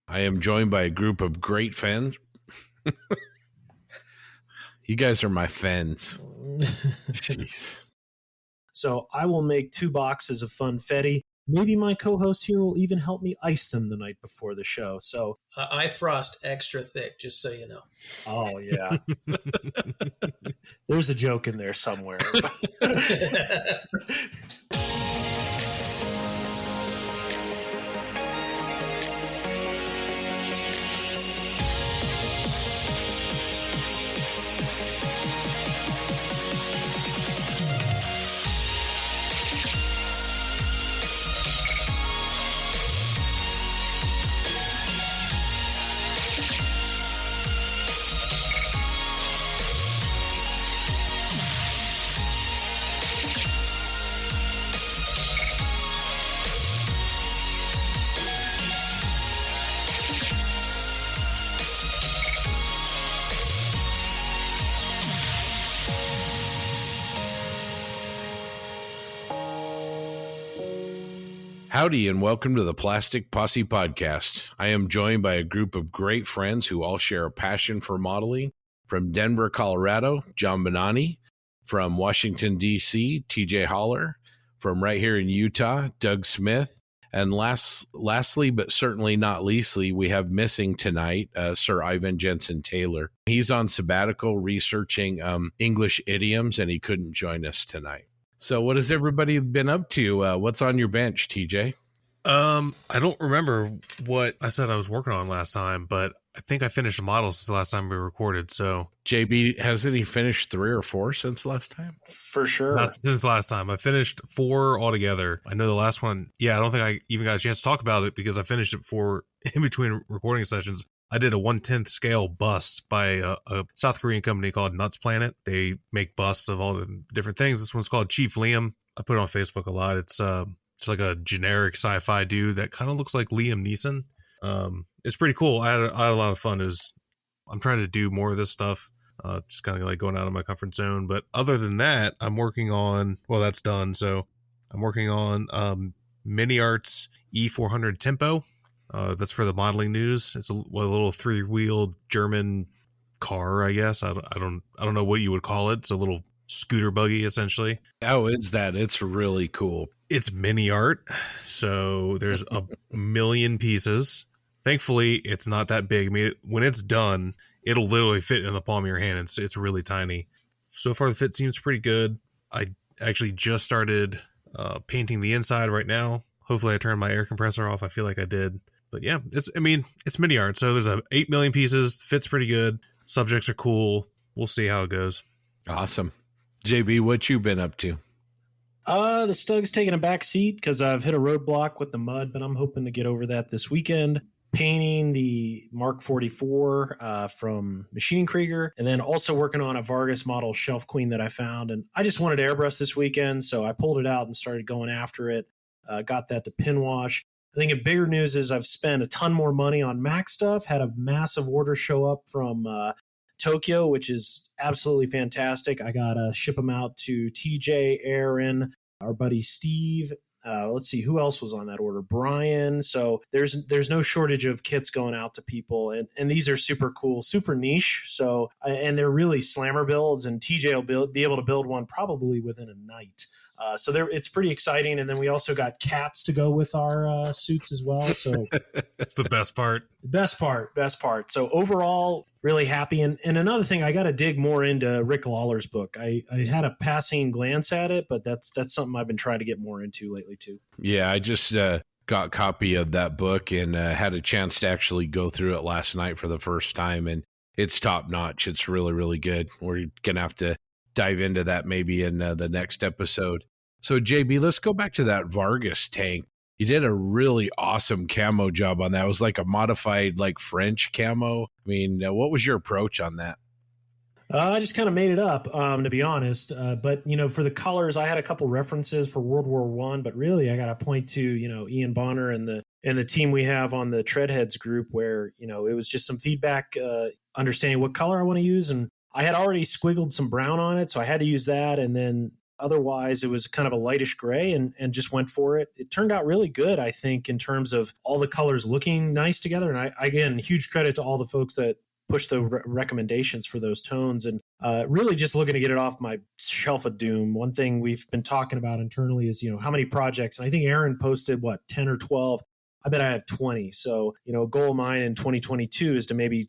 I am joined by a group of great fans. You guys are my fans. Jeez. So I will make 2 boxes of funfetti. Maybe my co-host here will even help me ice them the night before the show. So I frost extra thick, just so you know. Oh, yeah. There's a joke in there somewhere. Howdy and welcome to the Plastic Posse podcast. I am joined by a group of great friends who all share a passion for modeling. From Denver, Colorado, John Bonani. From Washington, D.C., TJ Holler. From right here in Utah, Doug Smith. And lastly, but certainly not leastly, we have missing tonight, Sir Ivan Jensen Taylor. He's on sabbatical researching English idioms, and he couldn't join us tonight. So what has everybody been up to? What's on your bench, TJ? I don't remember what I said I was working on last time, but I think I finished a model since the last time we recorded. So JB, hasn't he finished 3 or 4 since last time? For sure. Not since last time. I finished 4 altogether. I know the last one. Yeah, I don't think I even got a chance to talk about it because I finished it before in between recording sessions. I did a 1/10 scale bust by a South Korean company called Nuts Planet. They make busts of all the different things. This one's called Chief Liam. I put it on Facebook a lot. It's just like a generic sci-fi dude that kind of looks like Liam Neeson. It's pretty cool. I had a lot of fun. I'm trying to do more of this stuff. Just kind of like going out of my comfort zone. But other than that, I'm working on, well, that's done. So I'm working on Mini Arts E400 Tempo. That's for the modeling news. It's a little 3-wheeled German car, I guess. I don't know what you would call it. It's a little scooter buggy, essentially. How is that? It's really cool. It's mini art, so there's a million pieces. Thankfully, it's not that big. I mean, when it's done, it'll literally fit in the palm of your hand. It's really tiny. So far, the fit seems pretty good. I actually just started painting the inside right now. Hopefully, I turned my air compressor off. I feel like I did. But yeah, it's mini art. So there's 8 million pieces. Fits pretty good. Subjects are cool. We'll see how it goes. Awesome. JB, what you been up to? The Stug's taking a back seat because I've hit a roadblock with the mud, but I'm hoping to get over that this weekend. Painting the Mark 44 from Machine Krieger, and then also working on a Vargas model Shelf Queen that I found. And I just wanted to airbrush this weekend, so I pulled it out and started going after it. Got that to pin wash. I think the bigger news is I've spent a ton more money on Mac stuff, had a massive order show up from Tokyo, which is absolutely fantastic. I got to ship them out to TJ, Aaron, our buddy Steve. Let's see, who else was on that order? Brian. So there's no shortage of kits going out to people. And these are super cool, super niche. So, and they're really slammer builds, and TJ will be able to build one probably within a night. So it's pretty exciting. And then we also got cats to go with our suits as well. So that's the best part. Best part. So overall, really happy. And another thing, I got to dig more into Rick Lawler's book. I had a passing glance at it, but that's something I've been trying to get more into lately too. Yeah, I just got a copy of that book and had a chance to actually go through it last night for the first time. And it's top notch. It's really, really good. We're going to have to dive into that maybe in the next episode. So JB, let's go back to that Vargas tank. You did a really awesome camo job on that. It was like a modified like French camo. I mean, what was your approach on that? I just kind of made it up, to be honest. But, for the colors, I had a couple references for World War I, but really I got to point to, Ian Bonner and the team we have on the Treadheads group where, it was just some feedback, understanding what color I want to use. And I had already squiggled some brown on it, so I had to use that. And then Otherwise, it was kind of a lightish gray and just went for it. It turned out really good, I think, in terms of all the colors looking nice together. And again, huge credit to all the folks that pushed the recommendations for those tones, and really just looking to get it off my shelf of doom. One thing we've been talking about internally is, how many projects, and I think Aaron posted 10 or 12. I bet I have 20. So, a goal of mine in 2022 is to maybe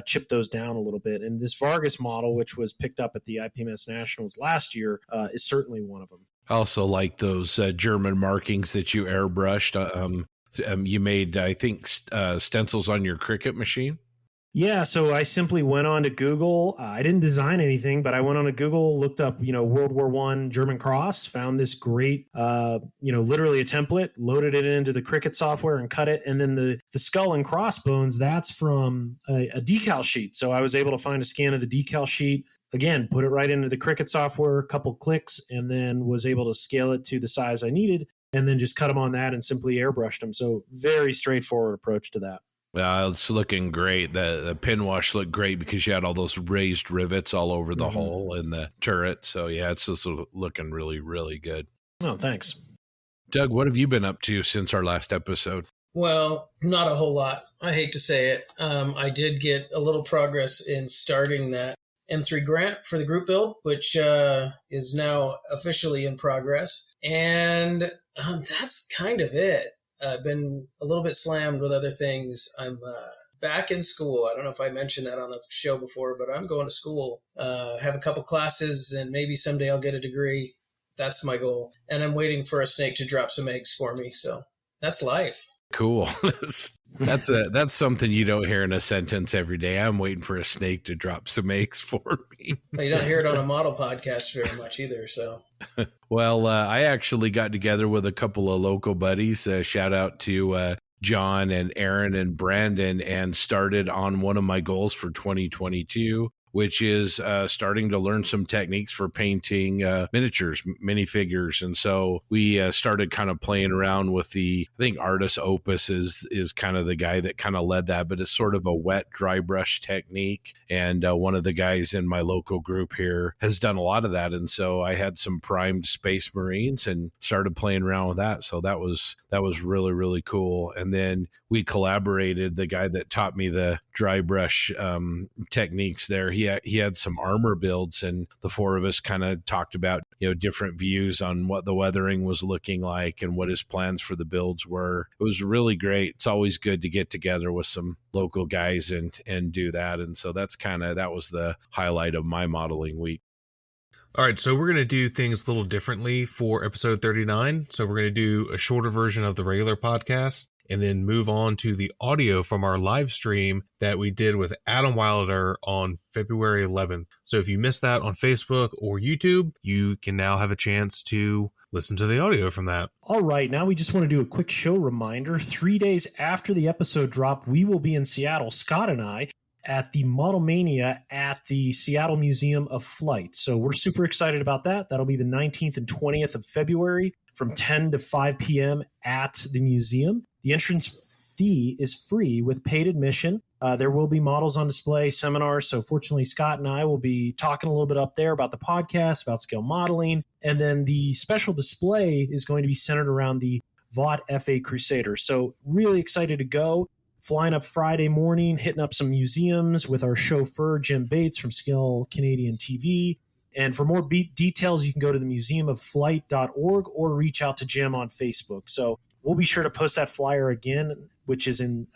chip those down a little bit. And this Vargas model, which was picked up at the IPMS Nationals last year, is certainly one of them. I also like those German markings that you airbrushed. You made, I think, stencils on your Cricut machine. Yeah, so I simply went on to Google. I didn't design anything, but I went on to Google, looked up, World War I German cross, found this great, literally a template, loaded it into the Cricut software and cut it. And then the skull and crossbones, that's from a decal sheet. So I was able to find a scan of the decal sheet, again, put it right into the Cricut software, a couple clicks, and then was able to scale it to the size I needed, and then just cut them on that and simply airbrushed them. So very straightforward approach to that. It's looking great. The pin wash looked great because you had all those raised rivets all over the hole in the turret. So, yeah, it's just looking really, really good. Oh, thanks. Doug, what have you been up to since our last episode? Well, not a whole lot. I hate to say it. I did get a little progress in starting that M3 grant for the group build, which is now officially in progress. And that's kind of it. I've been a little bit slammed with other things. I'm back in school. I don't know if I mentioned that on the show before, but I'm going to school, have a couple classes, and maybe someday I'll get a degree. That's my goal. And I'm waiting for a snake to drop some eggs for me. So that's life. Cool. That's something you don't hear in a sentence every day. I'm waiting for a snake to drop some eggs for me. Well, you don't hear it on a model podcast very much either. So, well, I actually got together with a couple of local buddies. Shout out to John and Aaron and Brandon, and started on one of my goals for 2022, which is starting to learn some techniques for painting miniatures, minifigures. And so we started kind of playing around with I think Artist Opus is kind of the guy that kind of led that, but it's sort of a wet dry brush technique. And one of the guys in my local group here has done a lot of that. And so I had some primed Space Marines and started playing around with that. So that was really, really cool. And then we collaborated. The guy that taught me the dry brush techniques there, he had some armor builds, and the four of us kind of talked about different views on what the weathering was looking like and what his plans for the builds were. It was really great. It's always good to get together with some local guys and do that. And so that was the highlight of my modeling week. All right, so we're going to do things a little differently for episode 39. So we're going to do a shorter version of the regular podcast, and then move on to the audio from our live stream that we did with Adam Wilder on February 11th. So if you missed that on Facebook or YouTube, you can now have a chance to listen to the audio from that. All right, now we just want to do a quick show reminder. 3 days after the episode drop, we will be in Seattle, Scott and I, at the Model Mania at the Seattle Museum of Flight. So we're super excited about that. That'll be the 19th and 20th of February from 10 to 5 p.m. at the museum. The entrance fee is free with paid admission. There will be models on display, seminars. So fortunately, Scott and I will be talking a little bit up there about the podcast, about scale modeling. And then the special display is going to be centered around the Vought FA Crusader. So really excited to go. Flying up Friday morning, hitting up some museums with our chauffeur, Jim Bates from Scale Canadian TV. And for more details, you can go to the museumofflight.org or reach out to Jim on Facebook. So we'll be sure to post that flyer again, which again,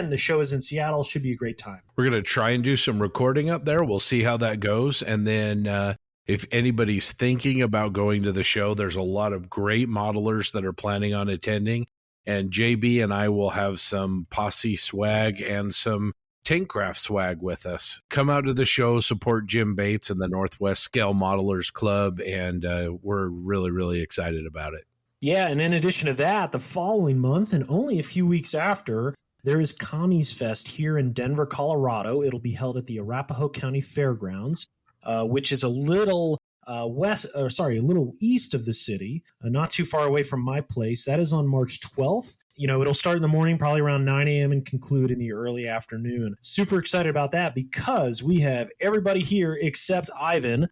the show is in Seattle. Should be a great time. We're going to try and do some recording up there. We'll see how that goes. And then if anybody's thinking about going to the show, there's a lot of great modelers that are planning on attending. And JB and I will have some Posse swag and some Tankraft swag with us. Come out to the show, support Jim Bates and the Northwest Scale Modelers Club, and we're really, really excited about it. Yeah, and in addition to that, the following month and only a few weeks after, there is Commies Fest here in Denver, Colorado. It'll be held at the Arapahoe County Fairgrounds, which is a little a little east of the city, not too far away from my place. That is on March 12th. It'll start in the morning, probably around 9 a.m. and conclude in the early afternoon. Super excited about that because we have everybody here except Ivan.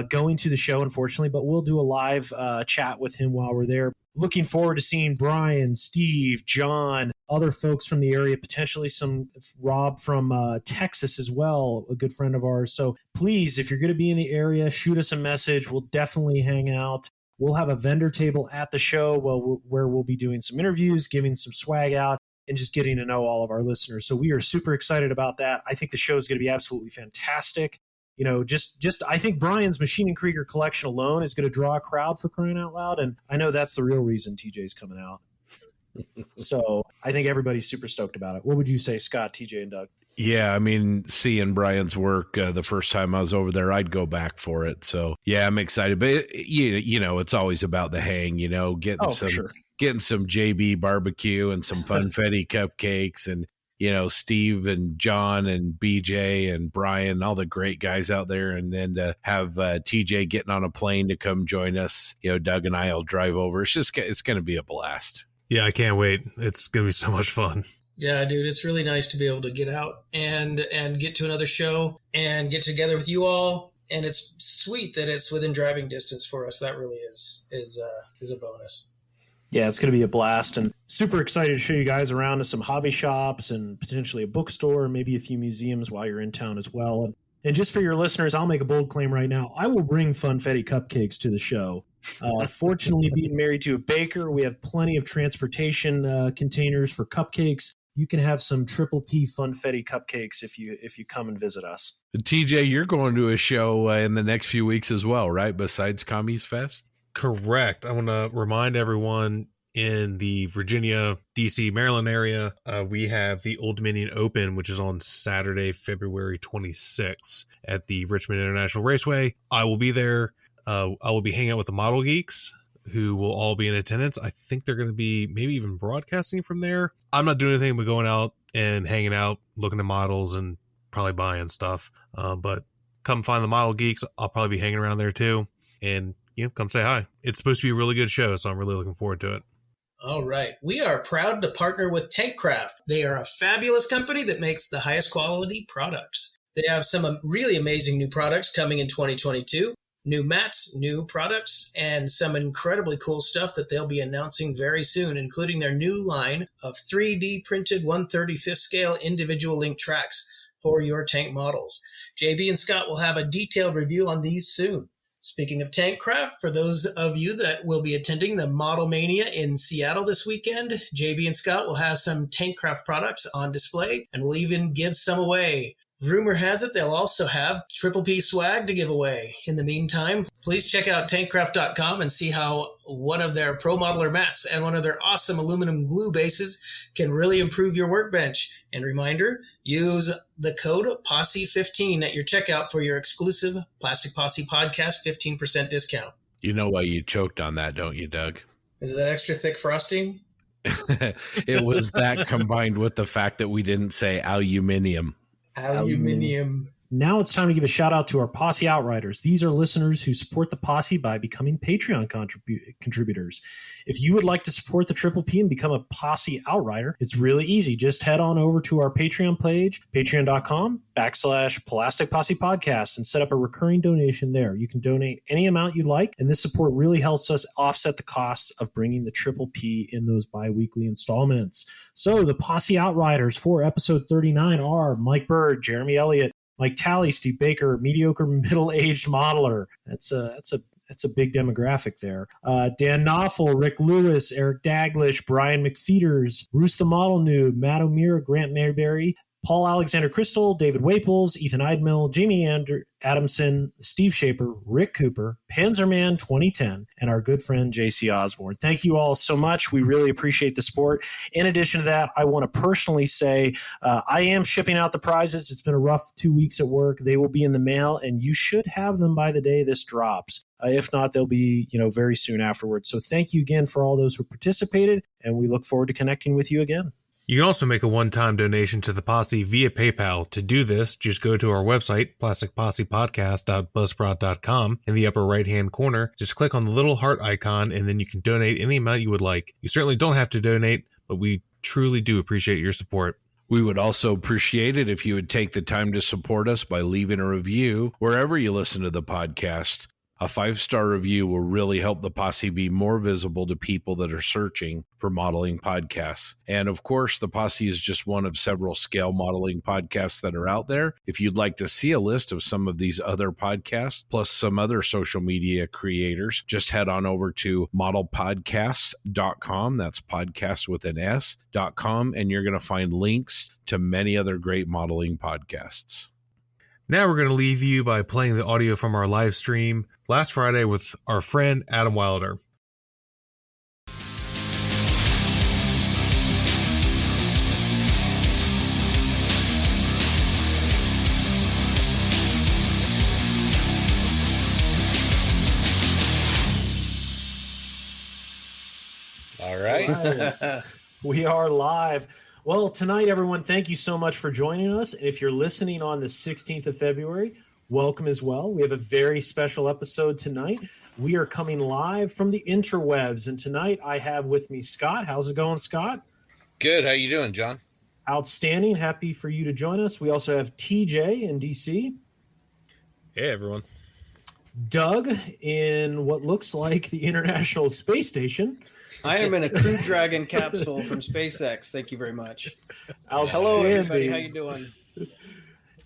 going to the show, unfortunately, but we'll do a live chat with him while we're there. Looking forward to seeing Brian, Steve, John, other folks from the area, potentially some Rob from Texas as well, a good friend of ours. So please, if you're going to be in the area, shoot us a message. We'll definitely hang out. We'll have a vendor table at the show where we'll be doing some interviews, giving some swag out, and just getting to know all of our listeners. So we are super excited about that. I think the show is going to be absolutely fantastic. You know, just I think Brian's Machine and Krieger collection alone is going to draw a crowd, for crying out loud. And I know that's the real reason TJ's coming out. So I think everybody's super stoked about it. What would you say, Scott, TJ, and Doug? Yeah, I mean, seeing Brian's work the first time I was over there, I'd go back for it. So, yeah, I'm excited. But, you know, it's always about the hang, you know, getting some JB barbecue and some funfetti cupcakes and, you know, Steve and John and BJ and Brian, all the great guys out there. And then to have TJ getting on a plane to come join us, you know, Doug and I will drive over. It's going to be a blast. Yeah, I can't wait. It's going to be so much fun. Yeah, dude, it's really nice to be able to get out and get to another show and get together with you all. And it's sweet that it's within driving distance for us. That really is a bonus. Yeah, it's going to be a blast, and super excited to show you guys around to some hobby shops and potentially a bookstore, maybe a few museums while you're in town as well. And just for your listeners, I'll make a bold claim right now. I will bring funfetti cupcakes to the show. Fortunately, being married to a baker, we have plenty of transportation containers for cupcakes. You can have some Triple P funfetti cupcakes if you come and visit us. TJ, you're going to a show in the next few weeks as well, right? Besides Commies Fest? Correct. I want to remind everyone in the Virginia, DC, Maryland area, we have the Old Dominion Open, which is on Saturday, February 26th at the Richmond International Raceway. I will be there. I will be hanging out with the Model Geeks, who will all be in attendance. I think they're going to be maybe even broadcasting from there. I'm not doing anything but going out and hanging out, looking at models and probably buying stuff. But come find the Model Geeks. I'll probably be hanging around there too. And, you know, come say hi. It's supposed to be a really good show, so I'm really looking forward to it. All right. We are proud to partner with Tankraft. They are a fabulous company that makes the highest quality products. They have some really amazing new products coming in 2022. New mats, new products, and some incredibly cool stuff that they'll be announcing very soon, including their new line of 3D printed 1/35th scale individual link tracks for your tank models. JB and Scott will have a detailed review on these soon. Speaking of Tankcraft, for those of you that will be attending the Model Mania in Seattle this weekend, JB and Scott will have some Tankcraft products on display and will even give some away. Rumor has it they'll also have Triple P swag to give away. In the meantime, please check out tankcraft.com and see how one of their Pro Modeler mats and one of their awesome aluminum glue bases can really improve your workbench. And reminder, use the code POSSE15 at your checkout for your exclusive Plastic Posse Podcast 15% discount. You know why you choked on that, don't you, Doug? Is that extra thick frosting? It was that combined with the fact that we didn't say aluminium. Aluminium. Now it's time to give a shout out to our Posse Outriders. These are listeners who support the Posse by becoming Patreon contributors. If you would like to support the Triple P and become a Posse Outrider, it's really easy. Just head on over to our Patreon page, patreon.com/Plastic Posse Podcast, and set up a recurring donation there. You can donate any amount you like, and this support really helps us offset the costs of bringing the Triple P in those bi-weekly installments. So the Posse Outriders for episode 39 are Mike Bird, Jeremy Elliott, Mike Talley, Steve Baker, mediocre middle-aged modeler. That's a big demographic there. Dan Knopfel, Rick Lewis, Eric Daglish, Brian McFeeters, Bruce the Model Noob, Matt O'Meara, Grant Mayberry, Paul Alexander Crystal, David Waples, Ethan Eidmill, Jamie Adamson, Steve Shaper, Rick Cooper, Panzerman 2010, and our good friend JC Osborne. Thank you all so much. We really appreciate the support. In addition to that, I want to personally say I am shipping out the prizes. It's been a rough 2 weeks at work. They will be in the mail, and you should have them by the day this drops. If not, they'll be very soon afterwards. So thank you again for all those who participated, and we look forward to connecting with you again. You can also make a one-time donation to the Posse via PayPal. To do this, just go to our website, plasticpossepodcast.buzzsprout.com. In the upper right-hand corner, just click on the little heart icon, and then you can donate any amount you would like. You certainly don't have to donate, but we truly do appreciate your support. We would also appreciate it if you would take the time to support us by leaving a review wherever you listen to the podcast. A 5-star review will really help the Posse be more visible to people that are searching for modeling podcasts. And of course, the Posse is just one of several scale modeling podcasts that are out there. If you'd like to see a list of some of these other podcasts, plus some other social media creators, just head on over to modelpodcasts.com. That's podcast with an S.com. And you're going to find links to many other great modeling podcasts. Now we're going to leave you by playing the audio from our live stream last Friday with our friend Adam Wilder. All right. We are live. Well, tonight, everyone, thank you so much for joining us. And if you're listening on the 16th of February, welcome as well. We have a very special episode tonight. We are coming live from the interwebs. And tonight I have with me Scott. How's it going, Scott? Good. How you doing, John? Outstanding. Happy for you to join us. We also have TJ in DC. Hey, everyone. Doug in what looks like the International Space Station. I am in a Crew Dragon capsule from SpaceX. Thank you very much. Outstanding. Hello, everybody. How you doing?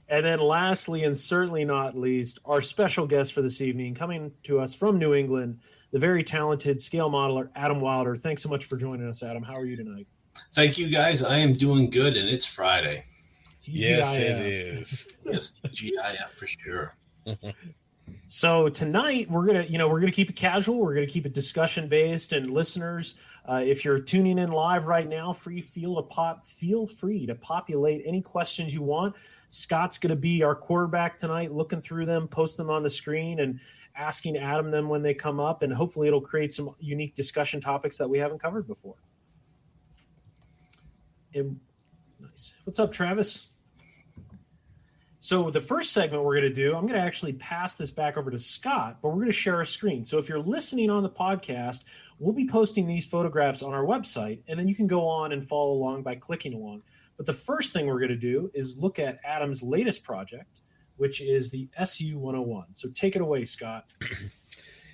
And then lastly, and certainly not least, our special guest for this evening, coming to us from New England, the very talented scale modeler, Adam Wilder. Thanks so much for joining us, Adam. How are you tonight? Thank you, guys. I am doing good, and it's Friday. Yes, it is. Yes, GIF for sure. So tonight we're gonna keep it casual. We're gonna keep it discussion based. And listeners, if you're tuning in live right now, feel free to populate any questions you want. Scott's gonna be our quarterback tonight, looking through them, post them on the screen, and asking Adam them when they come up. And hopefully it'll create some unique discussion topics that we haven't covered before. And nice. What's up, Travis? So the first segment we're going to do, I'm going to actually pass this back over to Scott, but we're going to share a screen. So if you're listening on the podcast, we'll be posting these photographs on our website, and then you can go on and follow along by clicking along. But the first thing we're going to do is look at Adam's latest project, which is the SU-101. So take it away, Scott.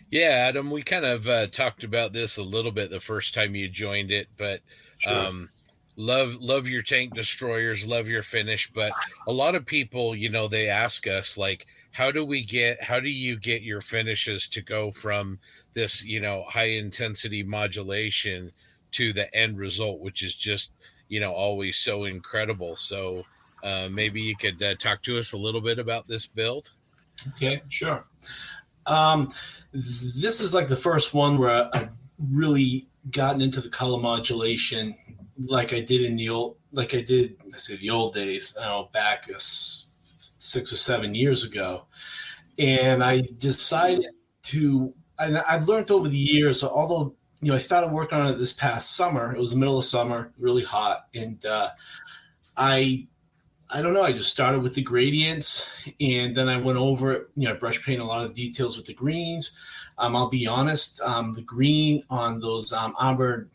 Yeah, Adam, we kind of talked about this a little bit the first time you joined it, but Sure. Love your tank destroyers, love your finish, but a lot of people, they ask us, like, how do you get your finishes to go from this, high intensity modulation to the end result, which is just, always so incredible. So maybe you could talk to us a little bit about this build. Okay, sure. This is like the first one where I've really gotten into the color modulation like I did the old days, back 6 or 7 years ago. And I decided and I've learned over the years, although, I started working on it this past summer. It was the middle of summer, really hot. And I don't know, I just started with the gradients, and then I went over it, I brush painted a lot of the details with the greens. I'll be honest, the green on those armored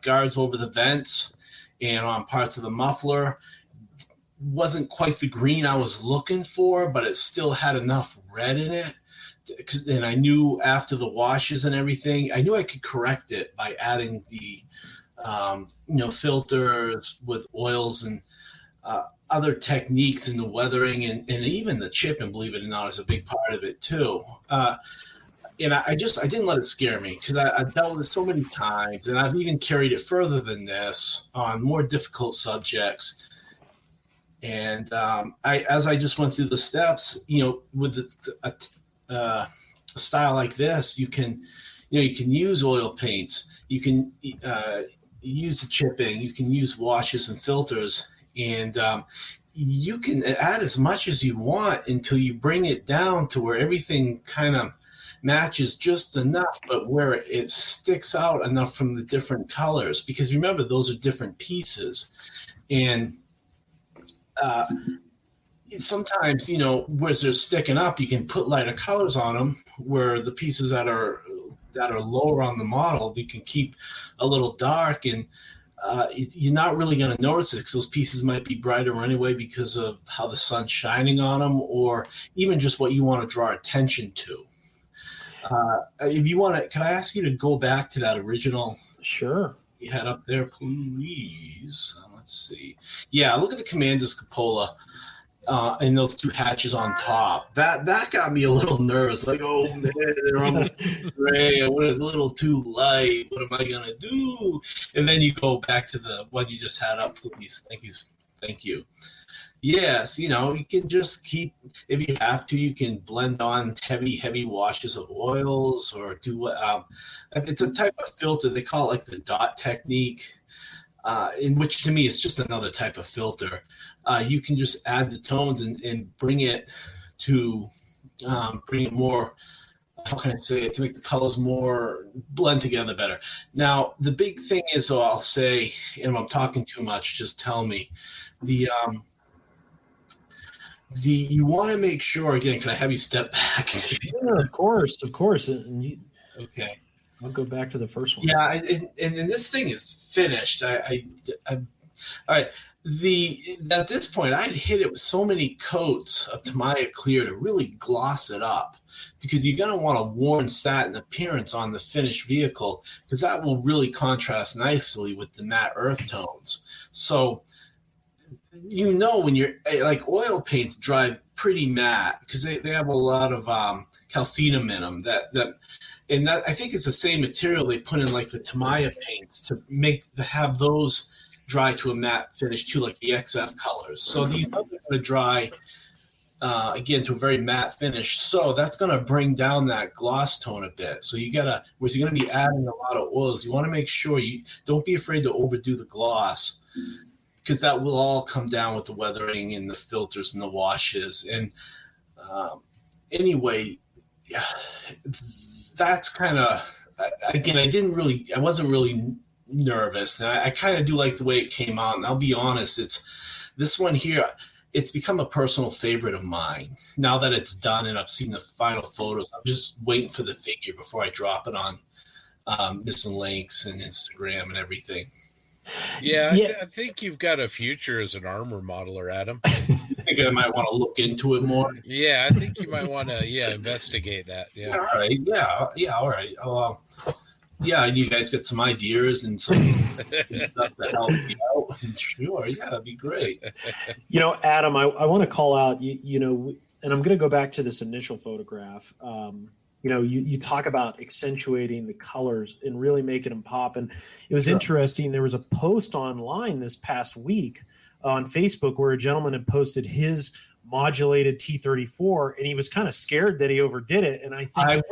guards over the vents and on parts of the muffler wasn't quite the green I was looking for, but it still had enough red in it. And I knew after the washes and everything, I knew I could correct it by adding the, filters with oils and other techniques in the weathering and even the chipping, believe it or not, is a big part of it too. And I didn't let it scare me, because I've dealt with it so many times, and I've even carried it further than this on more difficult subjects. And as I just went through the steps, with a style like this, you can use oil paints, you can use the chipping, you can use washes and filters, and you can add as much as you want until you bring it down to where everything kind of matches just enough, but where it sticks out enough from the different colors, because remember, those are different pieces. And sometimes, where they're sticking up, you can put lighter colors on them, where the pieces that are lower on the model, you can keep a little dark. And you're not really going to notice it because those pieces might be brighter anyway because of how the sun's shining on them, or even just what you want to draw attention to. If you want to, can I ask you to go back to that original? Sure. You had up there, please. Let's see. Yeah, look at the Commander's cupola and those two hatches on top. That got me a little nervous. Like, oh man, they're almost gray. What a little too light. What am I gonna do? And then you go back to the one you just had up, please. Thank you. Yes, you can just keep, if you have to, you can blend on heavy washes of oils or do what. It's a type of filter. They call it like the dot technique, in which to me is just another type of filter. You can just add the tones and bring it more, how can I say it, to make the colors more blend together better. Now, the big thing is, so I'll say, and if I'm talking too much, just tell me, you want to make sure, again, can I have you step back? Yeah, of course. Okay. I'll go back to the first one. Yeah, and this thing is finished. All right. At this point, I'd hit it with so many coats of Tamiya Clear to really gloss it up, because you're going to want a worn satin appearance on the finished vehicle, because that will really contrast nicely with the matte earth tones. So, when you're like, oil paints dry pretty matte because they have a lot of calcinum in them. And I think it's the same material they put in like the Tamiya paints to have those dry to a matte finish too, like the XF colors. So they're going to dry again to a very matte finish. So that's going to bring down that gloss tone a bit. So whereas you're going to be adding a lot of oils, you want to make sure you don't be afraid to overdo the gloss, because that will all come down with the weathering and the filters and the washes. And anyway, that's kind of, again, I wasn't really nervous. And I kind of do like the way it came out. And I'll be honest, this one here, it's become a personal favorite of mine. Now that it's done and I've seen the final photos, I'm just waiting for the figure before I drop it on Missing Links and Instagram and everything. Yeah. I think you've got a future as an armor modeler, Adam. I think I might want to look into it more. Yeah, I think you might want to, investigate that. Yeah. All right. Yeah. All right. Yeah, and you guys got some ideas and some stuff to help you out. Sure. Yeah, that'd be great. Adam, I want to call out, and I'm going to go back to this initial photograph. You talk about accentuating the colors and really making them pop. And it was interesting. There was a post online this past week on Facebook where a gentleman had posted his modulated T34, and he was kind of scared that he overdid it. And I think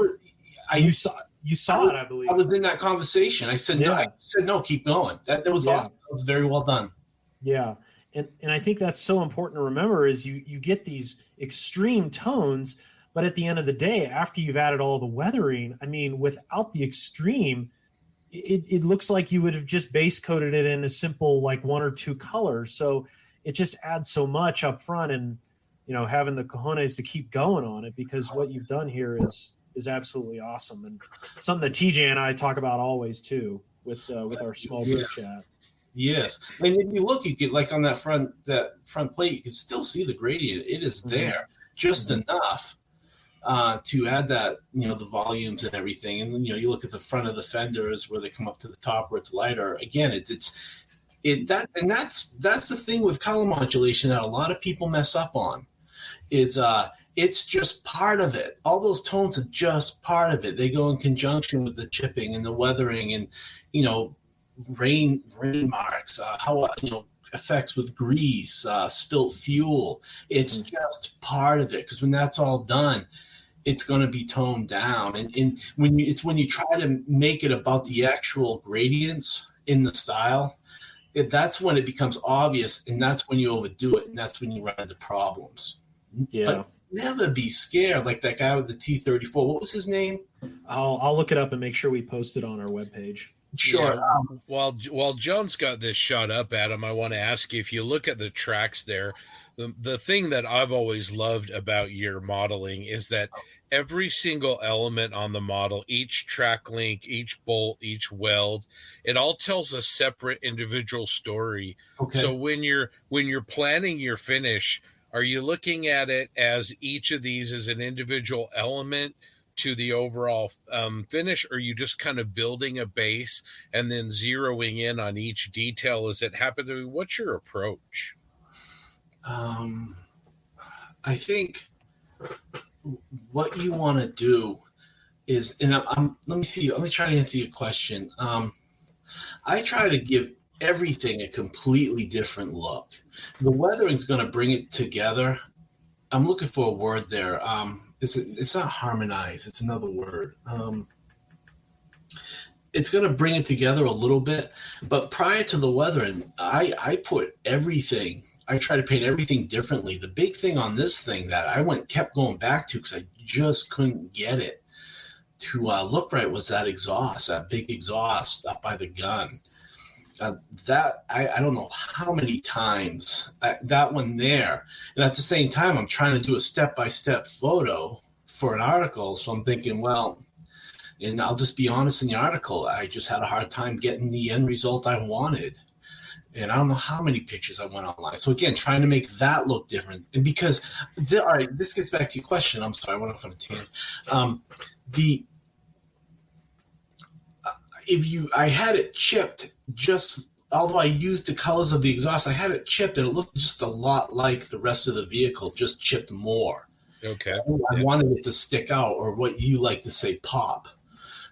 you saw it, I believe. I was in that conversation. I said, no, keep going. That was awesome. That was very well done. Yeah. And I think that's so important to remember is you get these extreme tones, but at the end of the day, after you've added all the weathering, I mean, without the extreme, it looks like you would have just base coated it in a simple, like one or two colors. So it just adds so much up front, and, having the cojones to keep going on it, because what you've done here is absolutely awesome. And something that TJ and I talk about always too, with our small group chat. Yes. And if you look, you get like on that front plate, you can still see the gradient. It is there just enough to add that, the volumes and everything. And then, you look at the front of the fenders where they come up to the top where it's lighter. Again, that's the thing with color modulation that a lot of people mess up on is, it's just part of it. All those tones are just part of it. They go in conjunction with the chipping and the weathering and, rain marks, effects with grease, spilt fuel. It's just part of it, because when that's all done, it's going to be toned down. And when you try to make it about the actual gradients in the style, that's when it becomes obvious, and that's when you overdo it, and that's when you run into problems. Yeah. But never be scared, like that guy with the T34. What was his name? I'll look it up and make sure we post it on our webpage. Sure. Yeah, while John's got this shot up, Adam, I want to ask you, if you look at the tracks there, the thing that I've always loved about your modeling is that every single element on the model, each track link, each bolt, each weld, it all tells a separate individual story. Okay. So when you're planning your finish, are you looking at it as each of these is an individual element to the overall finish, or are you just kind of building a base and then zeroing in on each detail as it happens? I mean, what's your approach? I think what you want to do is, and let me try to answer your question. I try to give everything a completely different look. The weathering is going to bring it together. I'm looking for a word there. It's not harmonize. It's another word. It's going to bring it together a little bit. But prior to the weathering, I put everything. I try to paint everything differently. The big thing on this thing that I kept going back to because I just couldn't get it to look right was that exhaust, that big exhaust up by the gun. That I don't know how many times that one there, and at the same time I'm trying to do a step-by-step photo for an article, so I'm thinking, well, and I'll just be honest, in the article I just had a hard time getting the end result I wanted, and I don't know how many pictures I went online. So again, trying to make that look different, and because all right, this gets back to your question. I'm sorry, I went off on a tangent. I had it chipped, just although I used the colors of the exhaust, I had it chipped and it looked just a lot like the rest of the vehicle, just chipped more. Okay. I wanted it to stick out, or what you like to say, pop.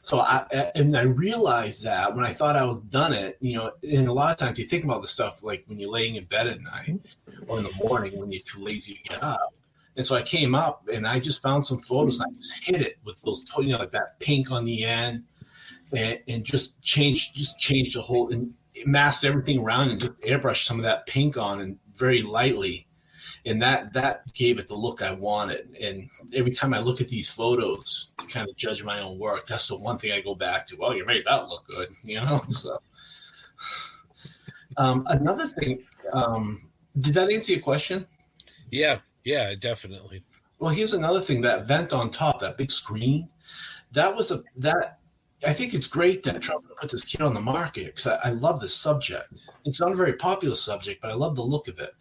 So I realized that when I thought I was done it, and a lot of times you think about the stuff like when you're laying in bed at night or in the morning when you're too lazy to get up. And so I came up and I just found some photos and I just hit it with those, like that pink on the end. And just changed the whole, and masked everything around and just airbrushed some of that pink on, and very lightly, and that gave it the look I wanted. And every time I look at these photos to kind of judge my own work, that's the one thing I go back to. Well, you made that look good, So another thing, did that answer your question? Yeah, definitely. Well, here's another thing: that vent on top, that big screen, I think it's great that Trump put this kit on the market because I love this subject. It's not a very popular subject, but I love the look of it.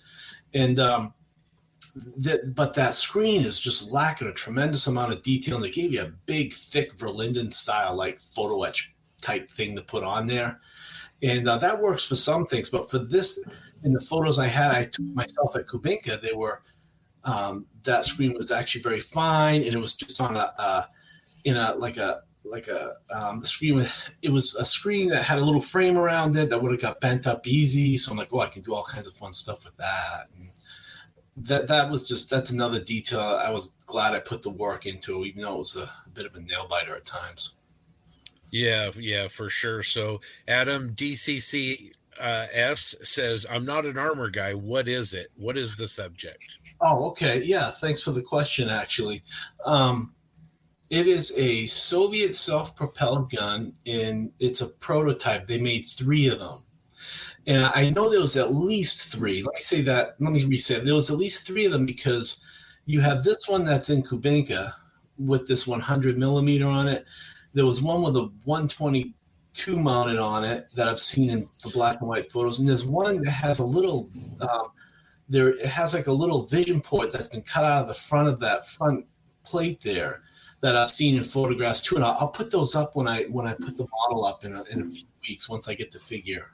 And but that screen is just lacking a tremendous amount of detail, and they gave you a big, thick Verlinden style, like photo etch type thing to put on there. And that works for some things, but for this, in the photos I took myself at Kubinka, they were that screen was actually very fine, and it was just on the screen it was a screen that had a little frame around it that would have got bent up easy. So I'm like, I can do all kinds of fun stuff with that. And that's another detail. I was glad I put the work into it, even though it was a bit of a nail biter at times. Yeah, for sure. So Adam DCC S says, I'm not an armor guy. What is it? What is the subject? Oh, okay. Yeah. Thanks for the question. Actually, it is a Soviet self-propelled gun, and it's a prototype. They made 3 of them. And I know there was at least 3. Let me reset. There was at least 3 of them because you have this one that's in Kubinka with this 100 millimeter on it. There was one with a 122 mounted on it that I've seen in the black and white photos. And there's one that has a little, it has like a little vision port that's been cut out of the front of that front plate there, that I've seen in photographs too, and I'll put those up when I put the model up in a few weeks once I get the figure.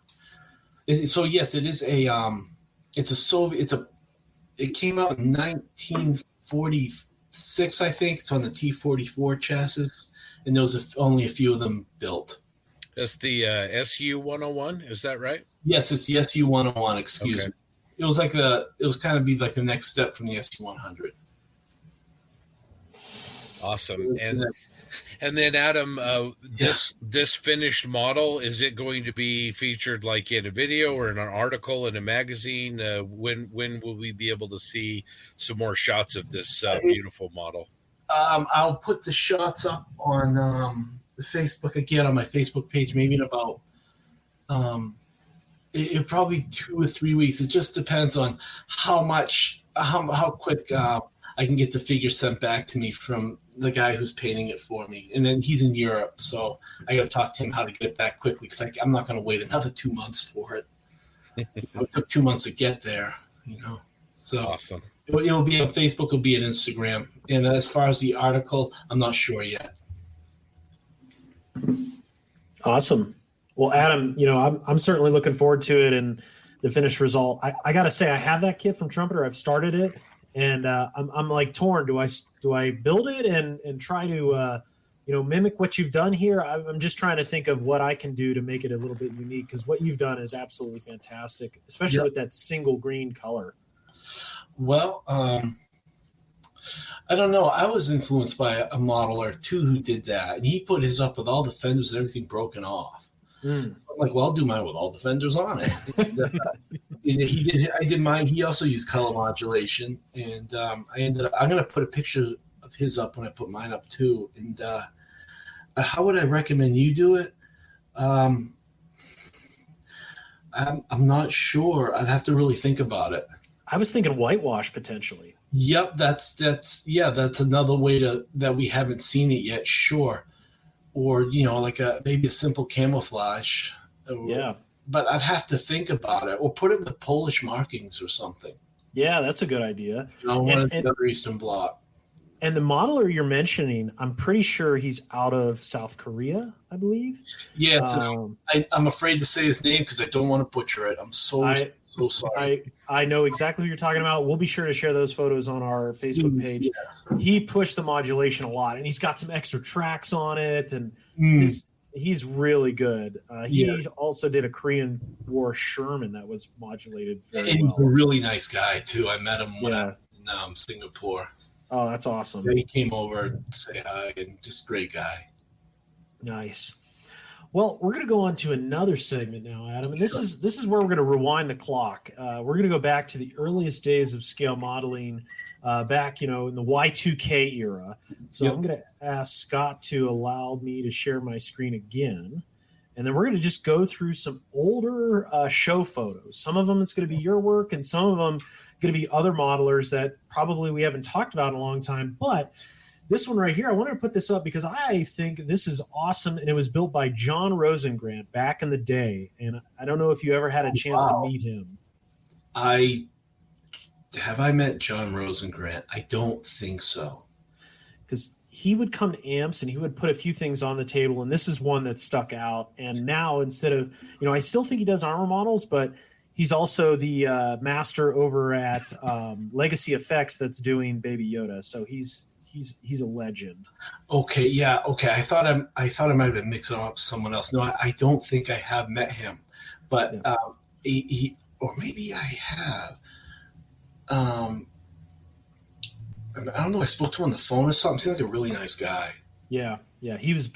So yes, it is it came out in 1946, I think. It's on the T-44 chassis, and there was only a few of them built. That's the SU-101, is that right? Yes, it's the SU-101. Excuse me. It was kind of be like the next step from the SU-100. Awesome. And then Adam, this finished model, is it going to be featured like in a video or in an article in a magazine? When will we be able to see some more shots of this beautiful model? I'll put the shots up on the Facebook again on my Facebook page, maybe in about it probably 2 or 3 weeks. It just depends on how quick I can get the figure sent back to me from the guy who's painting it for me. And then he's in Europe, so I got to talk to him how to get it back quickly because I'm not going to wait another 2 months for it. It took 2 months to get there, So Awesome. It'll be on Facebook, it'll be on Instagram. And as far as the article, I'm not sure yet. Awesome. Well, Adam, I'm certainly looking forward to it and the finished result. I got to say, I have that kit from Trumpeter. I've started it, and I'm like torn. Do I build it and try to mimic what you've done here? I'm just trying to think of what I can do to make it a little bit unique, because what you've done is absolutely fantastic, especially with that single green color. Well, I don't know. I was influenced by a modeler too who did that, and he put his up with all the fenders and everything broken off. I'm like, well, I'll do mine with all the fenders on it. And, I did mine. He also used color modulation, and I'm going to put a picture of his up when I put mine up too. And how would I recommend you do it? I'm not sure. I'd have to really think about it. I was thinking whitewash potentially. Yep, that's another way that we haven't seen it yet. Sure. Or, like maybe a simple camouflage. Yeah. But I'd have to think about it, or put it with Polish markings or something. Yeah, that's a good idea. One of the other Eastern Bloc. And the modeler you're mentioning, I'm pretty sure he's out of South Korea, I believe. Yeah, I'm afraid to say his name because I don't want to butcher it. I'm so sorry. I know exactly what you're talking about. We'll be sure to share those photos on our Facebook page. Yes. He pushed the modulation a lot, and he's got some extra tracks on it, and he's really good. He also did a Korean War Sherman that was modulated very well. He's a really nice guy, too. I met him when I was in Singapore. Oh, that's awesome. Yeah, he came over to say hi, and just a great guy. Nice. Well, we're going to go on to another segment now, Adam, and this is where we're going to rewind the clock. We're going to go back to the earliest days of scale modeling, back in the Y2K era. So I'm going to ask Scott to allow me to share my screen again, and then we're going to just go through some older show photos. Some of them it's going to be your work, and some of them going to be other modelers that probably we haven't talked about in a long time. But this one right here, I wanted to put this up because I think this is awesome, and it was built by John Rosengrant back in the day. And I don't know if you ever had a chance to meet him. Have I met John Rosengrant? I don't think so. Because he would come to amps and he would put a few things on the table, and this is one that stuck out. And now instead of, I still think he does armor models, but he's also the master over at Legacy Effects that's doing Baby Yoda. So he's a legend. Okay, yeah, okay. I thought I might have been mixing up with someone else. No, I don't think I have met him, but he or maybe I have. I don't know. I spoke to him on the phone or something. Seems like a really nice guy. Yeah. He's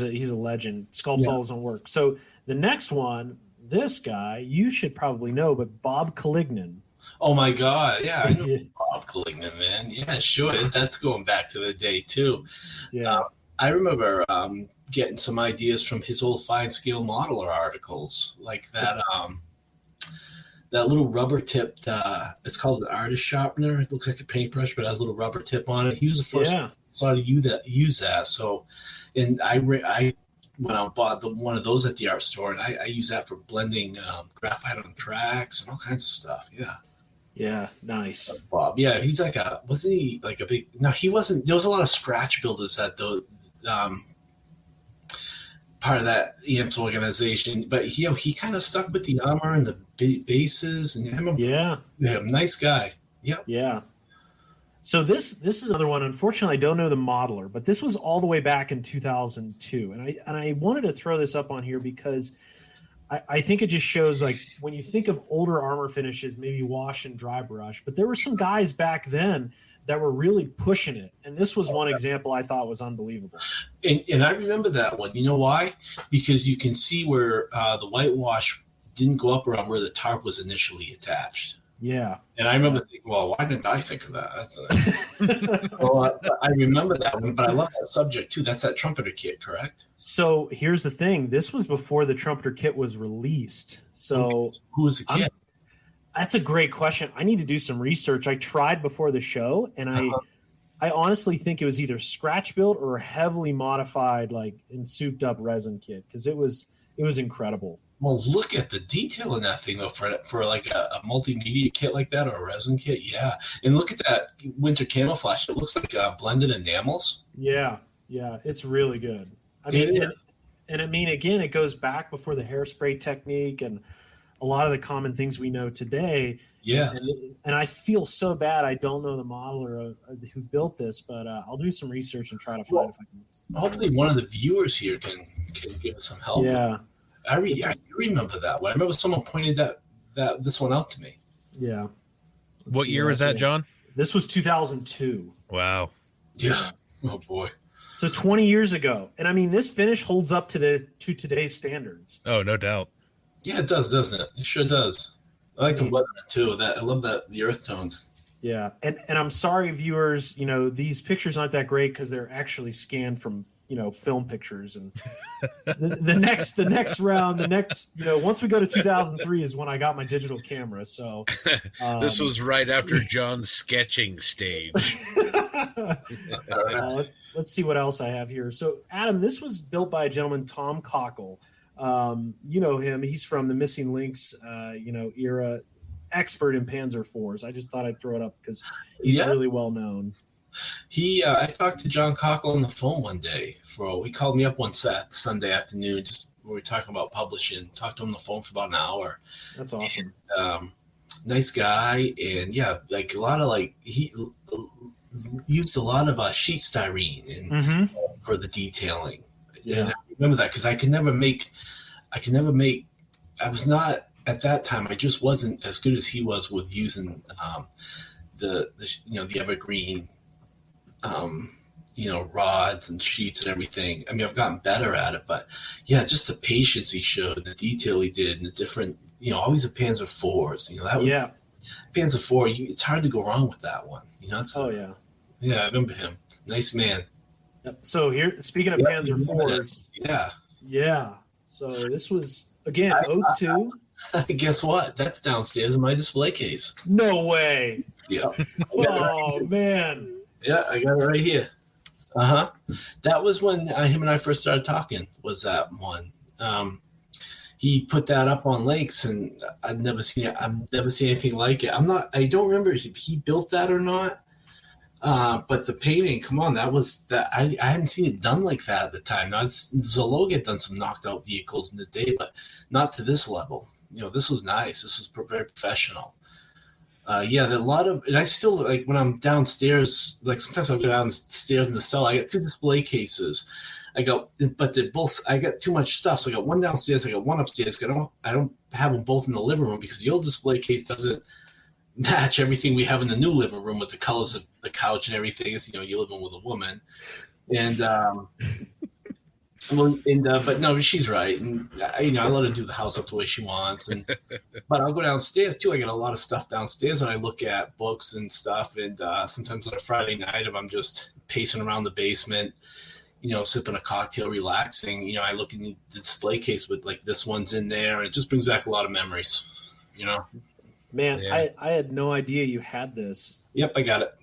a legend. Sculpts all his own work. So the next one, this guy you should probably know, but Bob Calignan. Oh my God! Yeah, I know Bob Calignan, man. Yeah, sure. That's going back to the day too. Yeah, I remember getting some ideas from his old fine scale modeler articles, like that. That little rubber tipped. It's called an artist sharpener. It looks like a paintbrush, but it has a little rubber tip on it. He was the first one to use that. So, and I went out and bought one of those at the art store, and I use that for blending graphite on tracks and all kinds of stuff. Yeah, nice. Bob, yeah, he's wasn't he like a big? No, he wasn't. There was a lot of scratch builders at the part of that EMS organization, but he kind of stuck with the armor and the bases, and nice guy. Yeah. So this is another one. Unfortunately, I don't know the modeler, but this was all the way back in 2002, and I wanted to throw this up on here because I think it just shows, like, when you think of older armor finishes, maybe wash and dry brush, but there were some guys back then that were really pushing it, and this was one example I thought was unbelievable. And I remember that one. You know why? Because you can see where the whitewash didn't go up around where the tarp was initially attached. Yeah. And I remember thinking, well, why didn't I think of that? I remember that one, but I love that subject too. That's that trumpeter kit, correct? So here's the thing. This was before the trumpeter kit was released. So who was the kit? That's a great question. I need to do some research. I tried before the show, and I honestly think it was either scratch built or heavily modified, like in souped up resin kit, because it was incredible. Well, look at the detail in that thing, though, for like a multimedia kit like that or a resin kit. Yeah. And look at that winter camouflage. It looks like blended enamels. Yeah. Yeah. It's really good. I mean, and I mean, again, it goes back before the hairspray technique and a lot of the common things we know today. Yeah. And I feel so bad. I don't know the modeler who built this, but I'll do some research and try to find if I can. Hopefully one of the viewers here can give us some help. Yeah. I remember that one. I remember someone pointed this one out to me. Yeah. What year was that, John? This was 2002. Wow. Yeah. Oh boy. So 20 years ago. And I mean, this finish holds up to today's standards. Oh, no doubt. Yeah, it does, doesn't it? It sure does. I like the weathering too. I love the earth tones. Yeah. And I'm sorry, viewers, these pictures aren't that great because they're actually scanned from film pictures, and the next round, once we go to 2003 is when I got my digital camera. So this was right after John's sketching stage. Let's see what else I have here. So Adam, this was built by a gentleman, Tom Cockle. You know him. He's from the Missing Links, era, expert in Panzer IVs. I just thought I'd throw it up because he's really well known. I talked to John Cockle on the phone one day. He called me up one Sunday afternoon, just we were talking about publishing. Talked to him on the phone for about an hour. That's awesome. And, nice guy, and like a lot of he used a lot of sheet styrene for the detailing. Yeah, and I remember that because I could never make. I was not at that time. I just wasn't as good as he was with using the evergreen. Rods and sheets and everything. I mean, I've gotten better at it, but yeah, just the patience he showed, the detail he did, and the different, always the Panzer IVs. Panzer IV. It's hard to go wrong with that one. Yeah, I remember him. Nice man. Yep. So here, speaking of Panzer IVs, yeah. So this was again 02. Guess what? That's downstairs in my display case. No way. Yeah. Oh man. Yeah, I got it right here. That was when him and I first started talking. Was that one? He put that up on Lakes, and I've never seen it. I've never seen anything like it. I don't remember if he built that or not. But the painting, come on, that was that. I hadn't seen it done like that at the time. Now, Zaloga had done some knocked out vehicles in the day, but not to this level. This was nice. This was very professional. A lot of, and I still, like, when I'm downstairs, like, sometimes I'll go downstairs in the cell, I got 2 display cases. I got too much stuff. So I got one downstairs, I got one upstairs. I don't have them both in the living room because the old display case doesn't match everything we have in the new living room with the colors of the couch and everything. It's, you're living with a woman. And, but no, she's right, and I let her do the house up the way she wants, but I'll go downstairs too. I got a lot of stuff downstairs, and I look at books and stuff. And sometimes on a Friday night, if I'm just pacing around the basement, sipping a cocktail, relaxing, I look in the display case with like this one's in there, and it just brings back a lot of memories. Man, yeah. I had no idea you had this. Yep, I got it.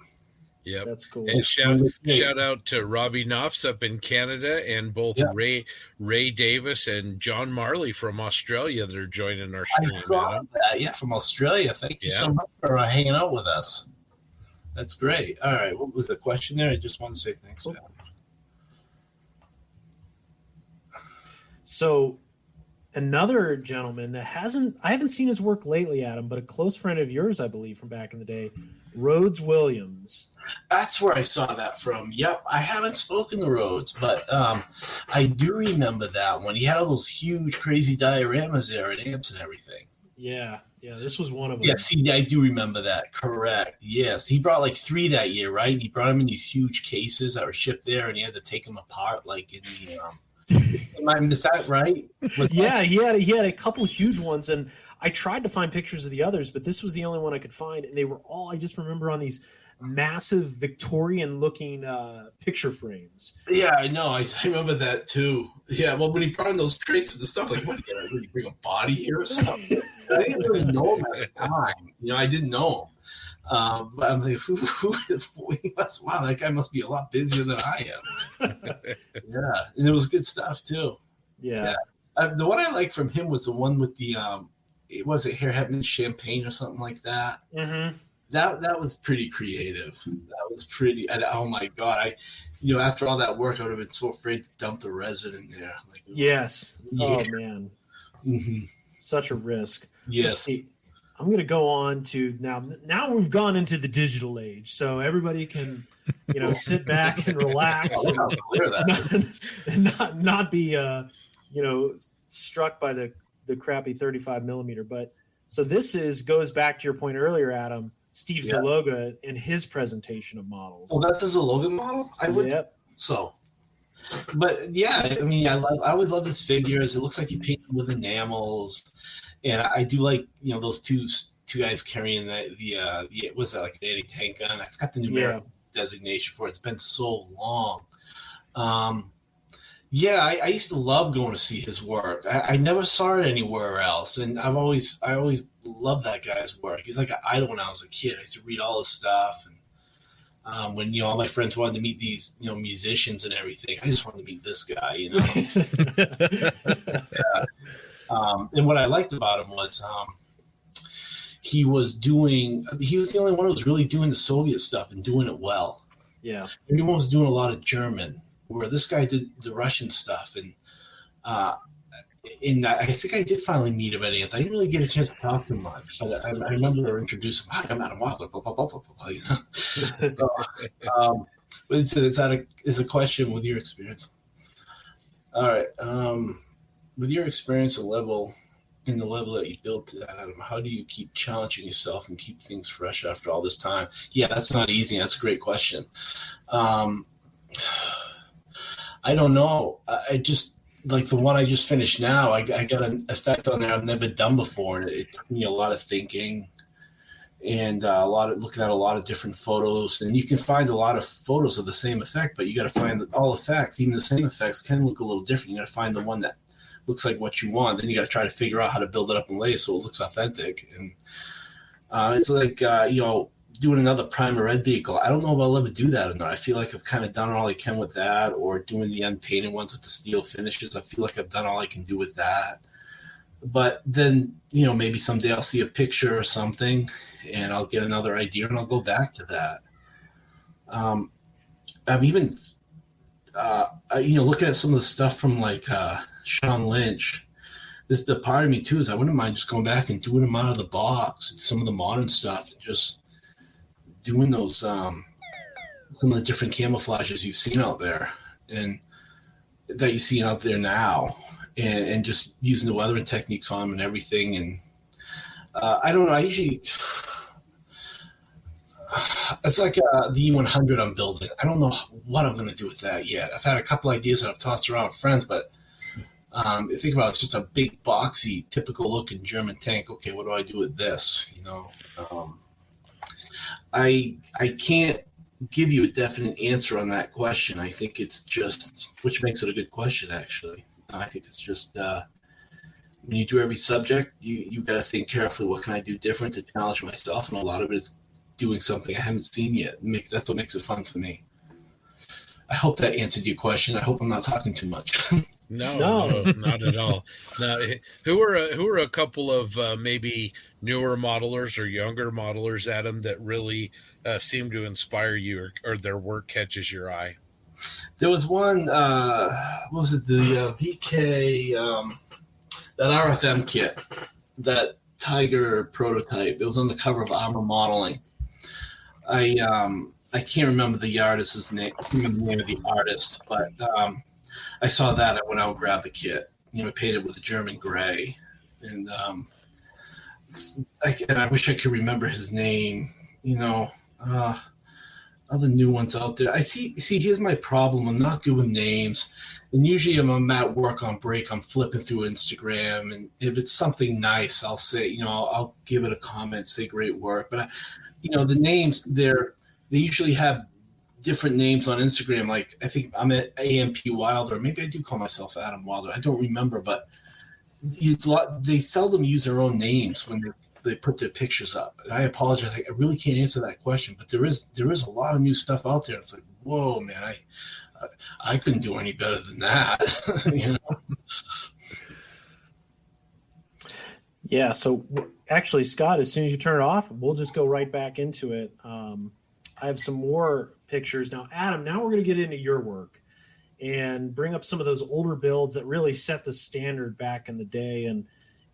Yeah, that's cool. And shout out to Robbie Knopfs up in Canada, and both Ray Davis and John Marley from Australia that are joining our stream. I saw that. Yeah, from Australia. Thank you so much for hanging out with us. That's great. All right, what was the question there? I just want to say thanks. So, another gentleman that I haven't seen his work lately, Adam, but a close friend of yours, I believe, from back in the day, Rhodes Williams. That's where I saw that from. Yep. I haven't spoken to Rhodes, but I do remember that one. He had all those huge, crazy dioramas there at amps and everything. Yeah. Yeah, this was one of them. Yeah, see, I do remember that. Correct. Yes. He brought like 3 that year, right? He brought them in these huge cases that were shipped there, and he had to take them apart like in the Is that right? Yeah, he had a couple huge ones, and I tried to find pictures of the others, but this was the only one I could find, and they were all, I just remember, on these massive Victorian-looking picture frames. Yeah, I know. I remember that too. Yeah, well, when he brought in those crates with the stuff, like, what, you really bring a body here or something? I didn't really know him at the time. I didn't know him. But I'm like, wow, that guy must be a lot busier than I am. Yeah, and it was good stuff too. Yeah. The one I liked from him was the one with the it was Hair Heaven Champagne or something like that. Mm-hmm. That was pretty creative. That was pretty. Oh my god! After all that work, I would have been so afraid to dump the resin in there. Like, Yes. yeah. Oh man. Mm-hmm. Such a risk. Yes. I'm going to go on to now we've gone into the digital age, so everybody can, sit back and relax and not be, struck by the crappy 35 millimeter. But so this goes back to your point earlier, Adam, Steve Zaloga and his presentation of models. Well, that's a Zaloga model. I would. Yep. So, but yeah, I mean, I always love his figures. It looks like he painted with enamels. And I do like, those two guys carrying the was that like an anti-tank gun? I forgot the numeric designation for it. It's been so long. I used to love going to see his work. I never saw it anywhere else, and I always loved that guy's work. He's like an idol when I was a kid. I used to read all his stuff, and when all my friends wanted to meet these musicians and everything, I just wanted to meet this guy. And what I liked about him was he was the only one who was really doing the Soviet stuff and doing it well. Yeah. Everyone was doing a lot of German, where this guy did the Russian stuff. And I think I did finally meet him at Ant. I didn't really get a chance to talk to him much. I remember introducing him. Hi, I'm Adam Wilder, blah, blah, blah, blah, blah. But it's a question with your experience. All right. With your experience in the level that you built to that, Adam, how do you keep challenging yourself and keep things fresh after all this time? Yeah, that's not easy. That's a great question. I don't know. I just, like the one I just finished now, I got an effect on there I've never done before. And it took me a lot of thinking and looking at a lot of different photos. And you can find a lot of photos of the same effect, but you got to find that all effects, even the same effects, can look a little different. You got to find the one that looks like what you want. Then you got to try to figure out how to build it up and lay so it looks authentic. And it's like doing another primer red vehicle. I don't know if I'll ever do that or not. I feel like I've kind of done all I can with that, or doing the unpainted ones with the steel finishes. I feel like I've done all I can do with that. But then maybe someday I'll see a picture or something and I'll get another idea and I'll go back to that. I'm even looking at some of the stuff from like Sean Lynch. The part of me too is I wouldn't mind just going back and doing them out of the box and some of the modern stuff and just doing those some of the different camouflages you've seen out there and that you see out there now, and just using the weathering techniques on them and everything. And I don't know. I usually it's like the E100 I'm building. I don't know what I'm going to do with that yet. I've had a couple ideas that I've tossed around with friends, but think about it, it's just a big, boxy, typical-looking German tank. Okay, what do I do with this? I can't give you a definite answer on that question. I think it's just, which makes it a good question, actually. I think it's just when you do every subject, you got to think carefully. What can I do different to challenge myself? And a lot of it is doing something I haven't seen yet. That's what makes it fun for me. I hope that answered your question. I hope I'm not talking too much. No, not at all. Now, who are a couple of maybe newer modelers or younger modelers, Adam, that really seem to inspire you, or their work catches your eye? There was one. What was it? The VK, that RFM kit, that Tiger prototype. It was on the cover of Armor Modeling. I can't remember the artist's name. I can't remember the name of the artist, but I saw that. I went out and grabbed the kit. Painted with a German gray, and I wish I could remember his name. other new ones out there. I see, here's my problem. I'm not good with names. And usually I'm at work on break, I'm flipping through Instagram. And if it's something nice, I'll say, I'll give it a comment, say great work. But, the names, they usually have different names on Instagram. Like I think I'm at AMP Wilder. Maybe I do call myself Adam Wilder. I don't remember, but they seldom use their own names when they put their pictures up. And I apologize. I really can't answer that question, but there is a lot of new stuff out there. It's like, whoa, man, I couldn't do any better than that. Yeah. So actually, Scott, as soon as you turn it off, we'll just go right back into it. I have some more pictures now. Adam, now we're going to get into your work and bring up some of those older builds that really set the standard back in the day. And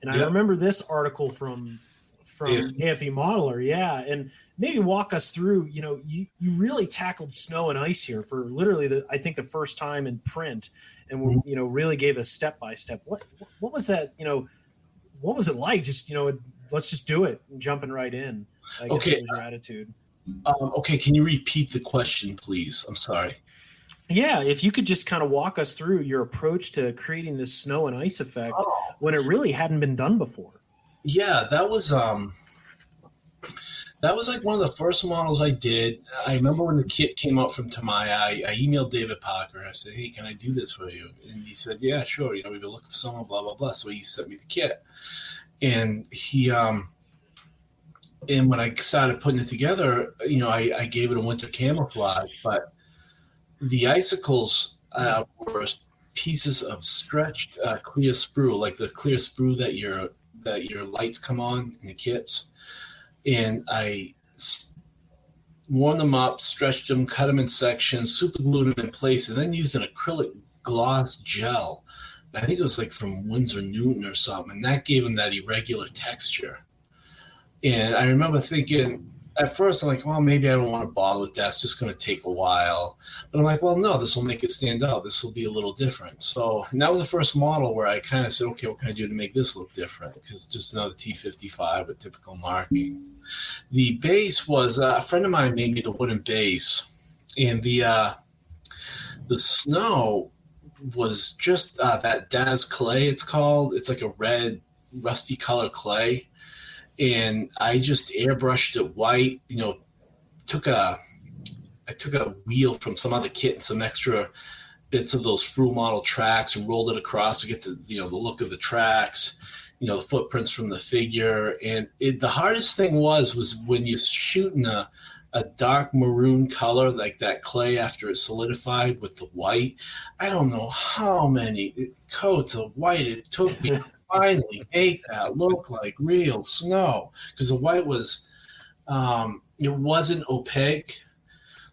I remember this article from AFE Modeler. Yeah. And maybe walk us through, you really tackled snow and ice here for literally I think the first time in print, and really gave us step-by-step. What was that? What was it like? Just, let's just do it and jumping right in. I guess Okay. was your attitude. Okay. Can you repeat the question, please? I'm sorry. Yeah, if you could just kind of walk us through your approach to creating this snow and ice effect when it really hadn't been done before. Yeah, that was like one of the first models I did. I remember when the kit came out from Tamiya, I emailed David Parker. I said, hey, can I do this for you? And he said, yeah, sure. We've been looking for someone, blah, blah, blah. So he sent me the kit. And he, and when I started putting it together, I gave it a winter camouflage, but the icicles were pieces of stretched clear sprue, like the clear sprue that your lights come on in the kits. And I warmed them up, stretched them, cut them in sections, super glued them in place, and then used an acrylic gloss gel. I think it was like from Winsor Newton or something, and that gave them that irregular texture. And I remember thinking, at first, I'm like, well, maybe I don't want to bother with that. It's just going to take a while. But I'm like, well, no, this will make it stand out. This will be a little different. So, and that was the first model where I kind of said, okay, what can I do to make this look different? Because just another T55 with typical marking. The base was, a friend of mine made me the wooden base. And the snow was just that Daz clay, it's called. It's like a red, rusty color clay. And I just airbrushed it white, I took a wheel from some other kit and some extra bits of those Fru model tracks and rolled it across to get the look of the tracks, the footprints from the figure. And the hardest thing was when you're shooting a dark maroon color like that clay after it's solidified with the white. I don't know how many coats of white it took me to finally make that look like real snow, because the white was it wasn't opaque.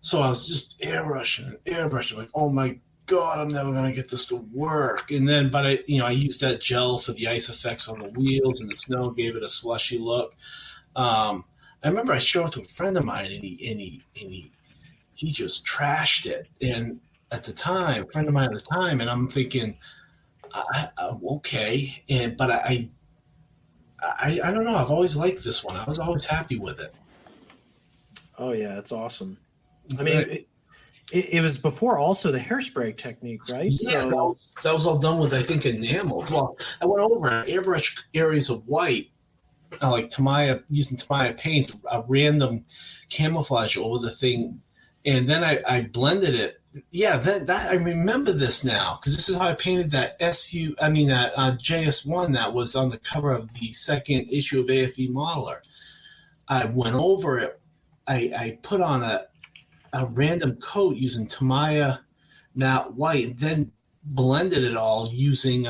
So I was just airbrushing like, oh my God, I'm never gonna get this to work. And then but I used that gel for the ice effects on the wheels, and the snow gave it a slushy look. I remember I showed it to a friend of mine, and he just trashed it. And at the time, a friend of mine at the time, and I'm thinking, okay. But I don't know. I've always liked this one. I was always happy with it. Oh yeah, it's awesome. I mean, it was before also the hairspray technique, right? Yeah, so that was all done with, I think, enamel. Well, I went over and airbrushed areas of white, like Tamiya, using Tamiya paint, a random camouflage over the thing, and then I blended it. Yeah, that I remember this now, because this is how I painted that JS1 that was on the cover of the second issue of AFE Modeler. I went over it. I put on a random coat using Tamiya matte white, and then blended it all using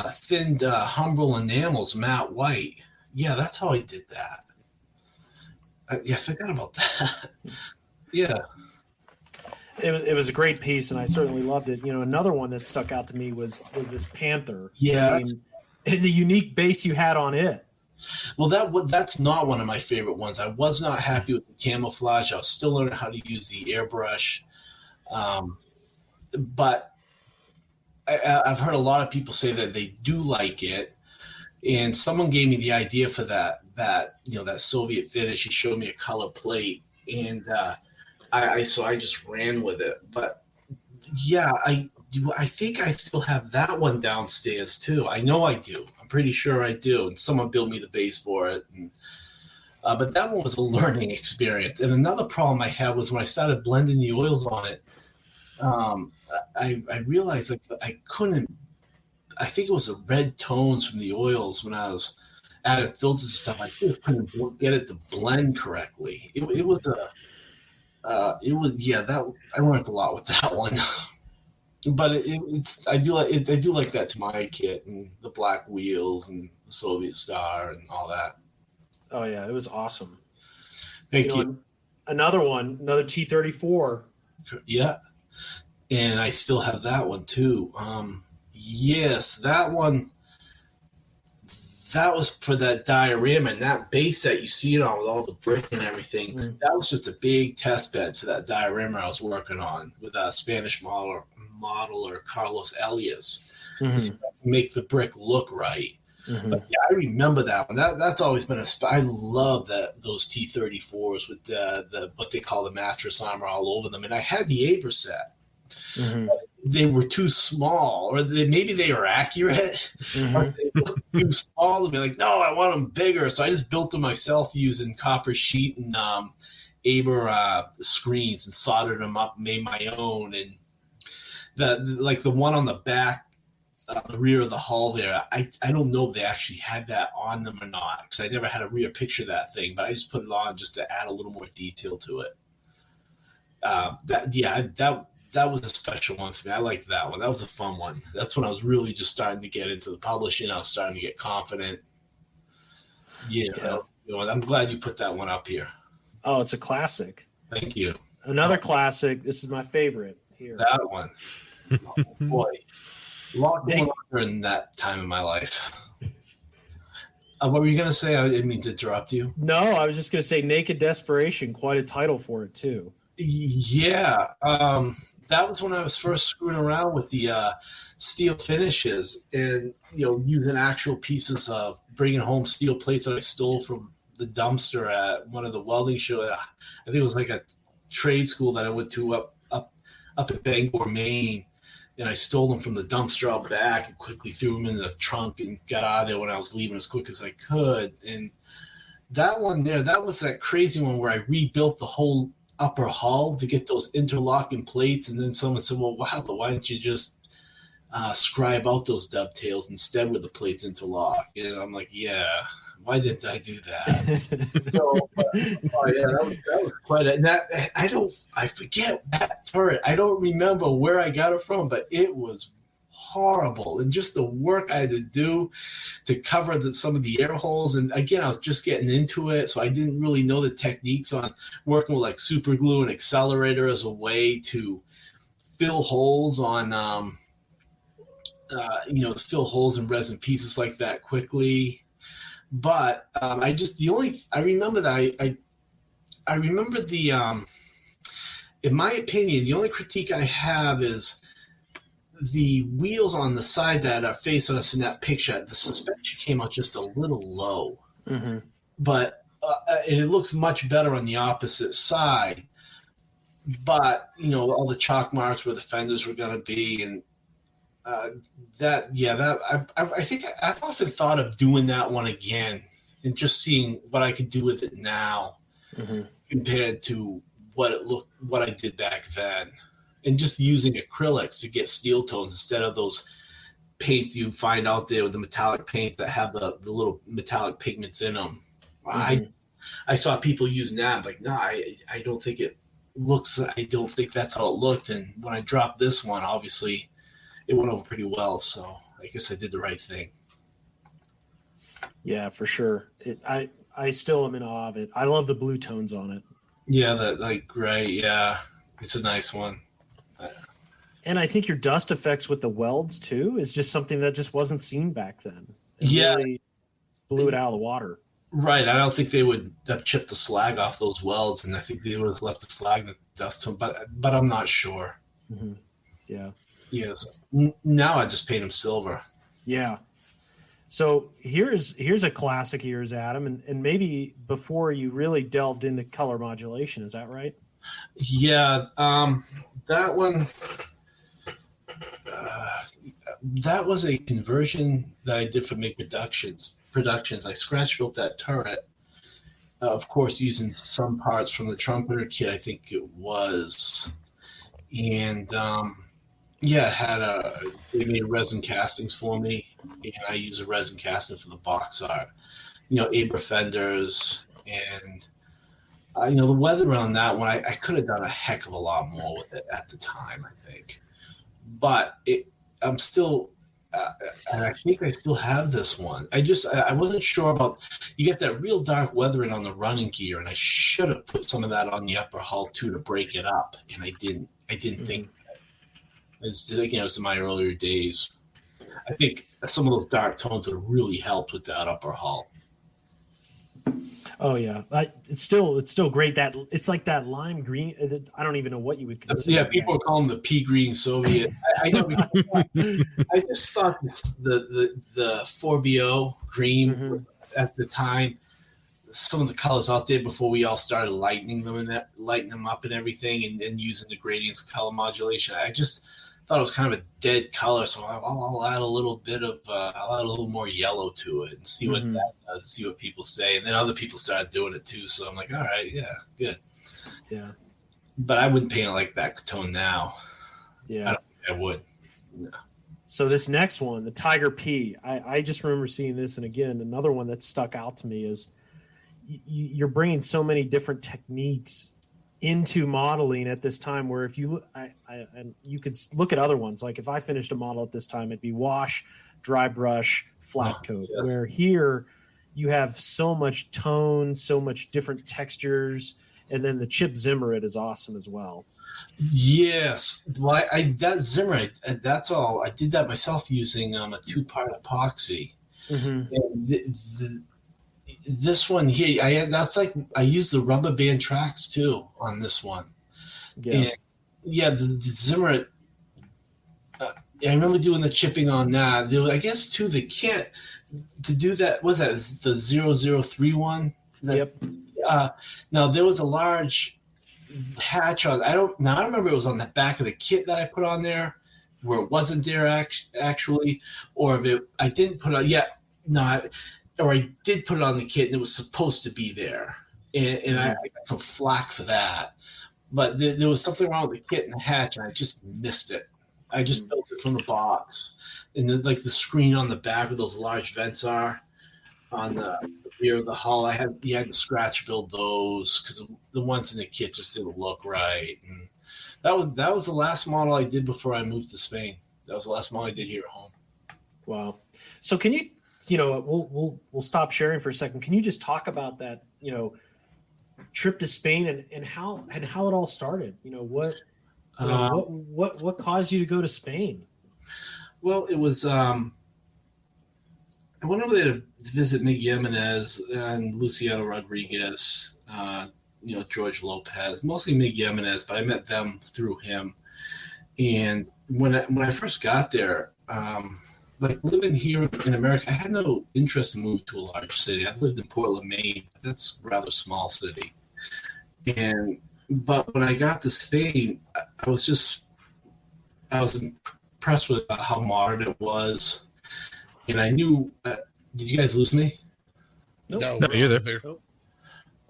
thinned Humbrol enamels, matte white. Yeah, that's how I did that. I forgot about that. Yeah. It was a great piece, and I certainly loved it. Another one that stuck out to me was this Panther. Yeah. And the unique base you had on it. Well, that's not one of my favorite ones. I was not happy with the camouflage. I was still learning how to use the airbrush. But I've heard a lot of people say that they do like it. And someone gave me the idea for that Soviet finish. He showed me a color plate, and so I just ran with it. But yeah, I think I still have that one downstairs too. I know I do. I'm pretty sure I do. And someone built me the base for it. And, but that one was a learning experience. And another problem I had was when I started blending the oils on it, I realized like I couldn't. I think it was the red tones from the oils when I was adding filters and stuff. I just couldn't get it to blend correctly. It was that I learned a lot with that one. But it's I do like that Tamaya kit and the black wheels and the Soviet Star and all that. Oh yeah, it was awesome. Thank you. Another T-34. Yeah, and I still have that one too. Yes, that one. That was for that diorama, and that base that you see it on with all the brick and everything. Mm. That was just a big test bed for that diorama I was working on with a Spanish modeler Carlos Elias, to make the brick look right. But yeah, I remember that one. That's always been I love those T-34s with the what they call the mattress armor all over them. And I had the Aber set. They were too small, or maybe they were accurate, but they looked too small to me. Like, no, I want them bigger. So I just built them myself using copper sheet and Aber screens and soldered them up, made my own. And the one on the back, the rear of the hull there, I don't know if they actually had that on them or not, because I never had a rear picture of that thing, but I just put it on just to add a little more detail to it. That was a special one for me. I liked that one. That was a fun one. That's when I was really just starting to get into the publishing. I was starting to get confident. Yeah. I'm glad you put that one up here. Oh, it's a classic. Thank you. Another classic. This is my favorite here. That one. Oh, boy. A lot going on during that time in my life. What were you going to say? I didn't mean to interrupt you. No, I was just going to say Naked Desperation. Quite a title for it, too. Yeah. That was when I was first screwing around with the steel finishes and, using actual pieces of bringing home steel plates that I stole from the dumpster at one of the welding shows. I think it was like a trade school that I went to up in Bangor, Maine. And I stole them from the dumpster out back and quickly threw them in the trunk and got out of there when I was leaving as quick as I could. And that one there, that was that crazy one where I rebuilt the whole upper hull to get those interlocking plates. And then someone said, well, wow, why don't you just scribe out those dovetails instead with the plates interlock? And I'm like, yeah, why didn't I do that? That was quite I forget that turret. I don't remember where I got it from, but it was horrible. And just the work I had to do to cover some of the air holes. And again, I was just getting into it, so I didn't really know the techniques on working with like super glue and accelerator as a way to fill holes on, fill holes in resin pieces like that quickly. But I remember that I remember in my opinion, the only critique I have is the wheels on the side that are facing us in that picture. The suspension came out just a little low, but and it looks much better on the opposite side. But all the chalk marks where the fenders were going to be, and I think I've often thought of doing that one again and just seeing what I could do with it now compared to what I did back then, and just using acrylics to get steel tones instead of those paints you find out there with the metallic paint that have the little metallic pigments in them. I saw people using that. Like, no, I don't think it looks. I don't think that's how it looked. And when I dropped this one, obviously, it went over pretty well, so I guess I did the right thing. Yeah, for sure. I still am in awe of it. I love the blue tones on it. Yeah, that like gray. Yeah, it's a nice one. And I think your dust effects with the welds too is just something that just wasn't seen back then. Really blew it out of the water. Right. I don't think they would have chipped the slag off those welds, and I think they would have left the slag and the dust to them. But I'm not sure. Yeah. Yes. Now I just paint them silver. Yeah. So here's a classic of yours, Adam, and maybe before you really delved into color modulation, is that right? Yeah, that one. That was a conversion that I did for MIG Productions. I scratch built that turret, of course, using some parts from the trumpeter kit, I think it was, and yeah, it had they made resin castings for me, and I use a resin casting for the box art. Aber fenders, and the weather on that one, I could have done a heck of a lot more with it at the time, I think. But I'm still, and I think I still have this one. I wasn't sure about, you get that real dark weathering on the running gear, and I should have put some of that on the upper hull too to break it up, and I didn't think. It's, it was in my earlier days. I think some of those dark tones would have really helped with that upper hull. Oh yeah, it's still great. That it's like that lime green. I don't even know what you would consider. Yeah, people call them the pea green Soviet. I just thought the 4BO green at the time. Some of the colors out there before we all started lightening them up and everything, and using the gradients color modulation. I just thought it was kind of a dead color, so I'll add a little bit of I'll add a little more yellow to it and see what that does, see what people say, and then other people started doing it too. So I'm like, all right, yeah, good, yeah. But I wouldn't paint it like that tone now. Yeah, I don't think I would. No. So this next one, the Tiger P, I just remember seeing this, and again, another one that stuck out to me is you're bringing so many different techniques into modeling at this time, where if you look, and you could look at other ones, like if I finished a model at this time, it'd be wash, dry brush, flat coat, yes. Where here you have so much tone, so much different textures, and then the chip Zimmerit is awesome as well. Yes, well, that Zimmerit, that's all. I did that myself using a 2-part epoxy. And this one here, I use the rubber band tracks too on this one. Yeah, and yeah, the Zimmerit. I remember doing the chipping on that. There was, I guess, too, the kit to do that. Was that the 0031? Yep. Now there was a large hatch on. I don't remember it was on the back of the kit that I put on there, where it wasn't there actually, or if I didn't put on. Yeah, no. Or I did put it on the kit and it was supposed to be there. And I got some flack for that. But there was something wrong with the kit and the hatch, and I just missed it. I just built it from the box. And then, like, the screen on the back where those large vents are on the rear of the hull, you had to scratch build those because the ones in the kit just didn't look right. And that was the last model I did before I moved to Spain. That was the last model I did here at home. Wow. So can you... we'll stop sharing for a second. Can you just talk about that, trip to Spain and how it all started? What caused you to go to Spain? Well, it was I went over there to visit Miguel Jimenez and Luciano Rodriguez, George Lopez, mostly Miguel Jimenez, but I met them through him. And when I first got there, like living here in America, I had no interest in moving to a large city. I lived in Portland, Maine. That's a rather small city. But when I got to Spain, I was impressed with how modern it was. And I knew, did you guys lose me? No, you're there.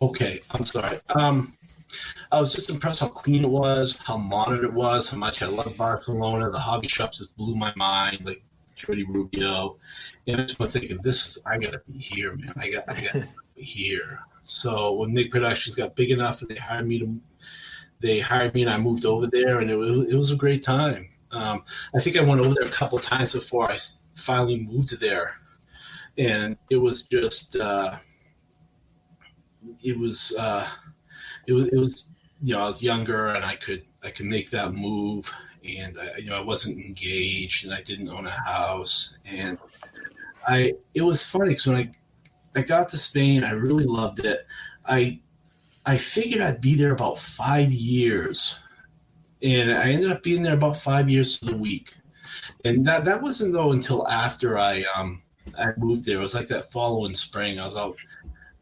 Okay, I'm sorry. I was just impressed how clean it was, how modern it was, how much I love Barcelona. The hobby shops just blew my mind. Like, Jordi Rubio, and I just was thinking, I gotta be here, man. I gotta be here. So when MIG Productions got big enough, and they hired me, and I moved over there, and it was a great time. I think I went over there a couple of times before I finally moved there, and it was just I was younger, and I could make that move. And I wasn't engaged, and I didn't own a house, and it was funny because when I got to Spain, I really loved it. I figured I'd be there about 5 years, and I ended up being there about 5 years to the week. And that wasn't though until after I I moved there. It was like that following spring. I was out.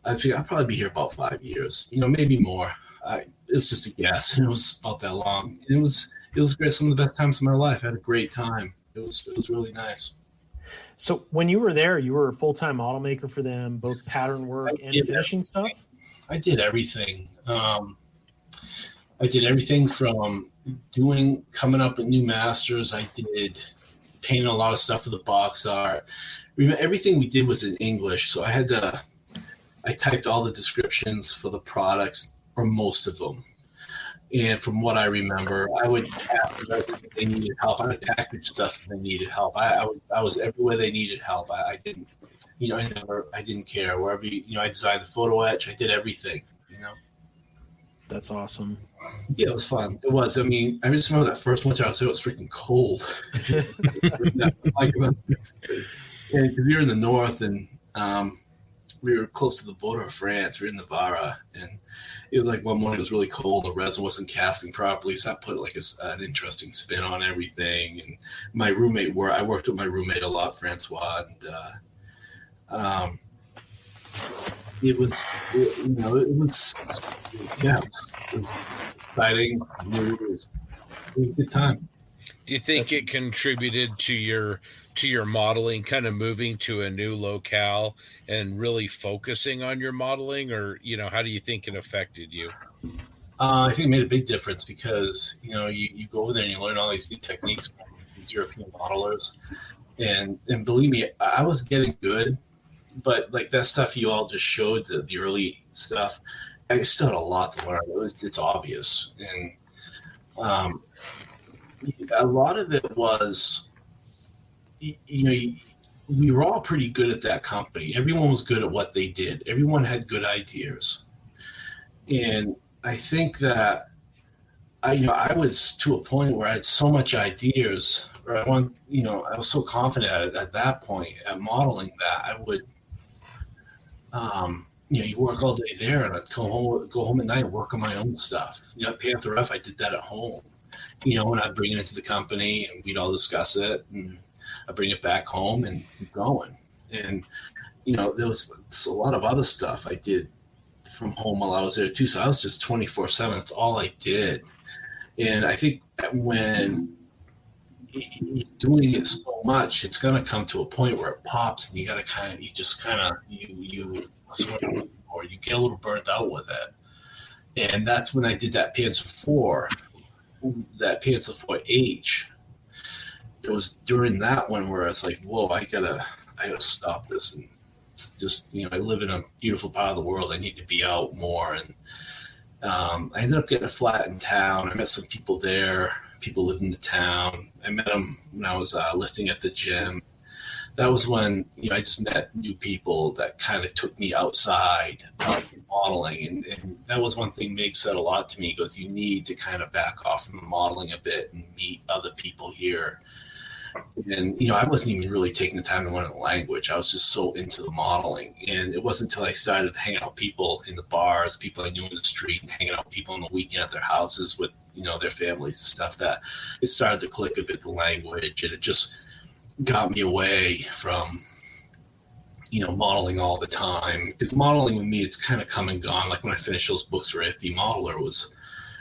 I figured I'd probably be here about 5 years, maybe more. It was just a guess. It was about that long. It was great. Some of the best times of my life. I had a great time. It was really nice. So when you were there, you were a full-time model maker for them, both pattern work and finishing stuff? I did everything. I did everything from coming up with new masters. I did painting a lot of stuff for the box art. Everything we did was in English, so I typed all the descriptions for the products, or most of them. And from what I remember, I would if they needed help. I would package stuff if they needed help. I was everywhere they needed help. I didn't, I didn't care. Wherever, I designed the photo etch. I did everything, That's awesome. Yeah, it was fun. It was. I mean, I just remember that first winter I was there, it was freaking cold. And because we were in the north, and we were close to the border of France. We were in Navarra, and it was like one morning it was really cold. The resin wasn't casting properly, so I put like an interesting spin on everything. And my roommate, I worked with my roommate a lot, Francois, and it was exciting. It was a good time. Do you think it contributed to your modeling, kind of moving to a new locale and really focusing on your modeling, or how do you think it affected you? I think it made a big difference because you go over there and you learn all these new techniques from these European modelers, and believe me, I was getting good, but like that stuff you all just showed, the early stuff, I still had a lot to learn. It's obvious, and a lot of it was, we were all pretty good at that company. Everyone was good at what they did. Everyone had good ideas. And I think that I was to a point where I had so much ideas, or I was so confident at that point at modeling that I would, you work all day there, and I'd go home at night and work on my own stuff. At Panther F, I did that at home. And I'd bring it into the company and we'd all discuss it, and I'd bring it back home and keep going. And, there was a lot of other stuff I did from home while I was there too. So I was just 24/7. That's all I did. And I think that when you're doing it so much, it's going to come to a point where it pops, and you got to you get a little burnt out with it. And that's when I did that Panzer IV. That Panzer IV-H, it was during that one where it's like, whoa, I gotta stop this. And it's just, I live in a beautiful part of the world. I need to be out more. And I ended up getting a flat in town. I met some people there. People lived in the town. I met them when I was lifting at the gym. That was when I just met new people that kind of took me outside of modeling, and that was one thing Mig said a lot to me. He goes, you need to kind of back off from the modeling a bit and meet other people here. And I wasn't even really taking the time to learn the language. I was just so into the modeling, and it wasn't until I started hanging out with people in the bars, people I knew in the street, and hanging out with people on the weekend at their houses with their families and stuff, that it started to click a bit, the language, and it just got me away from modeling all the time. Because modeling with me, it's kind of come and gone. Like when I finished those books for AFB Modeler, it was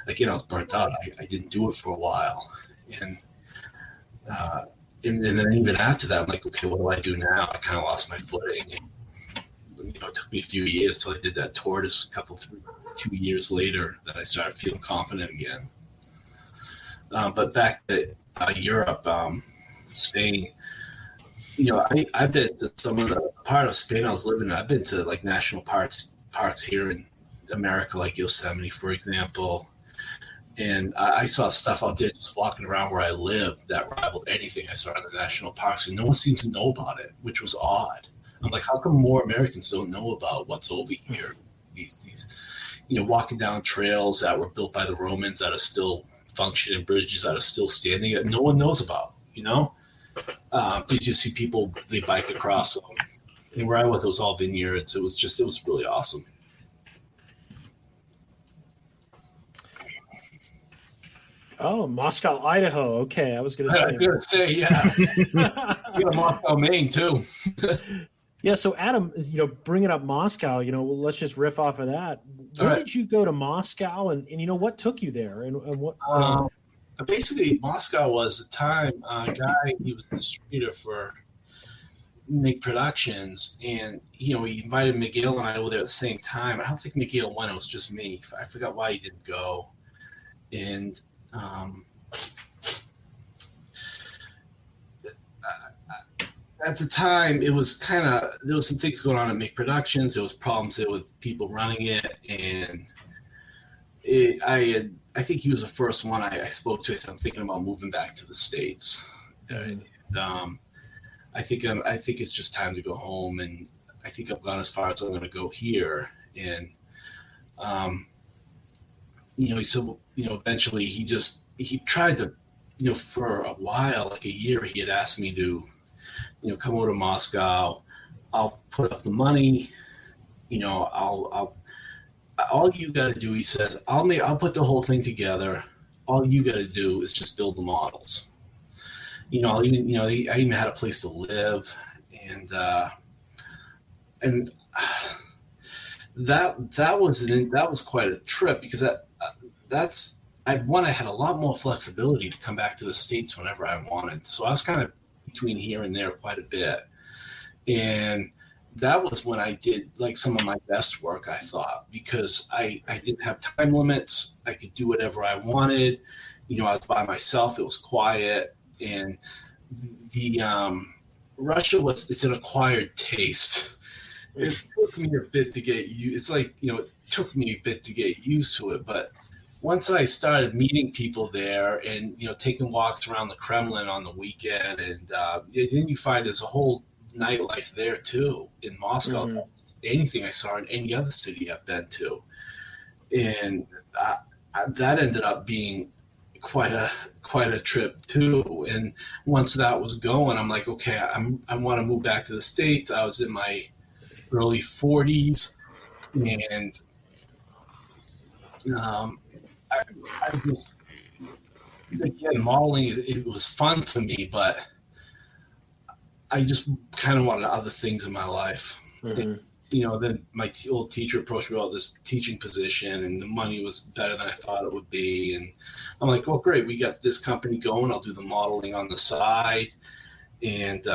I was burnt out. I didn't do it for a while, and then even after that, I'm like, okay, what do I do now? I kind of lost my footing, and it took me a few years till I did that tour. Just 2 years later that I started feeling confident again. But back to Europe, Spain, I've been to some of the part of Spain I was living in. I've been to like national parks here in America, like Yosemite, for example. And I saw stuff out there just walking around where I lived that rivaled anything I saw in the national parks, and no one seems to know about it, which was odd. I'm like, how come more Americans don't know about what's over here? These walking down trails that were built by the Romans that are still functioning, bridges that are still standing that no one knows about, Because you see people, they bike across them. And where I was, it was all vineyards. It was really awesome. Oh, Moscow, Idaho. Okay, I was going I was to gonna say, yeah, you got Moscow, Maine too. Yeah, so Adam, bringing up Moscow, well, let's just riff off of that. All When right. did you go to Moscow, and what took you there, and what? Basically, Moscow was the time guy. He was a distributor for Make Productions, and he invited Miguel and I over there at the same time. I don't think Miguel went; it was just me. I forgot why he didn't go. And at the time, it was there was some things going on at Make Productions. There was problems there with people running it, and I think he was the first one I spoke to. I said, I'm thinking about moving back to the States. And, I think it's just time to go home, and I think I've gone as far as I'm going to go here. And so eventually he tried to, for a while, like a year, he had asked me to, come over to Moscow. I'll put up the money. I'll all you got to do, he says, I'll put the whole thing together. All you got to do is just build the models. I even had a place to live, and that was quite a trip, because I had a lot more flexibility to come back to the States whenever I wanted. So I was kind of between here and there quite a bit, and that was when I did like some of my best work, I thought, because I didn't have time limits. I could do whatever I wanted. I was by myself. It was quiet. And the Russia it's an acquired taste. It took me a bit to get used. It's like, it took me a bit to get used to it. But once I started meeting people there and, taking walks around the Kremlin on the weekend, and then you find there's a whole nightlife there too in Moscow. Mm-hmm. Anything I saw in any other city I've been to. And that ended up being quite a trip too. And once that was going, I'm like, okay, I want to move back to the States. I was in my early 40s, and I just, again, modeling, it was fun for me, but I just kind of wanted other things in my life. Mm-hmm. And, then my old teacher approached me about this teaching position, and the money was better than I thought it would be. And I'm like, well, great, we got this company going. I'll do the modeling on the side. And,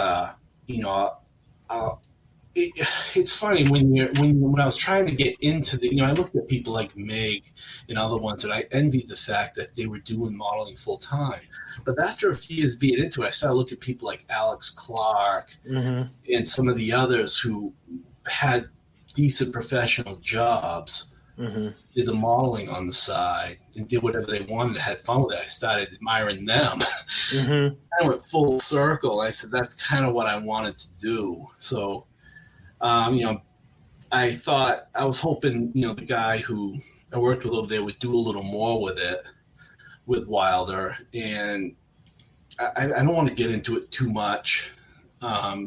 it's funny when I was trying to get into I looked at people like Meg and other ones, and I envied the fact that they were doing modeling full time. But after a few years being into it, I started looking at people like Alex Clark, mm-hmm. and some of the others who had decent professional jobs, mm-hmm. did the modeling on the side and did whatever they wanted, had fun with it. I started admiring them. Mm-hmm. I went full circle. I said, that's kind of what I wanted to do. So, I thought, I was hoping, the guy who I worked with over there would do a little more with it, with Wilder. And I don't want to get into it too much.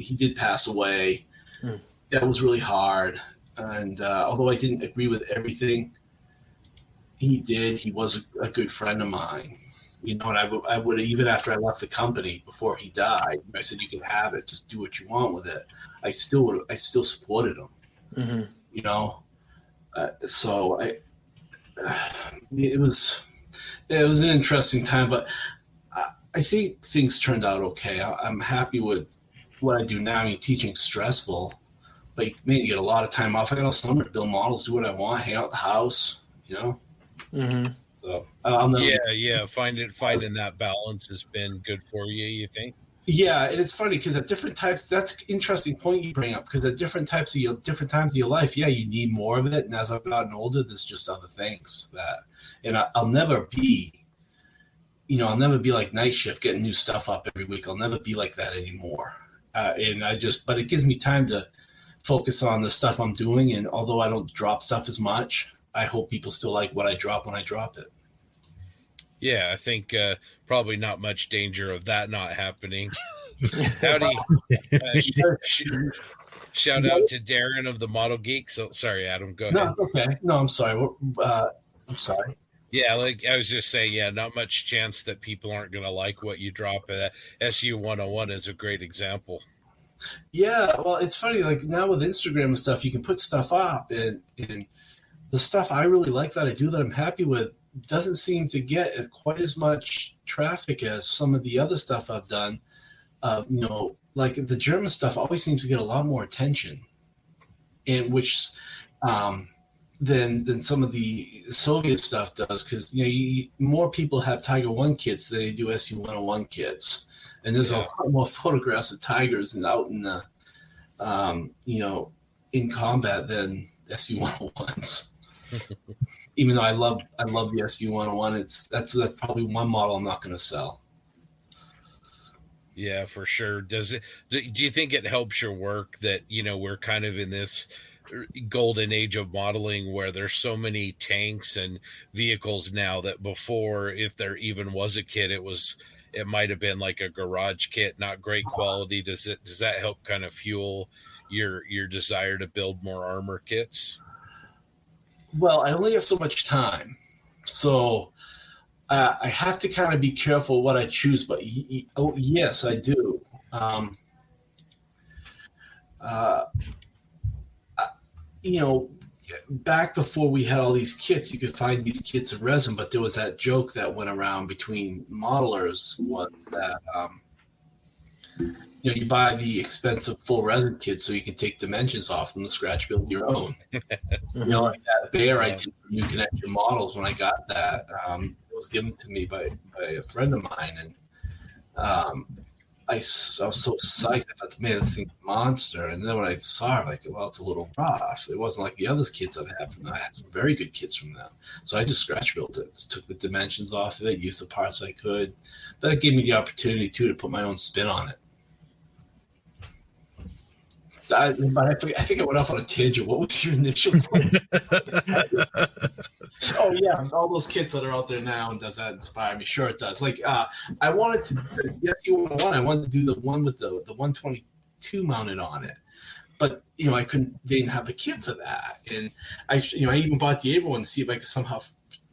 He did pass away. Mm. That was really hard. And although I didn't agree with everything he did, he was a good friend of mine. And I would, even after I left the company before he died, I said, you can have it, just do what you want with it. I still supported him, mm-hmm. So it was an interesting time, but I think things turned out okay. I'm happy with what I do now. I mean, teaching's stressful, but you get a lot of time off. I got all summer to build models, do what I want, hang out at the house, Mm-hmm. So finding that balance has been good for you, you think? Yeah, and it's funny because at different types, that's an interesting point you bring up, because at different times of your life, yeah, you need more of it. And as I've gotten older, there's just other things and I'll never be like night shift getting new stuff up every week. I'll never be like that anymore. But it gives me time to focus on the stuff I'm doing. And although I don't drop stuff as much, I hope people still like what I drop when I drop it. Yeah, I think probably not much danger of that not happening. Howdy. Shout out to Darren of the Model Geek. So sorry, Adam, go ahead. No, it's okay. No, I'm sorry. I'm sorry. Yeah, like I was just saying, yeah, not much chance that people aren't going to like what you drop. SU 101 is a great example. Yeah, well, it's funny. Like now with Instagram and stuff, you can put stuff up, and the stuff I really like that I do that I'm happy with doesn't seem to get quite as much traffic as some of the other stuff I've done. Like the German stuff always seems to get a lot more attention, and which than some of the Soviet stuff does, because more people have Tiger 1 kits than they do SU 101 kits, and there's a lot more photographs of tigers and out in the in combat than SU 101s. Even though I love the SU 101, that's probably one model I'm not going to sell. Yeah, for sure. Do you think it helps your work that, we're kind of in this golden age of modeling where there's so many tanks and vehicles now that before, if there even was a kit, it might have been like a garage kit, not great quality. Does that help kind of fuel your desire to build more armor kits? Well, I only have so much time, so I have to kind of be careful what I choose, but yes, I do. Back before we had all these kits, you could find these kits of resin, but there was that joke that went around between modelers was that, you buy the expensive full resin kit so you can take dimensions off them to scratch build your own. Like that bear I did for New Connection models when I got that. It was given to me by a friend of mine, and I was so psyched. I thought, man, this thing's a monster. And then when I saw it, well, it's a little rough. It wasn't like the other kits I've had from them. I had some very good kits from them. So I just scratch built it. Just took the dimensions off of it, used the parts I could. But it gave me the opportunity, too, to put my own spin on it. I think I went off on a tangent. What was your initial point? Oh yeah, all those kits that are out there now, and does that inspire me? Sure, it does. Like I wanted to yes, you want one. I wanted to do the one with the 122 mounted on it, but I couldn't. They didn't have the kit for that, and I even bought the Able one to see if I could somehow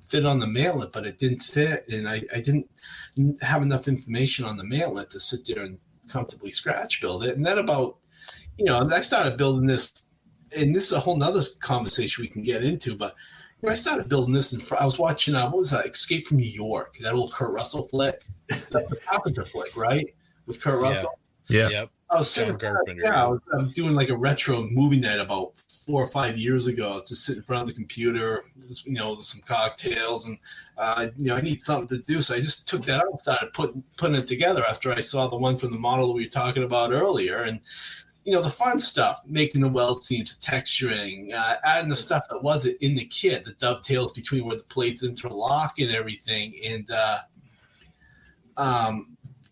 fit on the maillet, but it didn't fit, and I didn't have enough information on the maillet to sit there and comfortably scratch build it. And then about I started building this, and this is a whole nother conversation we can get into, but I started building this, I was watching, what was that, Escape from New York, that old Kurt Russell flick, the Carpenter flick, right, with Kurt Russell? Yeah. Yep. I was sitting I'm doing like a retro movie night about 4 or 5 years ago. I was just sitting in front of the computer, with some cocktails, and I need something to do, so I just took that out and started putting it together after I saw the one from the model we were talking about earlier, and the fun stuff, making the weld seams, texturing, adding the stuff that wasn't in the kit, the dovetails between where the plates interlock and everything. And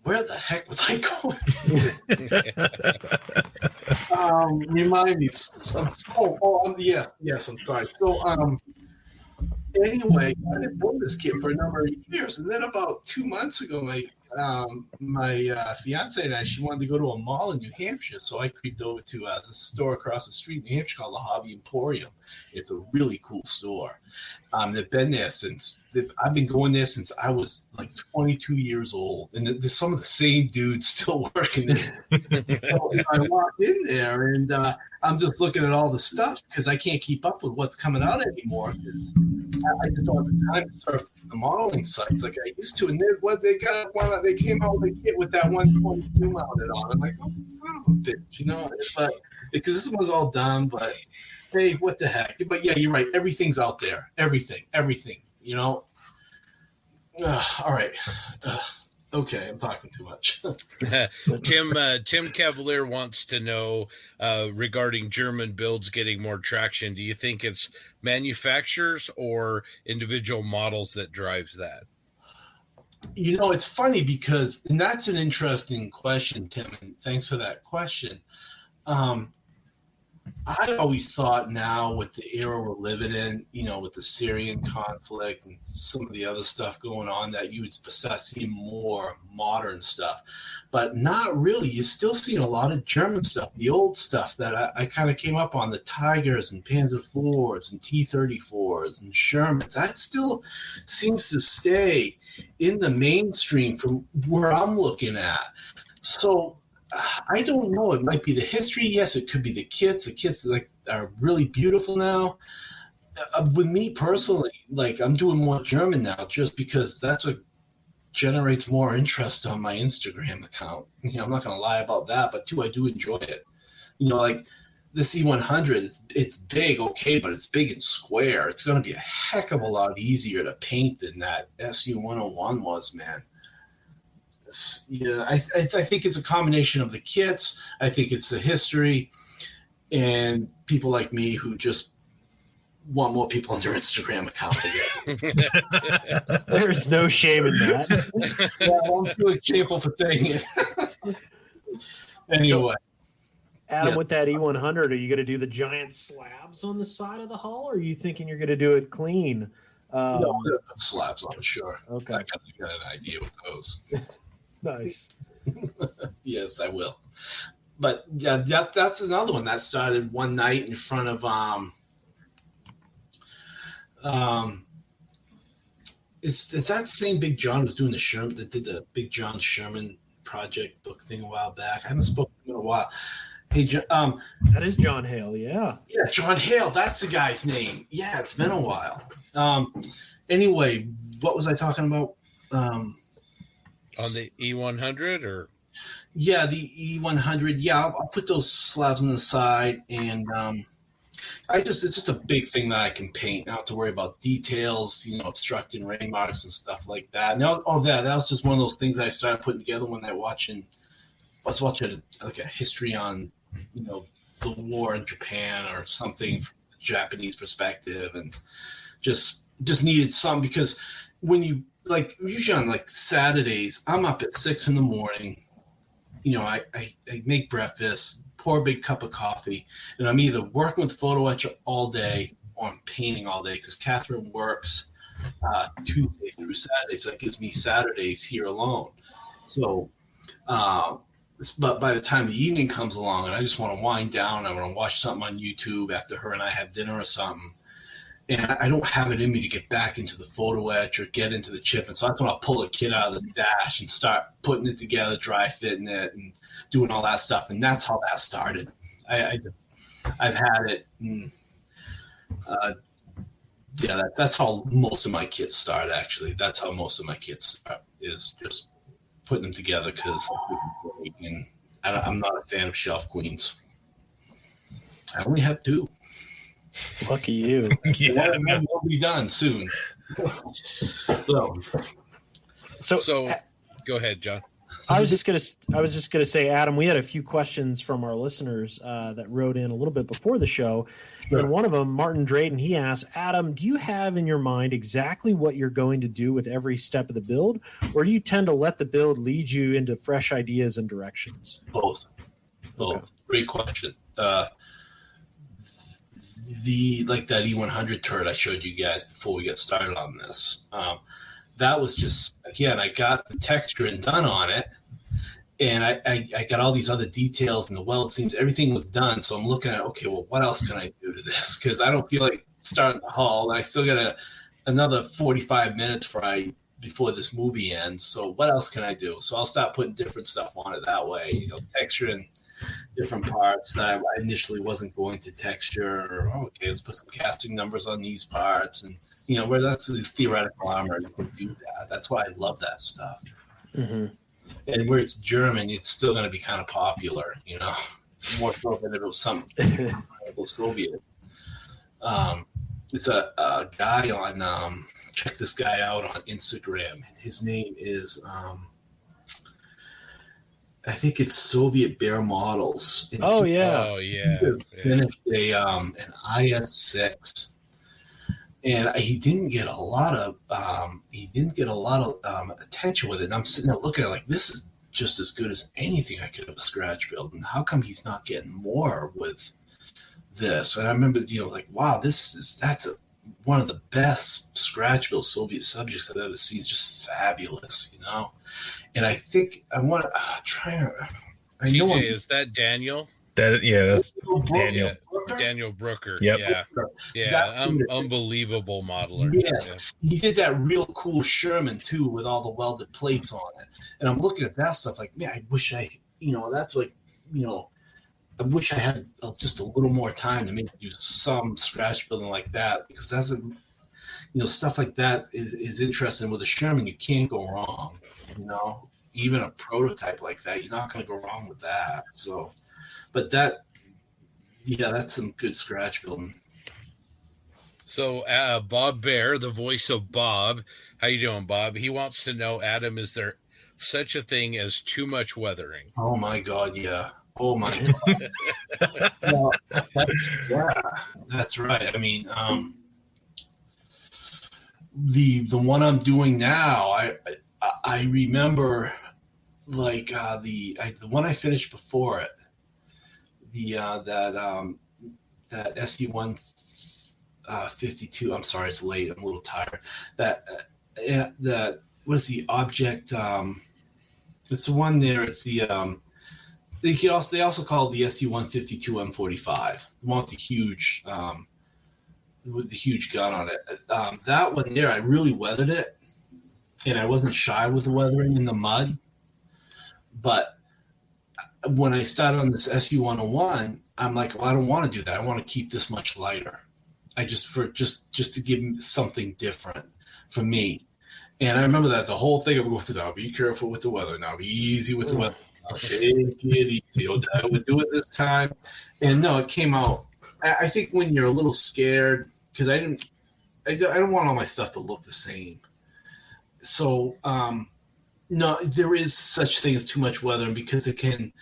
where the heck was I going? Remind me. Yes, I'm sorry. So, anyway, I didn't build this kit for a number of years, and then about 2 months ago, my fiance and she wanted to go to a mall in New Hampshire, so I creeped over to a store across the street in New Hampshire called the Hobby Emporium. It's a really cool store. They've been there I've been going there since I was like 22 years old, and there's some of the same dudes still working there. So I walked in there, and I'm just looking at all the stuff because I can't keep up with what's coming out anymore, because I just don't have the time to surf the modeling sites like I used to. And they came out with a kit with that 122 mounted on. I'm like, oh, son of a bitch, but because this was all done. But hey, what the heck? But yeah, you're right. Everything's out there. Everything. All right. Okay, I'm talking too much. Tim Cavalier wants to know regarding German builds getting more traction. Do you think it's manufacturers or individual models that drives that? It's funny because, and that's an interesting question, Tim, and thanks for that question. I always thought now with the era we're living in, with the Syrian conflict and some of the other stuff going on, that you would start seeing more modern stuff, but not really. You're still seeing a lot of German stuff, the old stuff that I kind of came up on, the Tigers and Panzer IVs and T-34s and Shermans. That still seems to stay in the mainstream from where I'm looking at. So I don't know. It might be the history. Yes, it could be the kits. The kits are really beautiful now. With me personally, I'm doing more German now just because that's what generates more interest on my Instagram account. I'm not going to lie about that, but too, I do enjoy it. Like the C100, it's big, okay, but it's big and square. It's going to be a heck of a lot easier to paint than that SU-101 was, man. Yeah, I think it's a combination of the kits. I think it's the history and people like me who just want more people on their Instagram account again. There's no shame in that. Yeah, I'm feeling shameful for saying it. Anyway. So, Adam, with that E100, are you going to do the giant slabs on the side of the hull, or are you thinking you're going to do it clean? No, I'm going to put slabs on, sure. Okay. I got an idea with those. Nice. Yes, I will. But yeah, that's another one that started one night in front of it's that same Big John was doing the Sherman that did the Big John Sherman project book thing a while back. I haven't spoken to him in a while. Hey, that is John Hale, yeah. Yeah, John Hale, that's the guy's name. Yeah, it's been a while. Anyway, what was I talking about? On the E100 or? Yeah, the E100. Yeah, I'll put those slabs on the side, and it's just a big thing that I can paint. Not have to worry about details, obstructing rain marks and stuff like that. Now, that was just one of those things I started putting together when I was watching like a history on, the war in Japan or something from a Japanese perspective, and just needed some, because when you usually on Saturdays, I'm up at 6 a.m. I make breakfast, pour a big cup of coffee, and I'm either working with photo etcher all day or I'm painting all day, because Catherine works Tuesday through Saturday, so that gives me Saturdays here alone. So, but by the time the evening comes along and I just want to wind down, I want to watch something on YouTube after her and I have dinner or something, and I don't have it in me to get back into the photo etch or get into the chip. And so that's when I'll pull a kit out of the stash and start putting it together, dry fitting it and doing all that stuff. And that's how that started. I've had it. That's how most of my kits start, actually. That's how most of my kits start, is just putting them together, because I'm not a fan of shelf queens. I only have 2. Lucky you. Yeah, that will be done soon. So go ahead, John. I was just gonna say, Adam, we had a few questions from our listeners that wrote in a little bit before the show. Sure. And one of them, Martin Drayton, he asked, Adam, do you have in your mind exactly what you're going to do with every step of the build, or do you tend to let the build lead you into fresh ideas and directions? Both. Okay. Great question. That E100 turret I showed you guys before we get started on this, that was just, again, I got the texture and done on it, and I got all these other details in the weld seams. Everything was done, so I'm looking at, okay, well, what else can I do to this? Because I don't feel like starting the hull, and I still got another 45 minutes before this movie ends, so what else can I do? So I'll start putting different stuff on it that way, texture and different parts that I initially wasn't going to texture, or okay, let's put some casting numbers on these parts, and where that's the theoretical armor, you can do that. That's why I love that stuff. Mm-hmm. And where it's German, it's still going to be kind of popular, more so than it was some Soviet. It's a guy on check this guy out on Instagram. His name is I think it's Soviet Bear Models. And he finished an IS-6, and he didn't get a lot of attention with it. And I'm sitting there looking at it like, this is just as good as anything I could have scratch built. And how come he's not getting more with this. And I remember, like, wow, that's one of the best scratchable Soviet subjects I've ever seen. It's just fabulous, And I think I want to try to. TJ, is that Daniel? That's Daniel. Yeah, Daniel Brooker. Yep. Yeah. Unbelievable modeler. Yes, he did that real cool Sherman too, with all the welded plates on it. And I'm looking at that stuff like, man, I wish I wish I had just a little more time to maybe do some scratch building like that, because that's stuff like that is interesting. With a Sherman, you can't go wrong. Even a prototype like that, you're not going to go wrong with that. So, but that's some good scratch building. So Bob Bear, the voice of Bob, how you doing, Bob? He wants to know, Adam, is there such a thing as too much weathering? Oh my God, yeah. Oh my God. Well, that's right. I mean, the one I'm doing now, I remember, like, the one I finished before it, that SE-152. I'm sorry, it's late. I'm a little tired. That what is the object? It's the one there. It's the they also call it the SE-152 M45, the one with the huge gun on it. That one there, I really weathered it, and I wasn't shy with the weathering in the mud. But when I started on this SU-101, I'm like, well, I don't want to do that. I want to keep this much lighter. Just to give something different for me. And I remember that the whole thing, I would go through, now be careful with the weather. Now be easy with the weather. Take it easy. I would do it this time. And no, it came out. I think when you're a little scared, because I don't want all my stuff to look the same. So, no, there is such thing as too much weathering, because it can,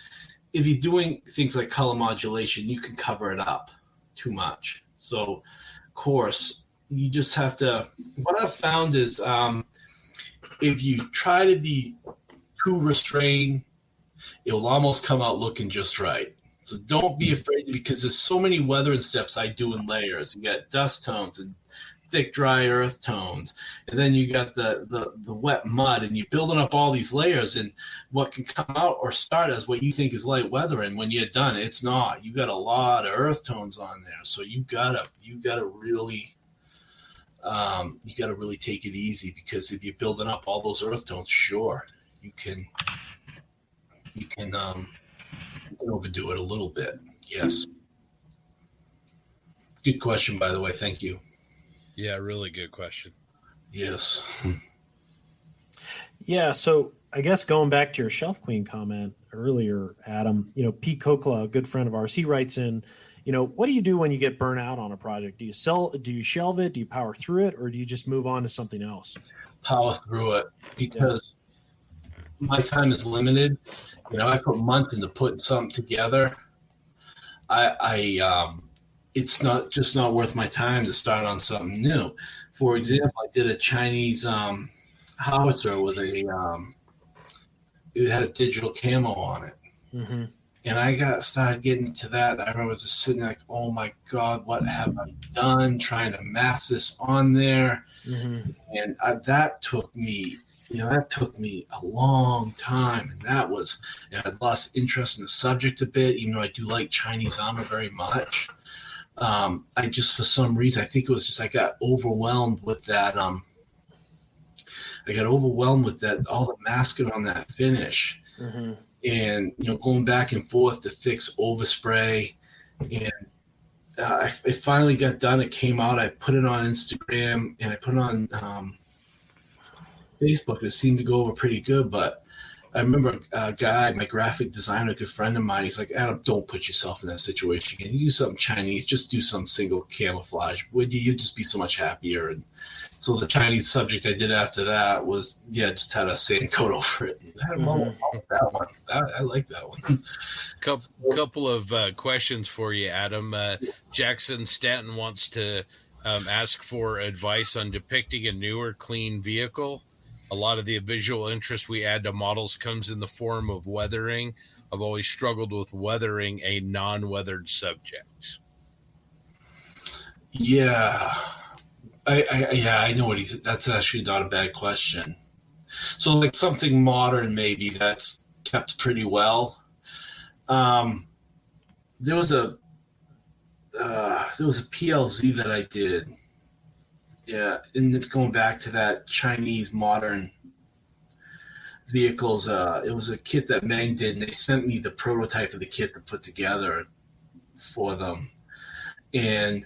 if you're doing things like color modulation, you can cover it up too much. So, of course, you just have to, what I've found is if you try to be too restrained, it will almost come out looking just right. So don't be afraid, because there's so many weathering steps I do in layers. You got dust tones and thick, dry earth tones, and then you got the wet mud, and you're building up all these layers, and what can come out or start as what you think is light weathering, when you're done, it's not. You got a lot of earth tones on there, so you gotta really take it easy, because if you're building up all those earth tones, sure, you can overdo it a little bit. Yes. Good question, by the way. Thank you. Yeah, really good question. Yes. Yeah, so I guess going back to your Shelf Queen comment earlier, Adam, Pete Kokla, a good friend of ours, he writes in, what do you do when you get burnt out on a project? Do you shelve it? Do you power through it? Or do you just move on to something else? Power through it, because my time is limited. I put months into putting something together. It's not worth my time to start on something new. For example, I did a Chinese howitzer with it had a digital camo on it. Mm-hmm. And I started getting to that. I remember just sitting there like, oh my God, what have I done trying to mass this on there? Mm-hmm. And that took me a long time. And I'd lost interest in the subject a bit, even though I do like Chinese armor very much. I just, for some reason, I think it was just, I got overwhelmed with that. All the masking on that finish. Mm-hmm. And, going back and forth to fix overspray. And it finally got done. It came out. I put it on Instagram and I put it on Facebook. It seemed to go over pretty good. But I remember a guy, my graphic designer, a good friend of mine, he's like, Adam, don't put yourself in that situation again. You do something Chinese. Just do some single camouflage. You'd just be so much happier. And so the Chinese subject I did after that was, just had a sand coat over it. I had that one. I like that one. Couple of questions for you, Adam. Jackson Stanton wants to ask for advice on depicting a newer, clean vehicle. A lot of the visual interest we add to models comes in the form of weathering. I've always struggled with weathering a non-weathered subject. Yeah. I know what that's actually not a bad question. So like something modern maybe that's kept pretty well. There was a PLZ that I did. Yeah, and going back to that Chinese modern vehicles, it was a kit that Meng did, and they sent me the prototype of the kit to put together for them. And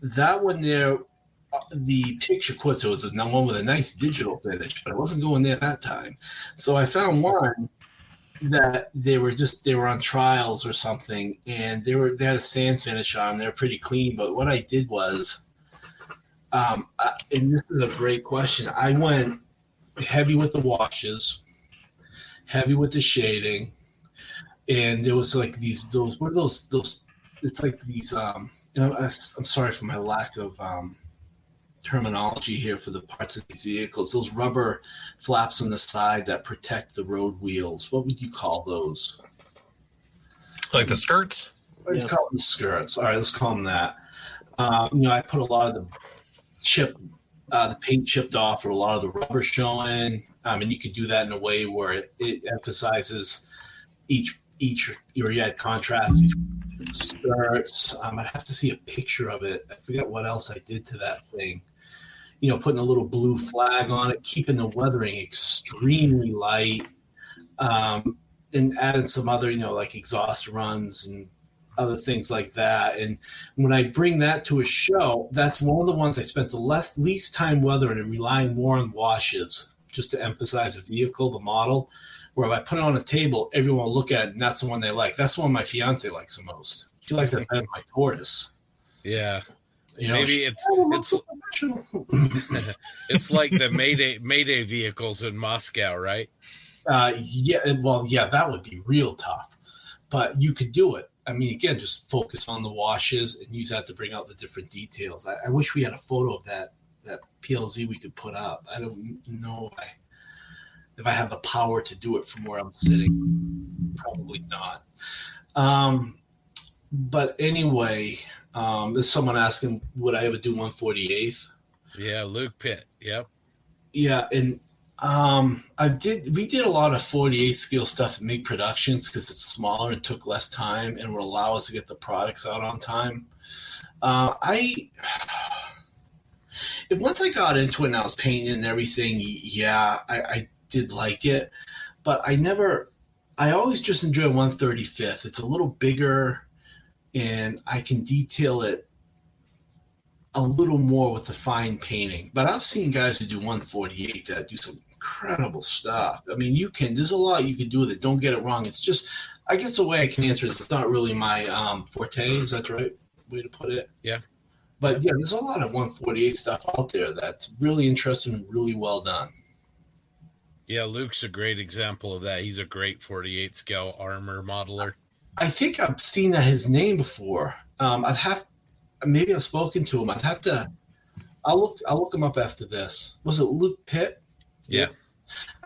that one there, the picture quotes, it was a one with a nice digital finish, but I wasn't going there that time. So I found one that they were on trials or something, and they had a sand finish on them. They're pretty clean, but what I did was, and this is a great question, I went heavy with the washes, heavy with the shading, and there was like those it's like these I'm sorry for my lack of terminology here for the parts of these vehicles, those rubber flaps on the side that protect the road wheels. What would you call those? Like the skirts? Let's call them skirts. All right, let's call them that. I put a lot of the paint chipped off, or a lot of the rubber showing. And you could do that in a way where it emphasizes each you had contrast skirts. I'd have to see a picture of it. I forget what else I did to that thing. Putting a little blue flag on it, keeping the weathering extremely light, and adding some other, like exhaust runs and other things like that. And when I bring that to a show, that's one of the ones I spent the least time weathering and relying more on washes just to emphasize the vehicle, the model. Where if I put it on a table, everyone will look at it, and that's the one they like. That's the one my fiance likes the most. She likes that better than my tortoise. Yeah. Maybe it's it's like the Mayday vehicles in Moscow, right? Yeah, that would be real tough, but you could do it. I mean, again, just focus on the washes and use that to bring out the different details. I wish we had a photo of that PLZ we could put up. I don't know if I have the power to do it from where I'm sitting. Probably not. But anyway, there's someone asking, would I ever do 1/48th? Yeah, Luke Pitt. Yep. Yeah, and we did a lot of 48 scale stuff at MIG Productions because it's smaller and took less time and would allow us to get the products out on time. Once I got into it and I was painting and everything, I did like it, but I always just enjoy 1/35th. It's a little bigger, and I can detail it a little more with the fine painting. But I've seen guys who do 1/48 that do some incredible stuff. I mean, there's a lot you can do with it. Don't get it wrong. It's just, I guess the way I can answer is it's not really my forte. Is that the right way to put it? Yeah. But yeah, there's a lot of 1/48 stuff out there that's really interesting and really well done. Yeah, Luke's a great example of that. He's a great 48 scale armor modeler. I think I've seen his name before. Maybe I've spoken to him. I'll look him up after this. Was it Luke Pitt? Yeah.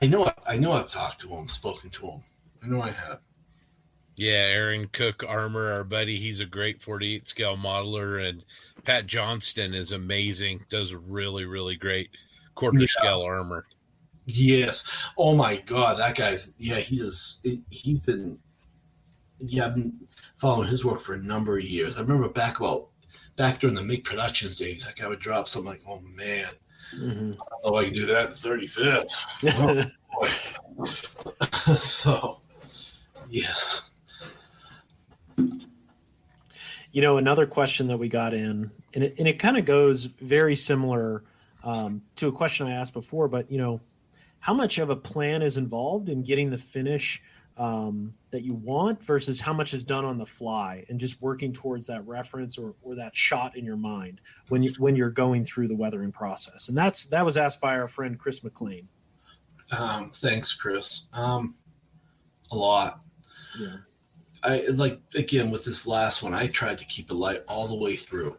I know I've talked to him, spoken to him. I know I have. Yeah, Aaron Cook Armor, our buddy, he's a great 48 scale modeler, and Pat Johnston is amazing. Does really, really great quarter scale armor. Yes. Oh my God, that guy's I've been following his work for a number of years. I remember back during the MIG Productions days, that guy would drop something like, oh man, I can do that in 35th. Oh, boy. So, yes. Another question that we got in, and it kind of goes very similar to a question I asked before, but, how much of a plan is involved in getting the finish that you want versus how much is done on the fly and just working towards that reference or that shot in your mind when you're going through the weathering process? And that was asked by our friend Chris McLean. Thanks, Chris. A lot. Yeah. I again with this last one, I tried to keep it light all the way through.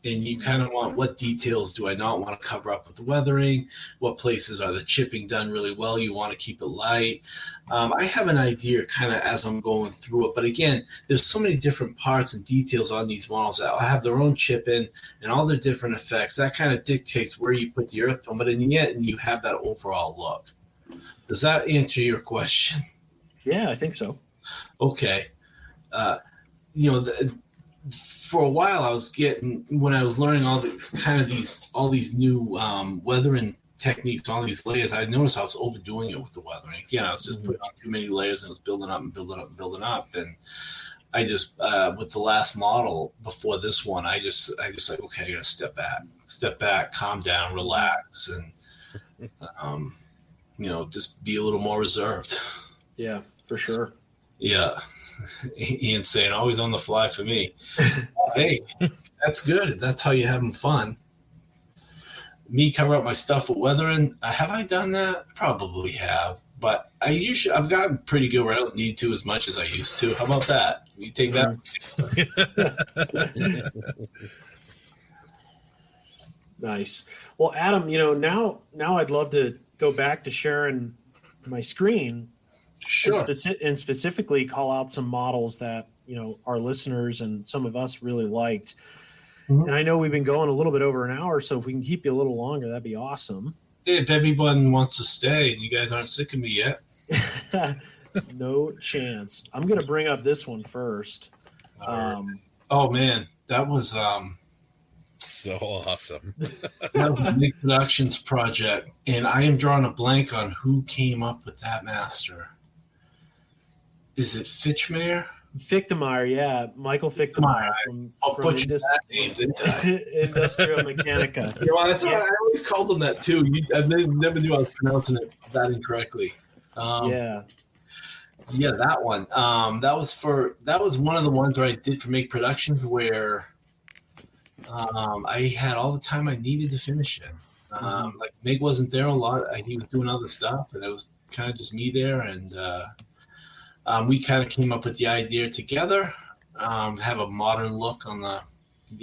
And you kind of want, what details do I not want to cover up with the weathering? What places are the chipping done really well? You want to keep it light. I have an idea kind of as I'm going through it. But again, there's so many different parts and details on these models that have their own chip in and all their different effects. That kind of dictates where you put the earth tone. But in the end, you have that overall look. Does that answer your question? Yeah, I think so. Okay. For a while I was when I was learning all these new weathering techniques, all these layers, I noticed I was overdoing it with the weathering. Again, I was just putting on too many layers, and it was building up and building up and building up. And I just, with the last model before this one, I just like, okay, I gotta step back, calm down, relax, and just be a little more reserved. Yeah, for sure. Yeah. Ian's saying always on the fly for me. Hey, that's good. That's how you're having fun. Me cover up my stuff with weathering. Have I done that? I probably have, but I've gotten pretty good where I don't need to as much as I used to. How about that? You take that? Nice. Well, Adam, now I'd love to go back to sharing my screen. Sure. And specifically call out some models that, our listeners and some of us really liked. Mm-hmm. And I know we've been going a little bit over an hour, so if we can keep you a little longer, that'd be awesome. If everyone wants to stay and you guys aren't sick of me yet. No chance. I'm going to bring up this one first. Oh, man. That was so awesome. That was a big productions project, and I am drawing a blank on who came up with that master. Is it Fichtmeyer? Fichtmeyer, yeah. Michael Fichtmeyer from that name, didn't I? Industrial Mechanica. That's why I always called him that too. I never knew I was pronouncing it that incorrectly. Yeah, that one. That was one of the ones where I did for Make Productions where I had all the time I needed to finish it. Like Meg wasn't there a lot. He was doing other stuff, and it was kind of just me there. And we kind of came up with the idea together. Have a modern look on the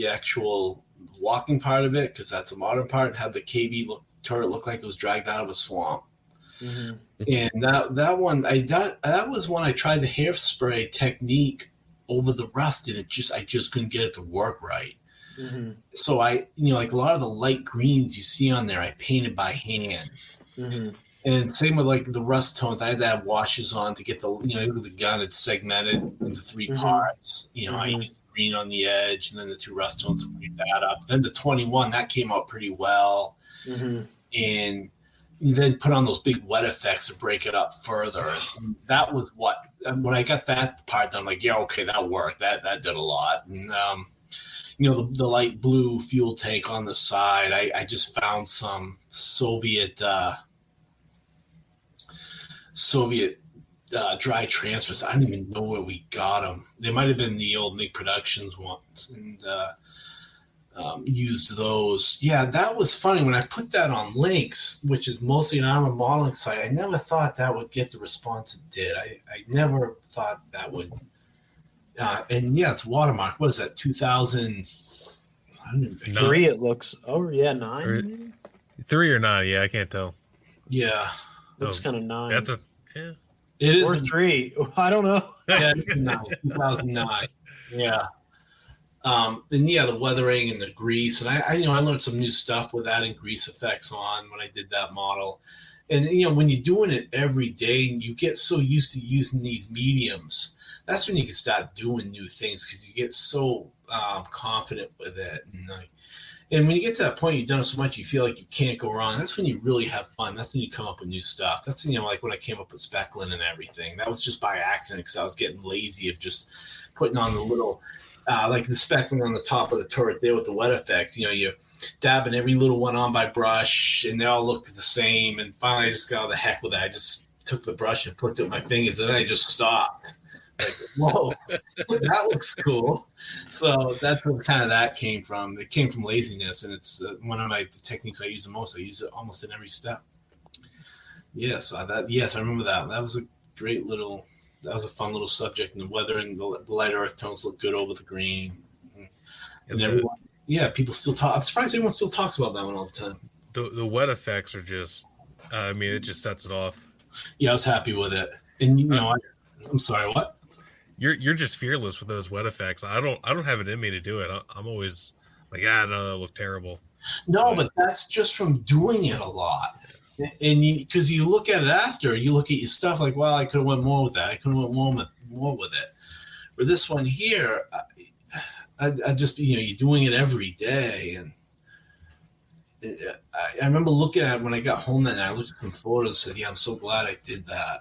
actual walking part of it, because that's a modern part, and have the KB turret look like it was dragged out of a swamp. Mm-hmm. And that one, that was when I tried the hairspray technique over the rust, and I just couldn't get it to work right. Mm-hmm. So like a lot of the light greens you see on there, I painted by hand. Mm-hmm. And same with like the rust tones, I had to have washes on to get the gun. It's segmented into three parts. I used the green on the edge, and then the two rust tones to break that up. Then the 21 that came out pretty well, and you then put on those big wet effects to break it up further. And that was when I got that part done. I'm like, yeah, okay, that worked. That did a lot. And the light blue fuel tank on the side, I just found some Soviet dry transfers. I don't even know where we got them. They might have been the old Make Productions ones, and used those. Yeah, that was funny. When I put that on Links, which is mostly an armor modeling site, I never thought that would get the response it did. I never thought that would. And yeah, it's watermark. What is that? 2003. It looks. Oh yeah, 9. 3 or 9? Yeah, I can't tell. Yeah, looks kind of 9. That's it is or 3. I don't know. Yeah, 2009. Yeah. And yeah, the weathering and the grease, and I learned some new stuff with adding grease effects on when I did that model. And when you're doing it every day, and you get so used to using these mediums, that's when you can start doing new things, because you get so confident with it. And when you get to that point, you've done it so much, you feel like you can't go wrong. That's when you really have fun. That's when you come up with new stuff. That's, like when I came up with speckling and everything. That was just by accident, because I was getting lazy of just putting on the little, like the speckling on the top of the turret there with the wet effects. You're dabbing every little one on by brush, and they all looked the same. And finally, I just got the heck with it. I just took the brush and flicked it with my fingers, and then I just stopped. Like, whoa, that looks cool. So that's where kind of that came from. It came from laziness, and it's one of the techniques I use the most. I use it almost in every step. Yes, I remember that. That was a fun little subject. And the weather and the light earth tones look good over the green. And everyone, yeah, people still talk. I'm surprised everyone still talks about that one all the time. The wet effects are just, I mean, it just sets it off. Yeah, I was happy with it. And, I'm sorry, what? You're just fearless with those wet effects. I don't have it in me to do it. I'm always like, no, that look terrible. No, but that's just from doing it a lot. And because you look at it after, you look at your stuff like, well, I could have went more with that. I could have went more with it. For this one here, I just, you're doing it every day. And I remember looking at it when I got home that night. I looked at some photos and said, yeah, I'm so glad I did that.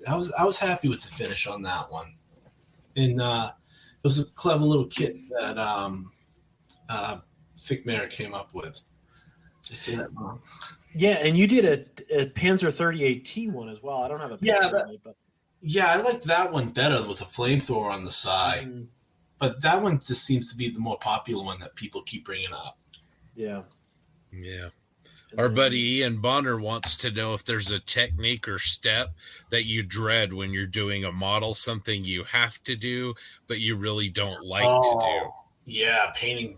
I was happy with the finish on that one. And it was a clever little kit that Fickmare came up with. Did I say that wrong? Yeah, and you did a Panzer 38T one as well. I don't have a picture of it, but yeah, I like that one better with a flamethrower on the side. Mm-hmm. But that one just seems to be the more popular one that people keep bringing up. Yeah. Yeah. Our buddy Ian Bonner wants to know if there's a technique or step that you dread when you're doing a model, something you have to do, but you really don't like to do. Yeah, painting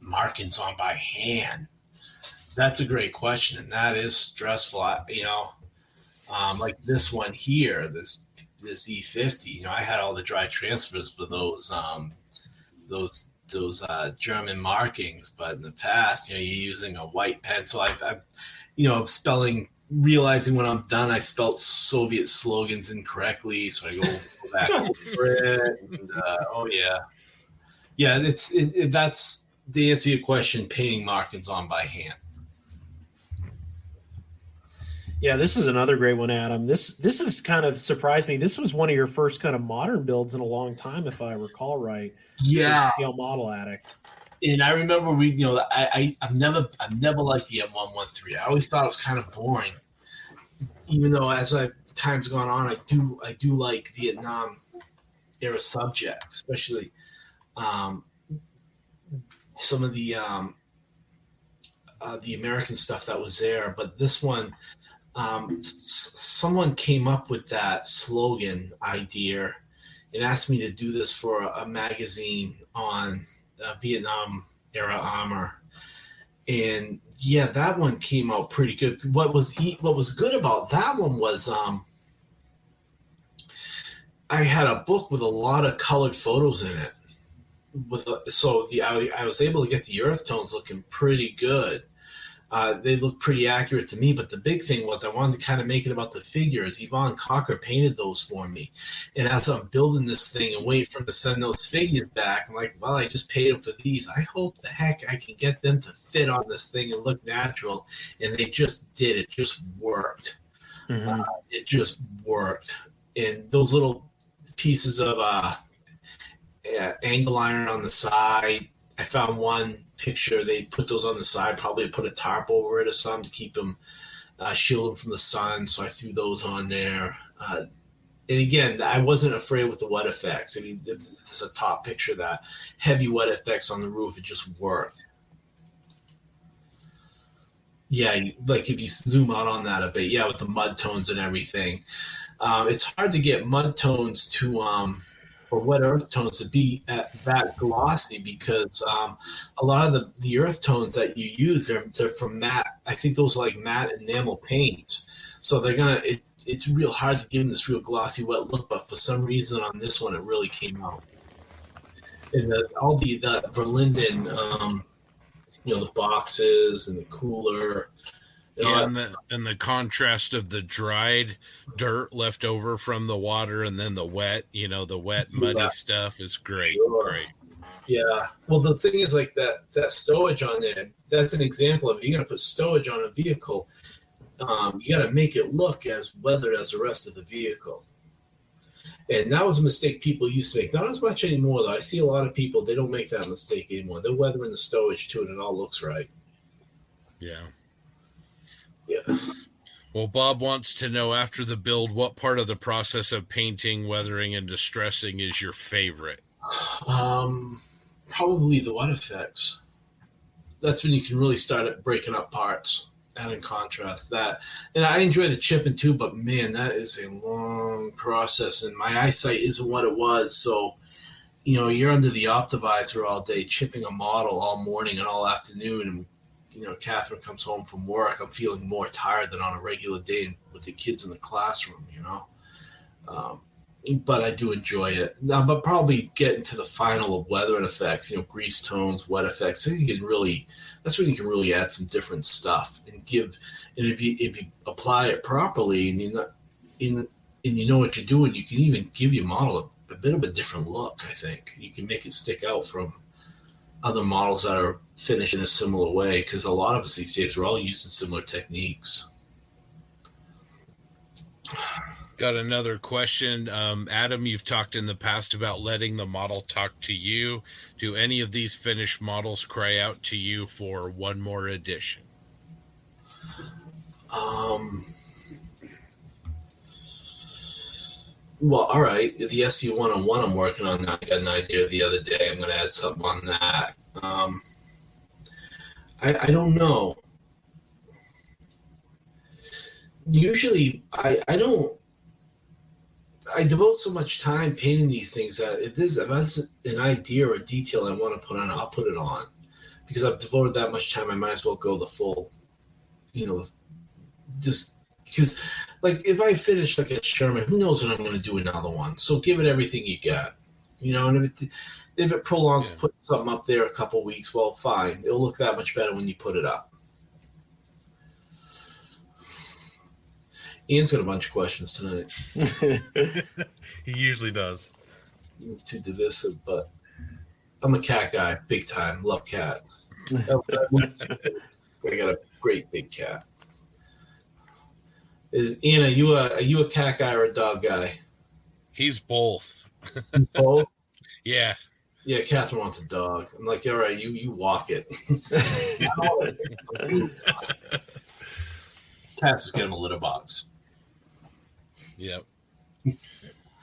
markings on by hand. That's a great question, and that is stressful. Like this one here, this E50. I had all the dry transfers for those German markings, but in the past, you're using a white pencil. Spelling. Realizing when I'm done, I spelled Soviet slogans incorrectly, so I go back over it. And, that's the answer to your question. Painting markings on by hand. Yeah, this is another great one, Adam. This has kind of surprised me. This was one of your first kind of modern builds in a long time, if I recall right. Yeah, Scale Model Addict. And I remember reading, I've never liked the M113. I always thought it was kind of boring, even though as time's gone on, I do like Vietnam era subjects, especially some of the American stuff that was there. But this one. Someone came up with that slogan idea and asked me to do this for a magazine on Vietnam era armor. And yeah, that one came out pretty good. What was good about that one was I had a book with a lot of colored photos in it. I was able to get the earth tones looking pretty good. They look pretty accurate to me, but the big thing was I wanted to kind of make it about the figures. Yvonne Cocker painted those for me. And as I'm building this thing and waiting for him to send those figures back, I'm like, well, I just paid him for these. I hope the heck I can get them to fit on this thing and look natural. And they just did. It just worked. Mm-hmm. It just worked. And those little pieces of angle iron on the side, I found one picture. They put those on the side, probably put a tarp over it or something to keep them, shield them from the sun. So I threw those on there. And again, I wasn't afraid with the wet effects. I mean, this is a top picture of that. Heavy wet effects on the roof. It just worked. Yeah, like if you zoom out on that a bit, yeah, with the mud tones and everything. It's hard to get mud tones to or wet earth tones to be that glossy because a lot of the earth tones that you use they're from matte. I think those are like matte enamel paints, so it's real hard to give them this real glossy wet look. But for some reason on this one, it really came out. And all the Verlinden, the boxes and the cooler. Yeah, and the contrast of the dried dirt left over from the water and then the wet, the wet, muddy stuff is great. Sure. Great. Yeah. Well, the thing is like that stowage on there, that's an example of it. You're going to put stowage on a vehicle. You got to make it look as weathered as the rest of the vehicle. And that was a mistake people used to make. Not as much anymore, though. I see a lot of people, they don't make that mistake anymore. They're weathering the stowage, too, and it all looks right. Yeah. Yeah. Well, Bob wants to know, after the build, what part of the process of painting, weathering, and distressing is your favorite? Probably the wet effects. That's when you can really start breaking up parts, adding contrast. And I enjoy the chipping too, but man, that is a long process, and my eyesight isn't what it was. So, you're under the optimizer all day, chipping a model all morning and all afternoon, and Catherine comes home from work, I'm feeling more tired than on a regular day with the kids in the classroom, but I do enjoy it. Now, but probably get into the final of weather and effects, grease tones, wet effects. So that's when you can really add some different stuff and if you apply it properly and you know what you're doing, you can even give your model a bit of a different look. I think you can make it stick out from other models that are finished in a similar way, because a lot of us these days are all using similar techniques. Got another question. Adam, you've talked in the past about letting the model talk to you. Do any of these finished models cry out to you for one more edition? Well, all right. The SU-101 I'm working on now, I got an idea the other day. I'm going to add something on that. I don't know. Usually, I devote so much time painting these things that if that's an idea or a detail I want to put on, I'll put it on. Because I've devoted that much time, I might as well go the full, just because, like, if I finish like a Sherman, who knows when I'm going to do another one? So give it everything you got, and if it prolongs putting something up there a couple weeks, well, fine. It'll look that much better when you put it up. Ian's got a bunch of questions tonight. He usually does. Too divisive, but I'm a cat guy, big time. Love cats. I got a great big cat. Ian, are you a cat guy or a dog guy? He's both. Both? Yeah. Yeah, Catherine wants a dog. I'm like, all right, you walk it. Cats just get him a litter box. Yep.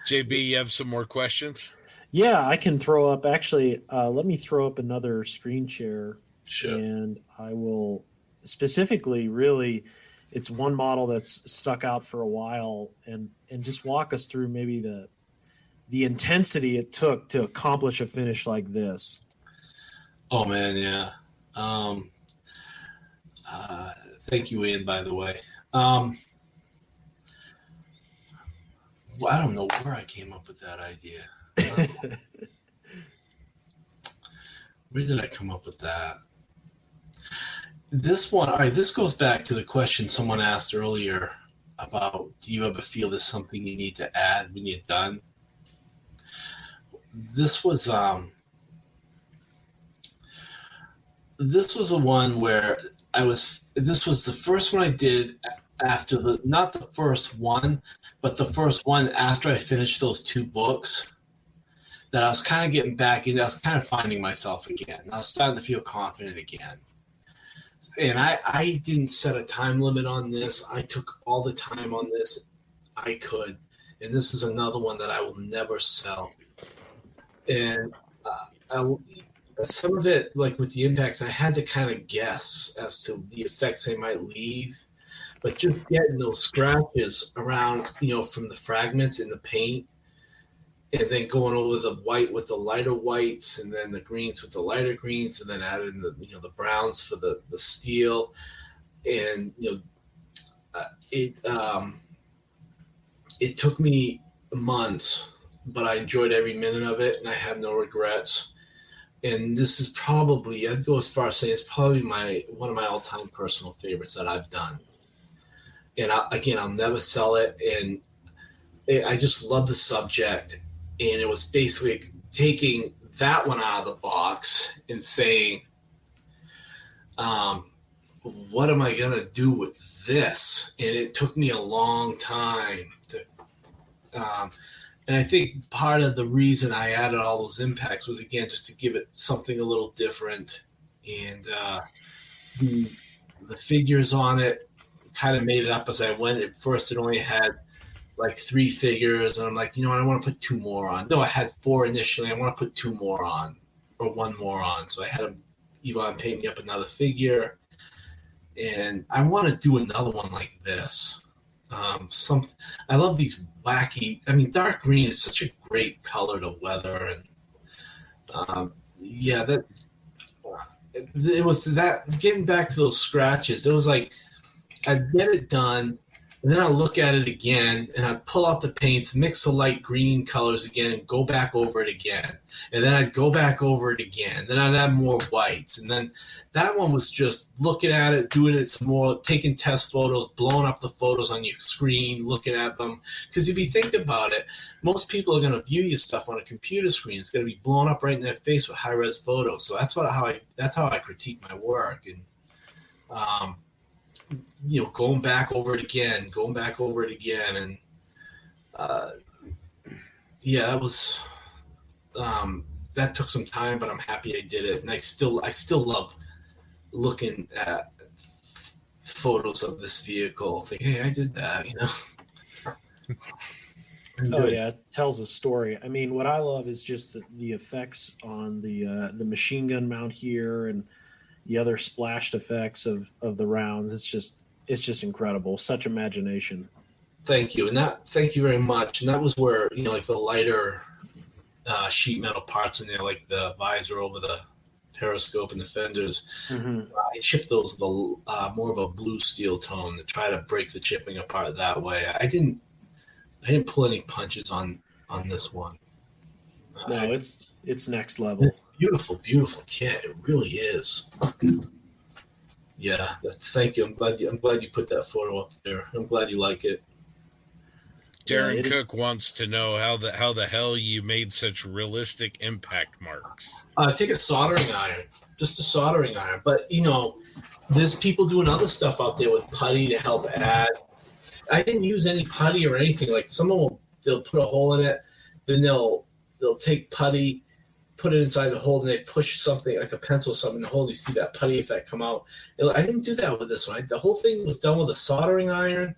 JB, you have some more questions? Yeah, I can throw up. Actually, let me throw up another screen share. Sure. And I will specifically, really, it's one model that's stuck out for a while, and just walk us through maybe the intensity it took to accomplish a finish like this. Oh man, yeah. Thank you, Ian, by the way. Well, I don't know where I came up with that idea. Where did I come up with that? This one, all right, this goes back to the question someone asked earlier about, do you ever feel there's something you need to add when you're done? This was a one where this was the first one I did after not the first one, but the first one after I finished those two books, that I was kind of getting back in. I was kind of finding myself again. I was starting to feel confident again. And I didn't set a time limit on this. I took all the time on this I could. And this is another one that I will never sell. And some of it, like with the impacts, I had to kind of guess as to the effects they might leave. But just getting those scratches around, from the fragments in the paint, and then going over the white with the lighter whites, and then the greens with the lighter greens, and then adding the browns for the steel, and it took me months, but I enjoyed every minute of it, and I have no regrets. And this is probably, I'd go as far as saying it's probably one of my all-time personal favorites that I've done. And I'll never sell it. And I just love the subject. And it was basically taking that one out of the box and saying, what am I going to do with this? And it took me a long time to, and I think part of the reason I added all those impacts was, again, just to give it something a little different. And the figures on it kind of made it up as I went. At first, it only had like 3 figures, and I'm like, I want to put 2 more on. No, I had 4 initially. I want to put 2 more on, or 1 more on. So I had Yvonne paint me up another figure, and I want to do another one like this. I love these wacky. Dark green is such a great color to weather, and Yeah, that it was that getting back to those scratches. It was like I'd get it done, and then I'd look at it again, and I'd pull out the paints, mix the light green colors again, and go back over it again. And then I'd go back over it again. Then I'd add more whites. And then that one was just looking at it, doing it some more, taking test photos, blowing up the photos on your screen, looking at them. Because if you think about it, most people are going to view your stuff on a computer screen. It's going to be blown up right in their face with high-res photos. So that's how I critique my work. And going back over it again, and that was that took some time, but I'm happy I did it, and I still love looking at photos of this vehicle. Think, hey, I did that, Oh yeah, it tells a story. I mean, what I love is just the effects on the machine gun mount here and the other splashed effects of the rounds. It's just incredible. Such imagination. Thank you. Thank you very much. And that was where, like the lighter sheet metal parts in there, like the visor over the periscope and the fenders. Mm-hmm. I chipped those with more of a blue steel tone to try to break the chipping apart that way. I didn't pull any punches on this one. No, it's next level. It's beautiful, beautiful kit. It really is. Yeah, thank you. I'm glad you put that photo up there. I'm glad you like it. Darren Cook wants to know how the hell you made such realistic impact marks. Take a soldering iron, just a soldering iron. But there's people doing other stuff out there with putty to help add. I didn't use any putty or anything. Like they'll put a hole in it, then they'll take putty, put it inside the hole, and they push something like a pencil or something in the hole, and you see that putty effect come out. I didn't do that with this one. The whole thing was done with a soldering iron,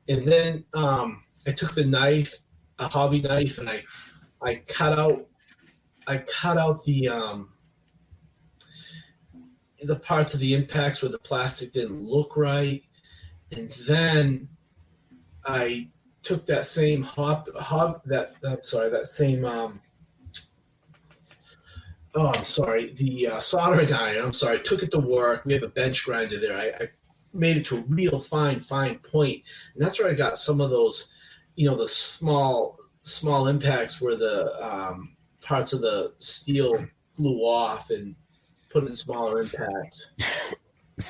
and then I took the knife, a hobby knife, and I cut out the parts of the impacts where the plastic didn't look right, and then I took that same soldering iron. Took it to work. We have a bench grinder there. I made it to a real fine point, and that's where I got some of those, the small impacts where the parts of the steel flew off and put in smaller impacts.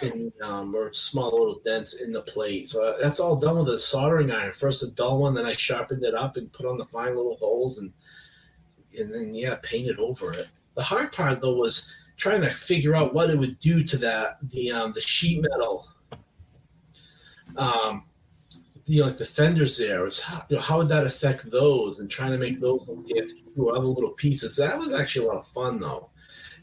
And, or small little dents in the plate. So that's all done with a soldering iron. First a dull one, then I sharpened it up and put on the fine little holes, and then painted over it. The hard part though was trying to figure out what it would do to the sheet metal, like the fenders there. Was how would that affect those, and trying to make those look damaged or other little pieces. That was actually a lot of fun though.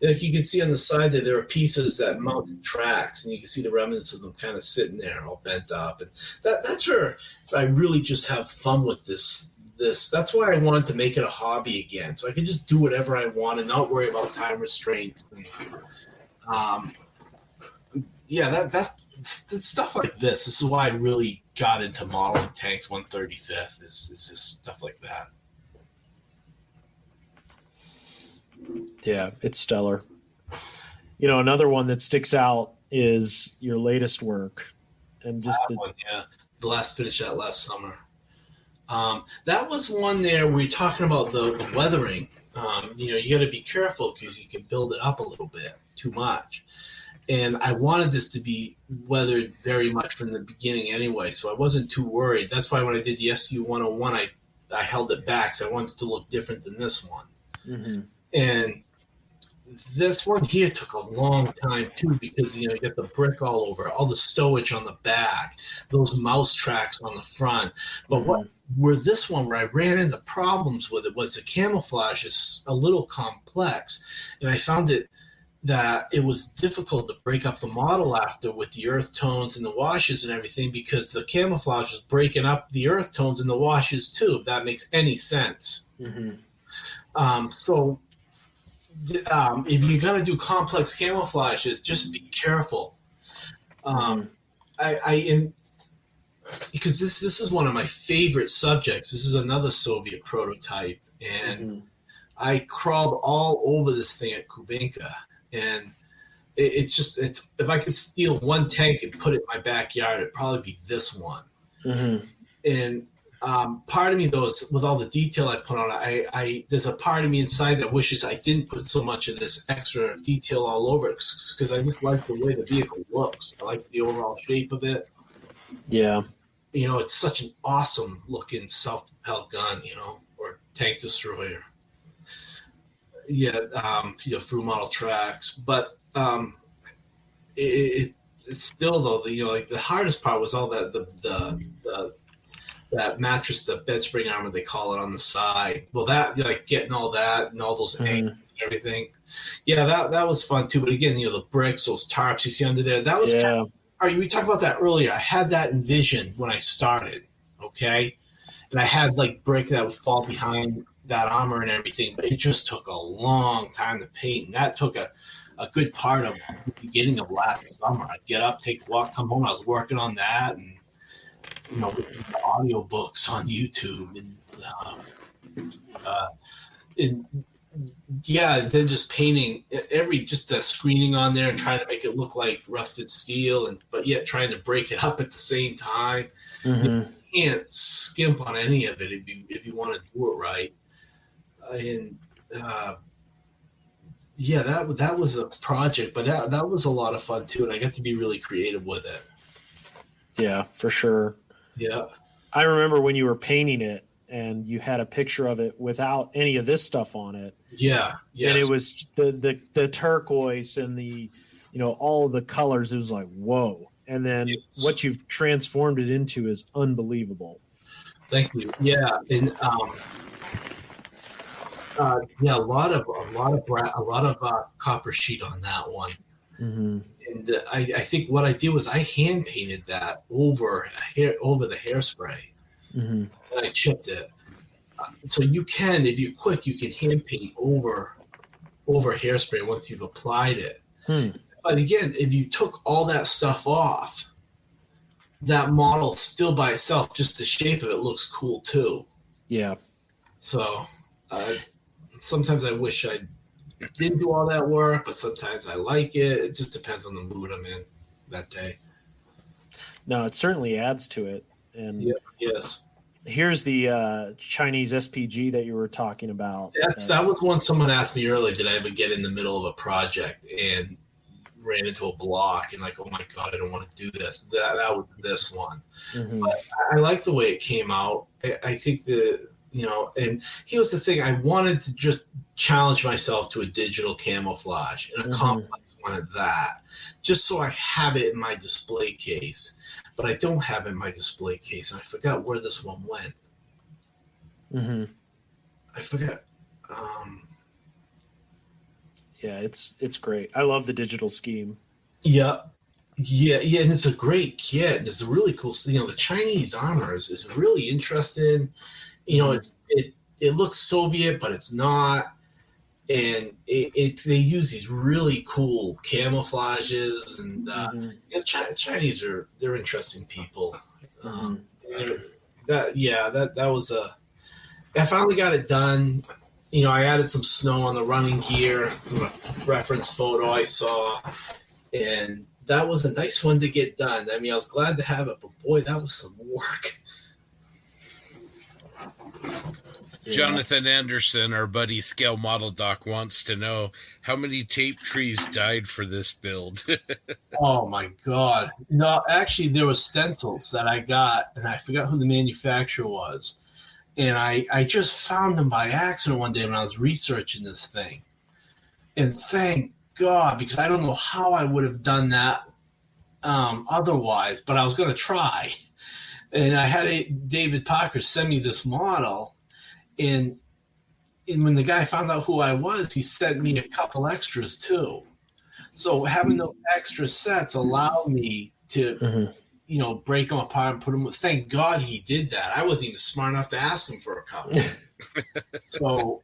Like you can see on the side there are pieces that mounted tracks, and you can see the remnants of them kind of sitting there all bent up. And that's where I really just have fun with this. That's why I wanted to make it a hobby again, so I could just do whatever I want and not worry about time restraints. And, that's stuff like this. This is why I really got into modeling tanks 135th. Is just stuff like that. Yeah, it's stellar. Another one that sticks out is your latest work, and just the last finish that last summer. That was one there where you're talking about the weathering. You got to be careful because you can build it up a little bit too much. And I wanted this to be weathered very much from the beginning anyway, so I wasn't too worried. That's why when I did the SU 101, I held it back because I wanted it to look different than this one. Mm-hmm. And this one here took a long time too, because you get the brick all over, all the stowage on the back, those mouse tracks on the front. But this one where I ran into problems with it was the camouflage is a little complex, and I found that it was difficult to break up the model after with the earth tones and the washes and everything, because the camouflage was breaking up the earth tones and the washes too, if that makes any sense. Mm-hmm. So if you're going to do complex camouflages, just be careful. Because this is one of my favorite subjects. This is another Soviet prototype, and I crawled all over this thing at Kubinka, and it's if I could steal one tank and put it in my backyard, it'd probably be this one. Mm-hmm. And part of me, though, is with all the detail I put on it, I there's a part of me inside that wishes I didn't put so much of this extra detail all over it, because I just like the way the vehicle looks. I like the overall shape of it. Yeah. You know, it's such an awesome looking self-propelled gun, you know, or tank destroyer. Yeah, through model tracks. But it's still, though, you know, like the hardest part was all that that mattress, the bed spring armor they call it on the side. Well, that, like, getting all that and all those angles and everything. Yeah, that was fun too. But again, you know, the bricks, those tarps you see under there, that was kind of, all right, we talked about that earlier. I had that envisioned when I started, okay? And I had like brick that would fall behind that armor and everything, but it just took a long time to paint. And that took a good part of the beginning of last summer. I'd get up, take a walk, come home. I was working on that and, you know, listening to audio books on YouTube and yeah, then just painting just the screening on there and trying to make it look like rusted steel, but yet trying to break it up at the same time. Mm-hmm. You can't skimp on any of it if you want to do it right. And yeah, that was a project, but that was a lot of fun too, and I got to be really creative with it. Yeah, for sure. Yeah, I remember when you were painting it and you had a picture of it without any of this stuff on it. Yeah, yes. And it was the turquoise and the, you know, all of the colors. It was like, whoa. And then what you've transformed it into is unbelievable. Thank you. Yeah, and yeah, a lot of copper sheet on that one. Mm-hmm. And I think what I did was I hand painted that over the hairspray, and I chipped it. So you can, if you're quick, you can hand paint over hairspray once you've applied it. But again, if you took all that stuff off, that model still by itself, just the shape of it looks cool too. Yeah. So sometimes I wish I didn't do all that work, but sometimes I like it. It just depends on the mood I'm in that day. No, it certainly adds to it. And yes. Here's the Chinese SPG that you were talking about. That was one someone asked me earlier, did I ever get in the middle of a project and ran into a block and like, oh my God, I don't want to do this. That was this one. Mm-hmm. But I like the way it came out. I think that, you know, and here's the thing, I wanted to just challenge myself to a digital camouflage and a complex one at that, just so I have it in my display case. But I don't have it in my display case, and I forgot where this one went. Mm-hmm. I forgot. Yeah, it's great. I love the digital scheme. Yeah, and it's a great kit. It's a really cool. You know, the Chinese armors is really interesting. You know, it looks Soviet, but it's not. And they use these really cool camouflages, and you know, Chinese they're interesting people. That was I finally got it done. You know, I added some snow on the running gear from a reference photo I saw, and that was a nice one to get done. I mean, I was glad to have it, but boy, that was some work. Yeah. Jonathan Anderson, our buddy Scale Model Doc, wants to know how many tape trees died for this build. Oh my God. No, actually there were stencils that I got, and I forgot who the manufacturer was. And I just found them by accident one day when I was researching this thing. And thank God, because I don't know how I would have done that otherwise, but I was going to try. And I had David Parker send me this model. And when the guy found out who I was, he sent me a couple extras too. So having those extra sets allowed me to, you know, break them apart and put them. Thank God he did that. I wasn't even smart enough to ask him for a couple. So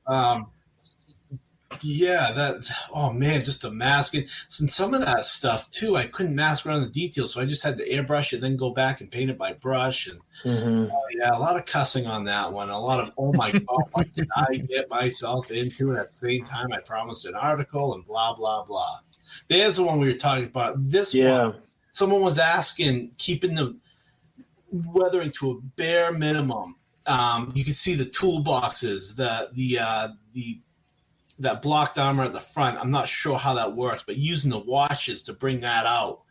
Yeah, oh man, just the masking. And some of that stuff too, I couldn't mask around the details, so I just had to airbrush it, then go back and paint it by brush. And yeah, a lot of cussing on that one. A lot of, oh my God, what did I get myself into? At the same time, I promised an article and blah, blah, blah. There's the one we were talking about. This one, someone was asking, keeping the weathering to a bare minimum. You can see the toolboxes, that blocked armor at the front. I'm not sure how that works, but using the washes to bring that out.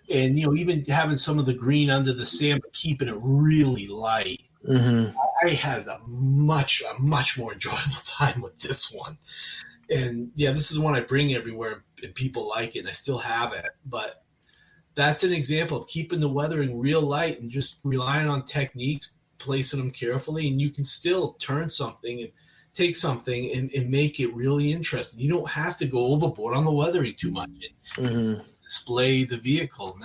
And, even having some of the green under the sand, but keeping it really light. I had a much more enjoyable time with this one. And yeah, this is one I bring everywhere and people like it, and I still have it. But that's an example of keeping the weathering real light and just relying on techniques, placing them carefully, and you can still turn something and take something and make it really interesting. You don't have to go overboard on the weathering too much and display the vehicle. And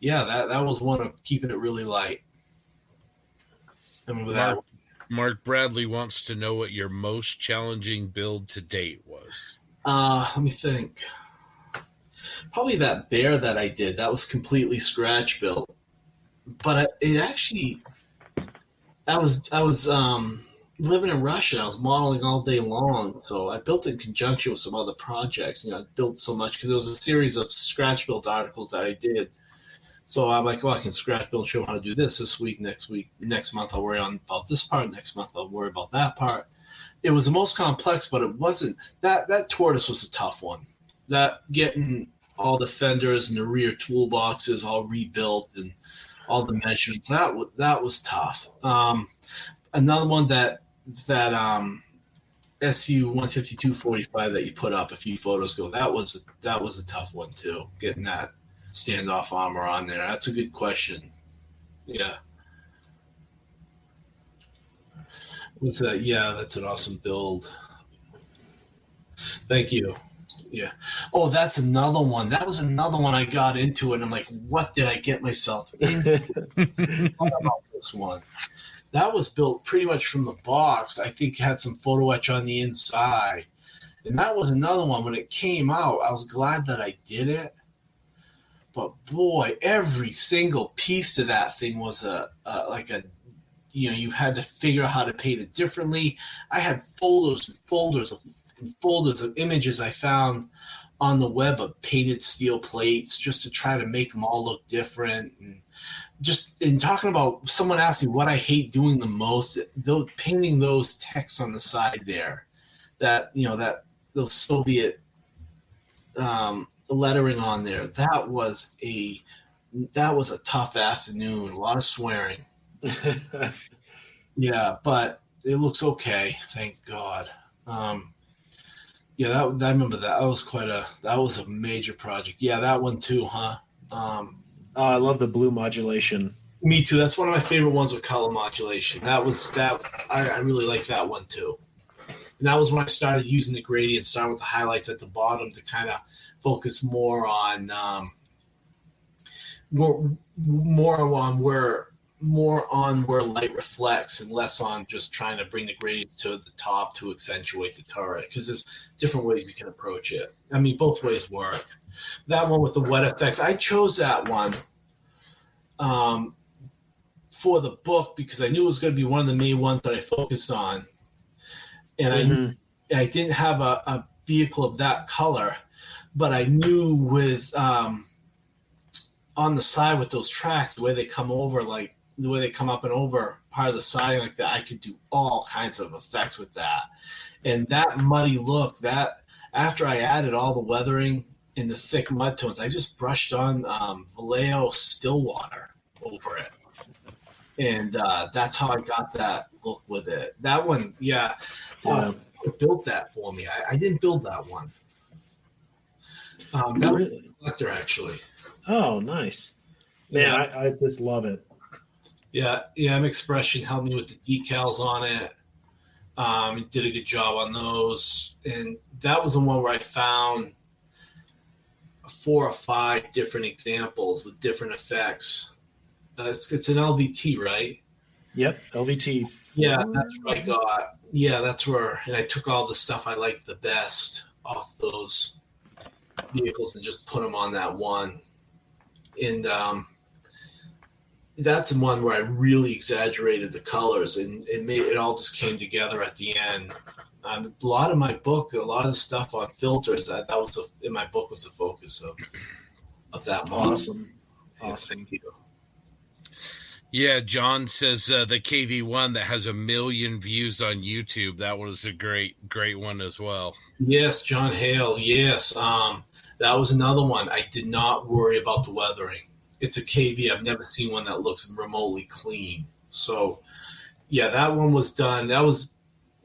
that was one of keeping it really light. Mark Bradley wants to know what your most challenging build to date was. Let me think. Probably that bear that I did. That was completely scratch built. But I was living in Russia. I was modeling all day long, so I built it in conjunction with some other projects. I built so much because it was a series of scratch built articles that I did. So I'm like, I can scratch build and show how to do this week, next month I'll worry about this part, next month I'll worry about that part. It was the most complex, but it wasn't. That tortoise was a tough one. That getting all the fenders and the rear toolboxes all rebuilt and all the measurements, that was tough. Another one that SU 15245 that you put up a few photos ago, that was a tough one too. Getting that standoff armor on there. That's a good question. Yeah. What's that? Yeah, that's an awesome build. Thank you. Yeah. Oh, that's another one. That was another one I got into, and I'm like, what did I get myself into? What about this one? That was built pretty much from the box. I think had some photo etch on the inside. And that was another one. When it came out, I was glad that I did it. But boy, every single piece to that thing was you had to figure out how to paint it differently. I had folders and folders of images I found on the web of painted steel plates just to try to make them all look different. And just in talking about, someone asked me what I hate doing the most, painting those texts on the side there, those Soviet lettering on there. That was a tough afternoon. A lot of swearing. Yeah, but it looks okay. Thank God. Yeah, I remember that. That was a major project. Yeah, that one too, huh? I love the blue modulation. Me too. That's one of my favorite ones with color modulation. I really like that one too. And that was when I started using the gradient, starting with the highlights at the bottom to kind of focus more on where light reflects and less on just trying to bring the gradients to the top to accentuate the turret, because there's different ways we can approach it. I mean, both ways work. That one with the wet effects, I chose that one for the book because I knew it was going to be one of the main ones that I focused on. And I didn't have a vehicle of that color, but I knew with on the side with those tracks, the way they come over, like the way they come up and over part of the siding like that, I could do all kinds of effects with that. And that muddy look, that after I added all the weathering in the thick mud tones, I just brushed on Vallejo Stillwater over it. And that's how I got that look with it. That one, yeah. Built that for me. I didn't build that one. That was a collector, actually. Oh, nice. Man, yeah. I just love it. Yeah, M Expression helped me with the decals on it. He did a good job on those. And that was the one where I found 4 or 5 different examples with different effects. It's an LVT, right? Yep, LVT. Yeah, that's what I got. Yeah, that's where, and I took all the stuff I liked the best off those vehicles and just put them on that one. And that's one where I really exaggerated the colors, and it all just came together at the end. A lot of my book, a lot of the stuff on filters, that was in my book was the focus of that model. Awesome. Yeah, thank you. Yeah, John says the KV1 that has 1 million views on YouTube. That was a great one as well. Yes, John Hale. Yes, that was another one. I did not worry about the weathering. It's a KV. I've never seen one that looks remotely clean. So, yeah, that one was done. That was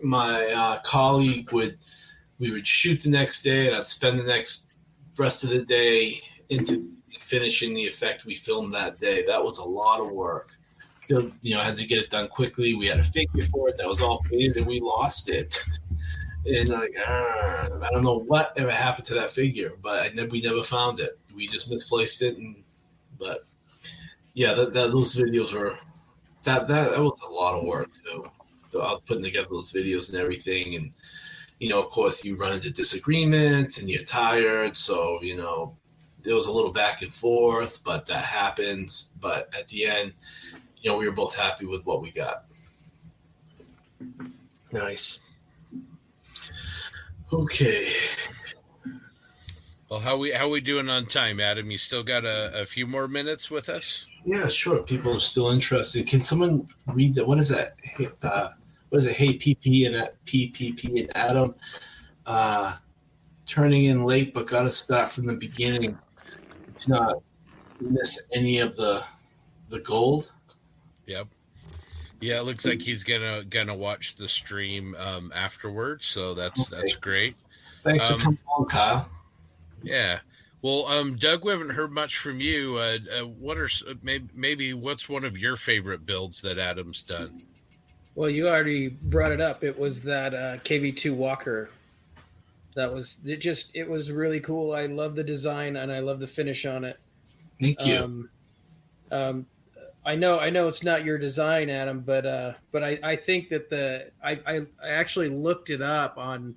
my colleague we would shoot the next day, and I'd spend the next rest of the day into finishing the effect we filmed that day. That was a lot of work. Still, I had to get it done quickly. We had a figure for it that was all painted, and we lost it. And I don't know what ever happened to that figure, but we never found it. We just misplaced it. But yeah, those videos were that was a lot of work too. So putting together those videos and everything, and of course, you run into disagreements and you're tired, so there was a little back and forth, but that happens. But at the end, we were both happy with what we got. Nice. Okay. Well, how we doing on time, Adam? You still got a few more minutes with us? Yeah, sure. People are still interested. Can someone read that? What is that? What is it? Hey, PP and Adam. Turning in late, but got to start from the beginning to not miss any of the gold. Yep. Yeah, it looks like he's gonna watch the stream afterwards, so that's great. Thanks for coming on, Kyle. Yeah. Well, Doug, we haven't heard much from you. What are maybe what's one of your favorite builds that Adam's done? Well, you already brought it up. It was that KV2 Walker. That was it was really cool. I love the design and I love the finish on it. Thank you. I know it's not your design, Adam, but I think that I actually looked it up on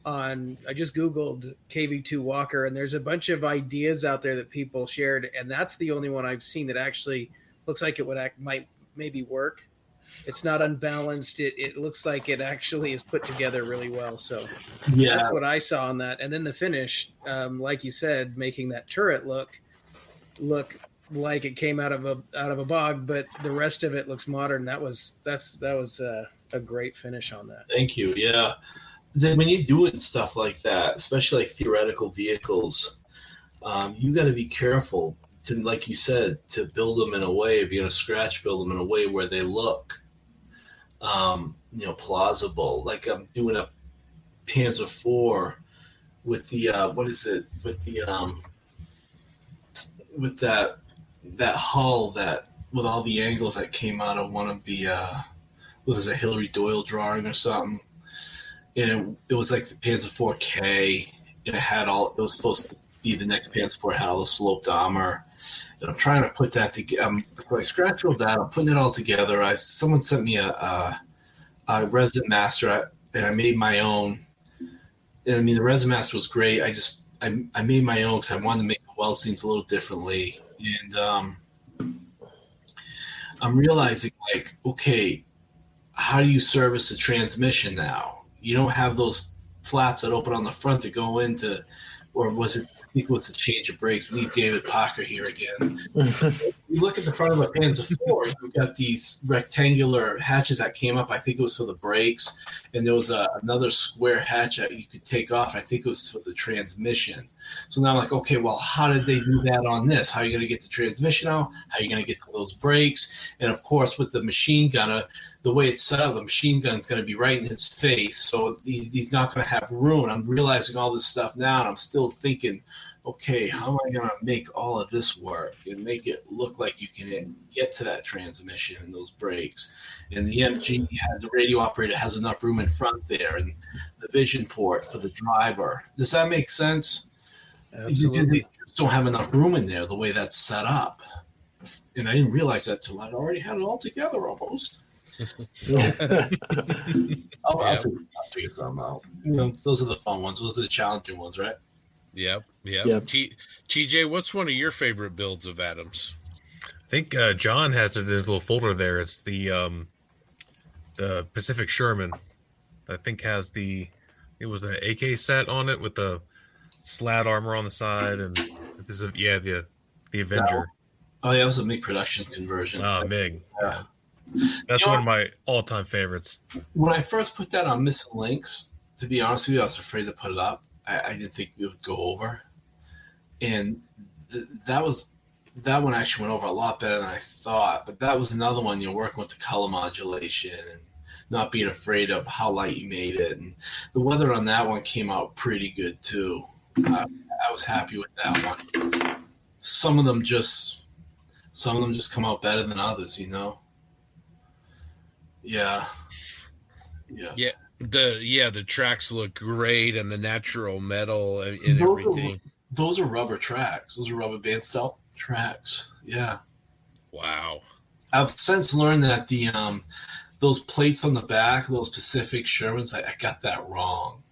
I just Googled KV2 Walker, and there's a bunch of ideas out there that people shared, and that's the only one I've seen that actually looks like it might maybe work. It's not unbalanced. It looks like it actually is put together really well. So yeah, that's what I saw on that. And then the finish, like you said, making that turret look like it came out of a bog, but the rest of it looks modern. That was a great finish on that. Thank you. Yeah. Then when you're doing stuff like that, especially like theoretical vehicles, you got to be careful to, like you said, to build them in a way, if you're going to scratch build them in a way where they look, plausible. Like I'm doing a Panzer IV with the, with that hull with all the angles that came out of one of the, was it a Hillary Doyle drawing or something? And it was like the Panzer IV-K, and it was supposed to be the next Panzer IV. It had all the sloped armor. And I'm trying to put that together. I scratch rolled that. I'm putting it all together. Someone sent me a Resin Master, and I made my own. And I mean, the Resin Master was great. I made my own because I wanted to make the weld seams a little differently. And I'm realizing, like, okay, how do you service the transmission now? You don't have those flaps that open on the front to go into, or was it, I think it was a change of brakes. We need David Parker here again. You look at the front of a Panzer IV, you've got these rectangular hatches that came up. I think it was for the brakes. And there was another square hatch that you could take off. I think it was for the transmission. So now I'm like, okay, well, how did they do that on this? How are you going to get the transmission out? How are you going to get to those brakes? And of course, with the machine gunner, the way it's set up, the machine gun's going to be right in his face. So he's not going to have room. I'm realizing all this stuff now, and I'm still thinking, okay, how am I going to make all of this work and make it look like you can get to that transmission and those brakes? And the MG, the radio operator has enough room in front there, and the vision port for the driver. Does that make sense? Absolutely. They just don't have enough room in there the way that's set up. And I didn't realize that till I'd already had it all together almost. I'll figure something out. Those are the fun ones. Those are the challenging ones, right? Yep. Yep. TJ, what's one of your favorite builds of Adam's? I think John has it in his little folder there. It's the Pacific Sherman. I think it was an AK set on it with the slat armor on the side, and this is the Avenger. Oh yeah, it was a MiG Productions conversion. MiG. Yeah. That's one of my all-time favorites. When I first put that on Missing Links, to be honest with you, I was afraid to put it up. I didn't think it would go over, and that one actually went over a lot better than I thought. But that was another one, working with the color modulation and not being afraid of how light you made it, and the weather on that one came out pretty good too. I was happy with that one. Some of them just come out better than others, Yeah. The tracks look great, and the natural metal and everything. Those are rubber tracks. Those are rubber band style tracks. Yeah. Wow. I've since learned that those plates on the back, those Pacific Shermans, I got that wrong.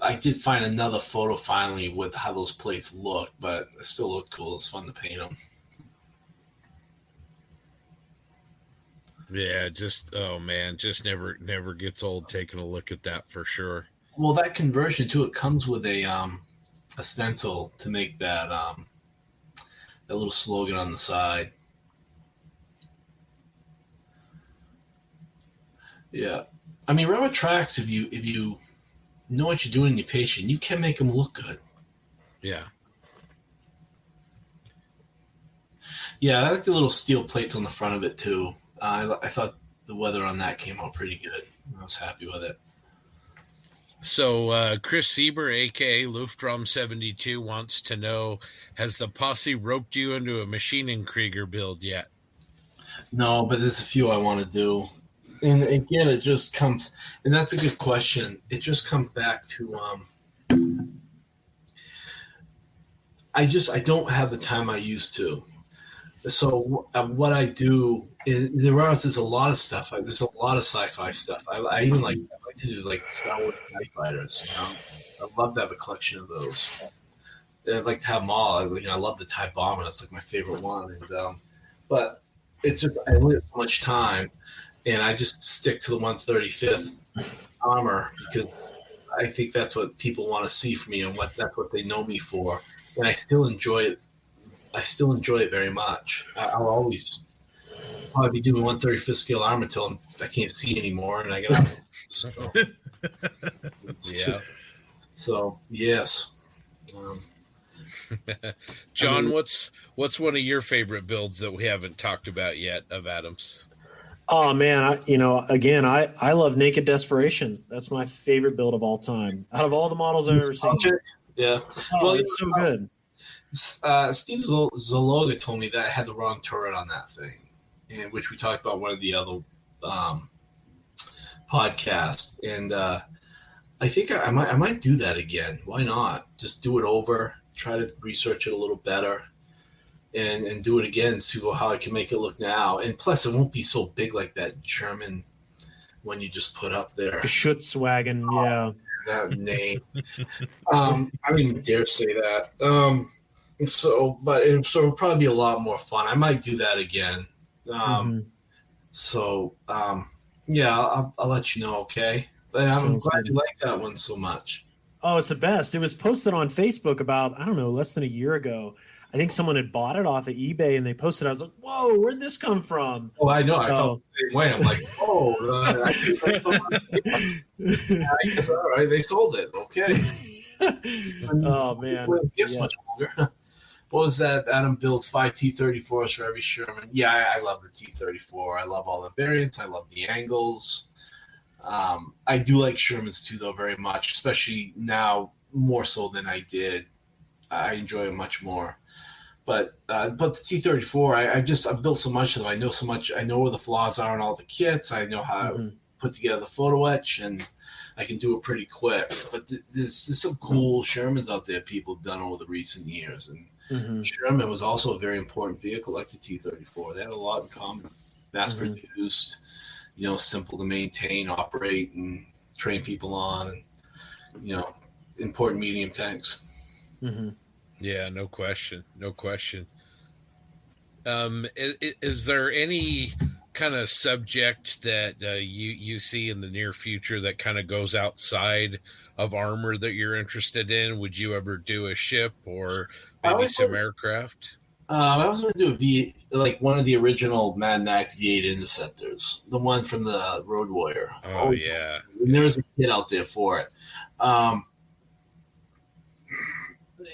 I did find another photo finally with how those plates look, but they still look cool. It's fun to paint them. Yeah, just never gets old taking a look at that for sure. Well, that conversion too, it comes with a stencil to make that little slogan on the side. Yeah, I mean, rubber tracks. If you know what you're doing and you're patient, you can make them look good. Yeah. Yeah, I like the little steel plates on the front of it too. I thought the weather on that came out pretty good. I was happy with it. So Chris Sieber, aka Luftdrum 72, wants to know: has the Posse roped you into a Maschinen Krieger build yet? No, but there's a few I want to do. And again, it just comes, and that's a good question. It just comes back to I don't have the time I used to. So what I do is there's a lot of stuff. There's a lot of sci-fi stuff. I even like to do like Star Wars TIE fighters. I love to have a collection of those. I'd like to have them all. I love the TIE bomber. That's like my favorite one. And but it's just I only have so much time, and I just stick to the 135th armor because I think that's what people want to see from me, and that's what they know me for. And I still enjoy it. I still enjoy it very much. I'll always probably be doing 135th scale armor until I can't see anymore, and I got Yeah. So yes. John, what's one of your favorite builds that we haven't talked about yet of Adams? Oh man, I love Naked Desperation. That's my favorite build of all time. Out of all the models I've ever seen. Yeah. Well, it's so good. Steve Zaloga told me that I had the wrong turret on that thing, in which we talked about one of the other podcasts, and I think I might do that again. Why not? Just do it over, try to research it a little better, and do it again. See how I can make it look now. And plus, it won't be so big like that German one you just put up there. Schutzwagen, yeah. That name. I don't even dare say that. So it'll probably be a lot more fun. I might do that again. So, yeah, I'll let you know, okay? But I'm glad you like that one so much. Oh, it's the best. It was posted on Facebook about, I don't know, less than a year ago. I think someone had bought it off of eBay and they posted it. I was like, whoa, where'd this come from? Oh, I know. I felt the same way. I'm like, oh, I guess, all right, they sold it. Okay. Oh, man. Gifts much longer. What was that? Adam builds 5 T-34s for every Sherman. Yeah, I love the T-34. I love all the variants. I love the angles. I do like Shermans too, though, very much, especially now more so than I did. I enjoy it much more. But the T-34, I've built so much of them. I know so much. I know where the flaws are in all the kits. I know how to put together the photo etch, and I can do it pretty quick. But there's some cool Shermans out there people have done over the recent years, and Sherman was also a very important vehicle like the T-34. They had a lot in common. Mass-produced, simple to maintain, operate, and train people on, and, important medium tanks. Yeah, no question. No question. Is there any kind of subject that you see in the near future that kind of goes outside of armor that you're interested in? Would you ever do a ship or maybe some aircraft? I was going to do one of the original Mad Max V8 Interceptors, the one from the Road Warrior. Oh yeah. And there was a kit out there for it.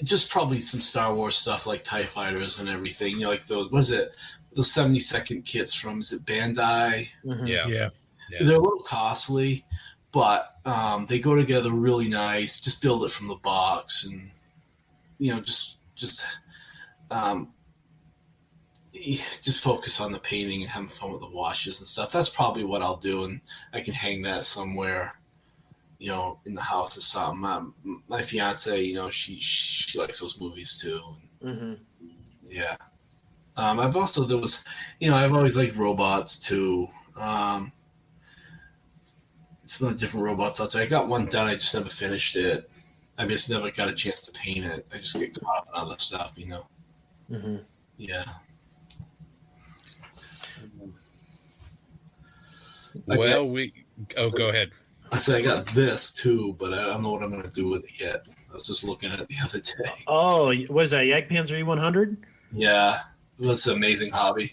Just probably some Star Wars stuff like TIE Fighters and everything. Like those, what is it? Those 70-second kits from, is it Bandai? Yeah. They're a little costly, but they go together really nice. Just build it from the box, and just focus on the painting and having fun with the washes and stuff. That's probably what I'll do, and I can hang that somewhere, in the house or something. My fiance, she likes those movies too. Yeah. I've always liked robots too. Some of the different robots out there. I got one done. I just never finished it. I just never got a chance to paint it. I just get caught up in other stuff, Yeah. Well, go ahead. I said I got this too, but I don't know what I'm going to do with it yet. I was just looking at it the other day. Oh, what is that? Jagdpanzer E100? Yeah, it was an amazing hobby.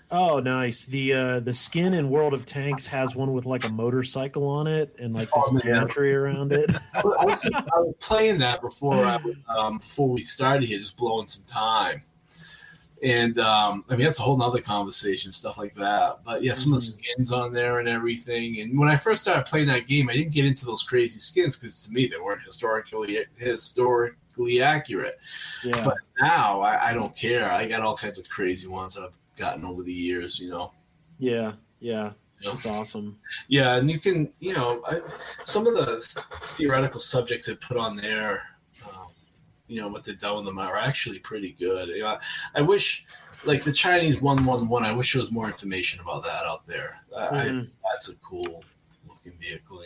Oh, nice. The skin in World of Tanks has one with like a motorcycle on it and like this geometry around it. I was playing that before we started here, just blowing some time. And that's a whole nother conversation, stuff like that. But yeah, some of the skins on there and everything. And when I first started playing that game, I didn't get into those crazy skins because to me they weren't historically accurate. Yeah. But now I don't care. I got all kinds of crazy ones that I've gotten over the years. Yeah. That's awesome. Yeah, and you can, some of the theoretical subjects they put on there. What they've done with them are actually pretty good. I wish, like the Chinese 111, I wish there was more information about that out there. That's a cool looking vehicle,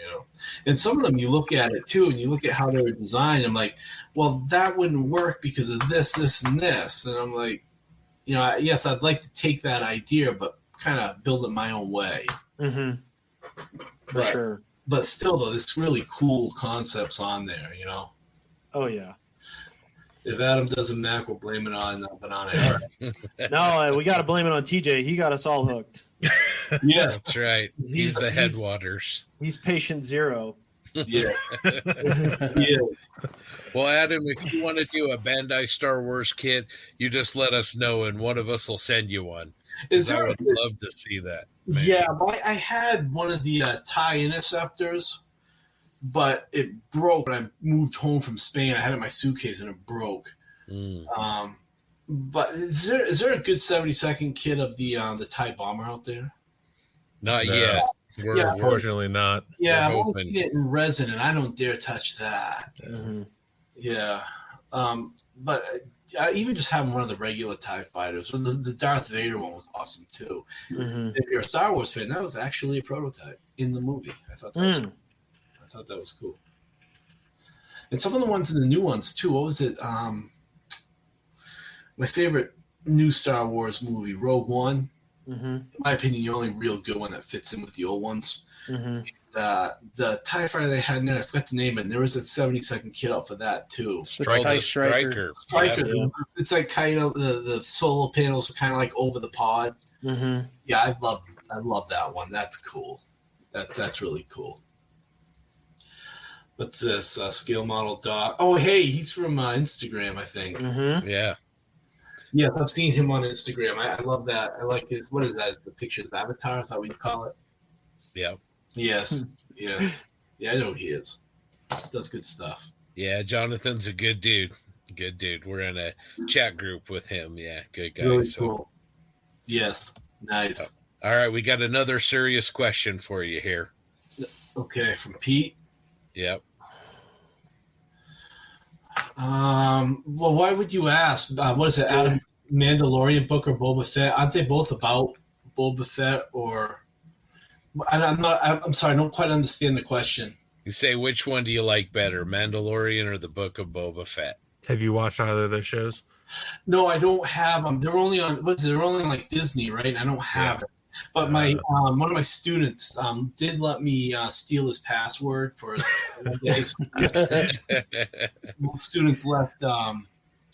And some of them, you look at it too, and you look at how they were designed. I'm like, well, that wouldn't work because of this, this, and this. And I'm like, yes, I'd like to take that idea, but kind of build it my own way. For sure. But still, though, there's really cool concepts on there, Oh, yeah. If Adam doesn't Mac, we'll blame it on Banana Eric. No, we got to blame it on TJ. He got us all hooked. Yes, that's right. He's the headwaters. He's patient zero. Yeah. Well, Adam, if you want to do a Bandai Star Wars kit, you just let us know, and one of us will send you one. I would love to see that. Man. Yeah, I had one of the TIE Interceptors. But it broke when I moved home from Spain. I had it in my suitcase and it broke. But is there a good 70-second kit of the TIE bomber out there? Not yet. Unfortunately not. Yeah, I'm only getting resin, and I don't dare touch that. Yeah. But even just having one of the regular TIE fighters, or the Darth Vader one was awesome too. If you're a Star Wars fan, that was actually a prototype in the movie. I thought that was cool. That was cool. And some of the ones in the new ones too. What was it? My favorite new Star Wars movie, Rogue One. In my opinion, the only real good one that fits in with the old ones. The TIE fighter they had in there, I forgot to name it. And there was a 70-second kit out for that too. Striker. Yeah. It's like kind of the solar panels are kind of like over the pod. Yeah, I love that one. That's cool. That's really cool. What's this? Scale model dog. Oh, hey, he's from Instagram, I think. Yeah. Yes, I've seen him on Instagram. I love that. I like his, what is that? The picture's avatar? Is that what you call it? Yeah. Yes. Yes. Yeah, I know who he is. Does good stuff. Yeah, Jonathan's a good dude. Good dude. We're in a chat group with him. Yeah, good guy. Really cool. Yes. Nice. All right, we got another serious question for you here. Okay, from Pete. Yep. Well, why would you ask? What is it, Adam? Mandalorian book or Boba Fett? Aren't they both about Boba Fett? Or I'm sorry, I don't quite understand the question. You say, which one do you like better, Mandalorian or the Book of Boba Fett? Have you watched either of those shows? No, I don't have them. They're only on they're only on like Disney, right? I don't have it. But my one of my students did let me steal his password for days. When students left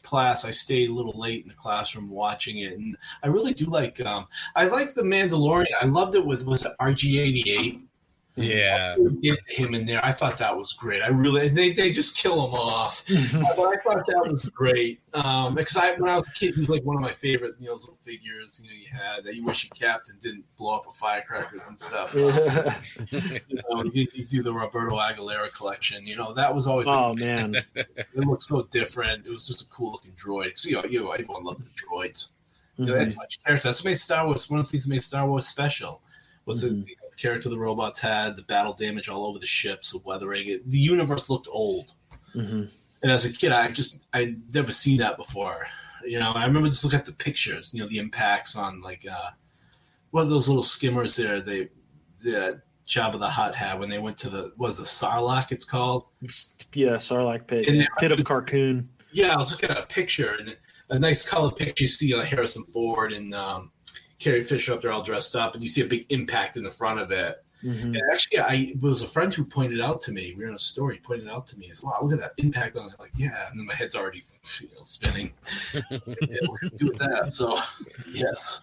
class, I stayed a little late in the classroom watching it, and I really do like. I like the Mandalorian. I loved it with was it RG-88. Yeah, Get him in there. I thought that was great. I really they just kill him off, but I thought that was great because when I was a kid, he was like one of my favorite those little figures you had that you wish you kept and didn't blow up with firecrackers and stuff. You do the Roberto Aguilera collection. That was always man, it looked so different. It was just a cool looking droid. So everyone loved the droids. That's much character. That's what made Star Wars. One of the things that made Star Wars special was the character the robots had, the battle damage all over the ships, the weathering. The universe looked old. And as a kid, I'd never seen that before. I remember just looking at the pictures. The impacts on like one of those little skimmers there. The Jabba the Hutt had when they went to the Sarlacc. It's called. Yeah, Sarlacc pit. Pit of Carcoon. Yeah, I was looking at a picture and a nice color picture. You see Harrison Ford and Carrie Fisher up there all dressed up, and you see a big impact in the front of it. And actually, it was a friend who pointed out to me. We were in a store. He pointed out to me, "Wow, look at that impact on it!" Like, yeah, and then my head's already, spinning. We're gonna do that. So, yes.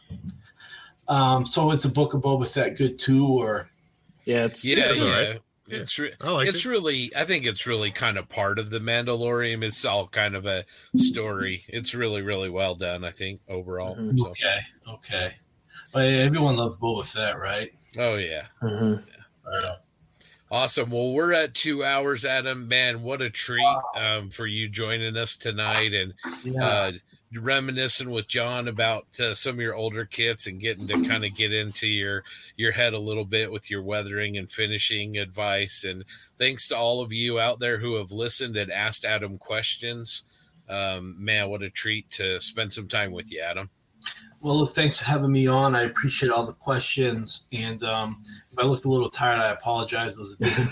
So, is the Book of Boba Fett good too, or? Yeah, it's all right. Yeah. It's really, I think it's really kind of part of the Mandalorian. It's all kind of a story. It's really, really well done, I think, overall. So. Okay. Well, everyone loves Boba Fett, right? Oh, yeah. Right on. Awesome. Well, we're at 2 hours, Adam. Man, what a treat for you joining us tonight and reminiscing with John about some of your older kits and getting to kind of get into your head a little bit with your weathering and finishing advice. And thanks to all of you out there who have listened and asked Adam questions. Man, what a treat to spend some time with you, Adam. Well, look, thanks for having me on. I appreciate all the questions. And if I looked a little tired, I apologize. It was a busy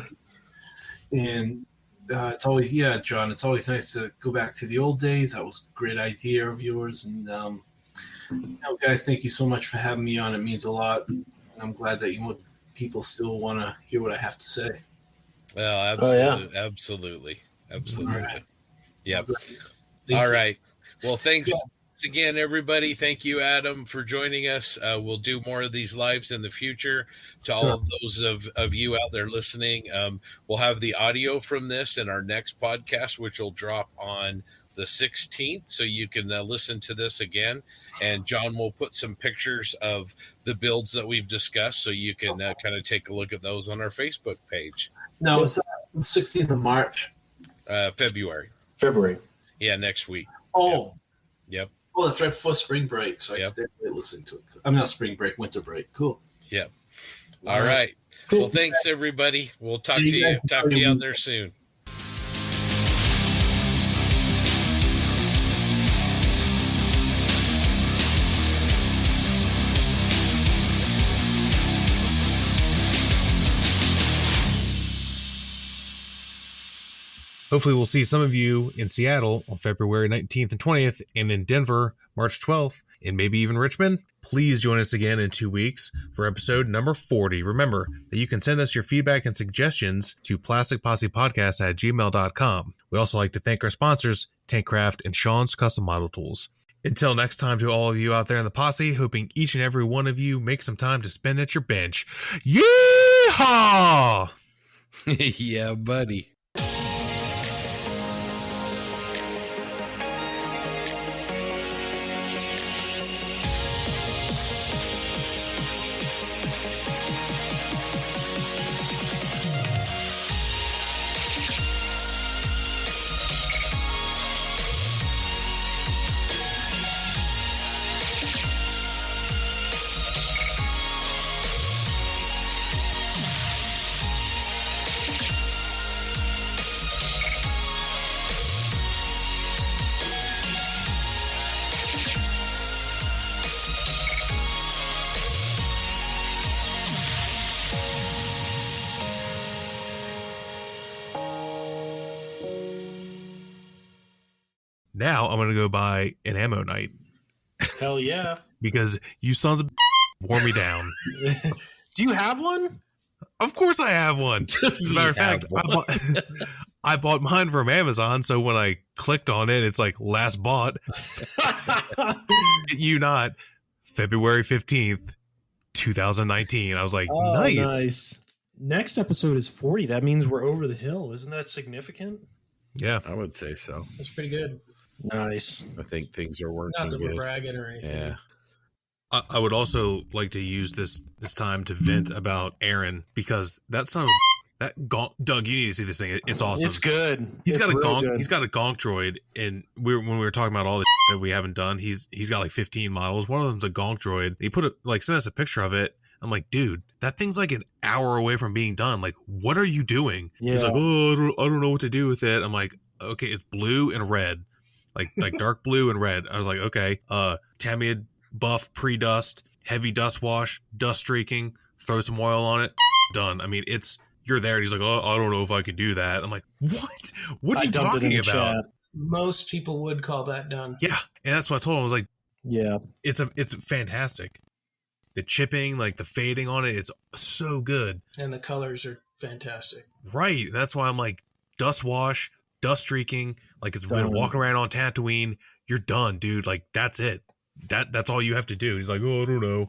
and it's always, John, it's always nice to go back to the old days. That was a great idea of yours. And, guys, thank you so much for having me on. It means a lot. I'm glad that people still want to hear what I have to say. Absolutely. Right. Yep. All right. Well, thanks. Again, everybody, thank you, Adam, for joining us. We'll do more of these lives in the future. To all of those of you out there listening, we'll have the audio from this in our next podcast, which will drop on the 16th, so you can listen to this again. And John will put some pictures of the builds that we've discussed, so you can kind of take a look at those on our Facebook page. No, it's the 16th of March. February. Yeah, next week. Oh. Yep. Well, that's right before spring break, so I stayed listening to it. I'm not spring break, winter break. Cool. Yep. All right. Cool. Well, thanks, everybody. We'll talk to you out there soon. Hopefully we'll see some of you in Seattle on February 19th and 20th, and in Denver, March 12th, and maybe even Richmond. Please join us again in 2 weeks for episode number 40. Remember that you can send us your feedback and suggestions to plasticpossepodcast@gmail.com. We'd also like to thank our sponsors, Tankraft and Sean's Custom Model Tools. Until next time, to all of you out there in the posse, hoping each and every one of you make some time to spend at your bench. Yeehaw! Yeah, buddy. Now I'm going to go buy an ammo night Hell yeah. because you sons of wore me down. Do you have one? Of course I have one. As a matter of fact, I bought mine from Amazon, so when I clicked on it, it's like last bought. You not February 15th, 2019. I was like, nice. Next episode is 40. That means we're over the hill. Isn't that significant? Yeah. I would say so. That's pretty good. Nice. I think things are working Not that we're good. bragging or anything. Yeah. I would also like to use this time to vent about Aaron because that son of that gonk, Doug, you need to see this thing. It's awesome. It's good. He's It's got a real gonk. good. He's got a gonk droid, and when we were talking about all the that we haven't done, he's got like 15 models. One of them's a gonk droid. He sent us a picture of it. I'm like, dude, that thing's like an hour away from being done. Like, what are you doing? Yeah. He's like, oh, I don't know what to do with it. I'm like, okay, it's blue and red, like dark blue and red. I was like, okay, Tamiya buff pre-dust, heavy dust wash, dust streaking, throw some oil on it, done. I mean, you're there. And he's like, oh, I don't know if I can do that. I'm like, what? What are you talking about? Chat. Most people would call that done. Yeah, and that's what I told him. I was like, yeah, it's fantastic. The chipping, like the fading on it, it's so good. And the colors are fantastic. Right. That's why I'm like, dust wash, dust streaking, like it's been walking around on Tatooine. You're done, dude. Like that's it. That's all you have to do. He's like, oh, I don't know.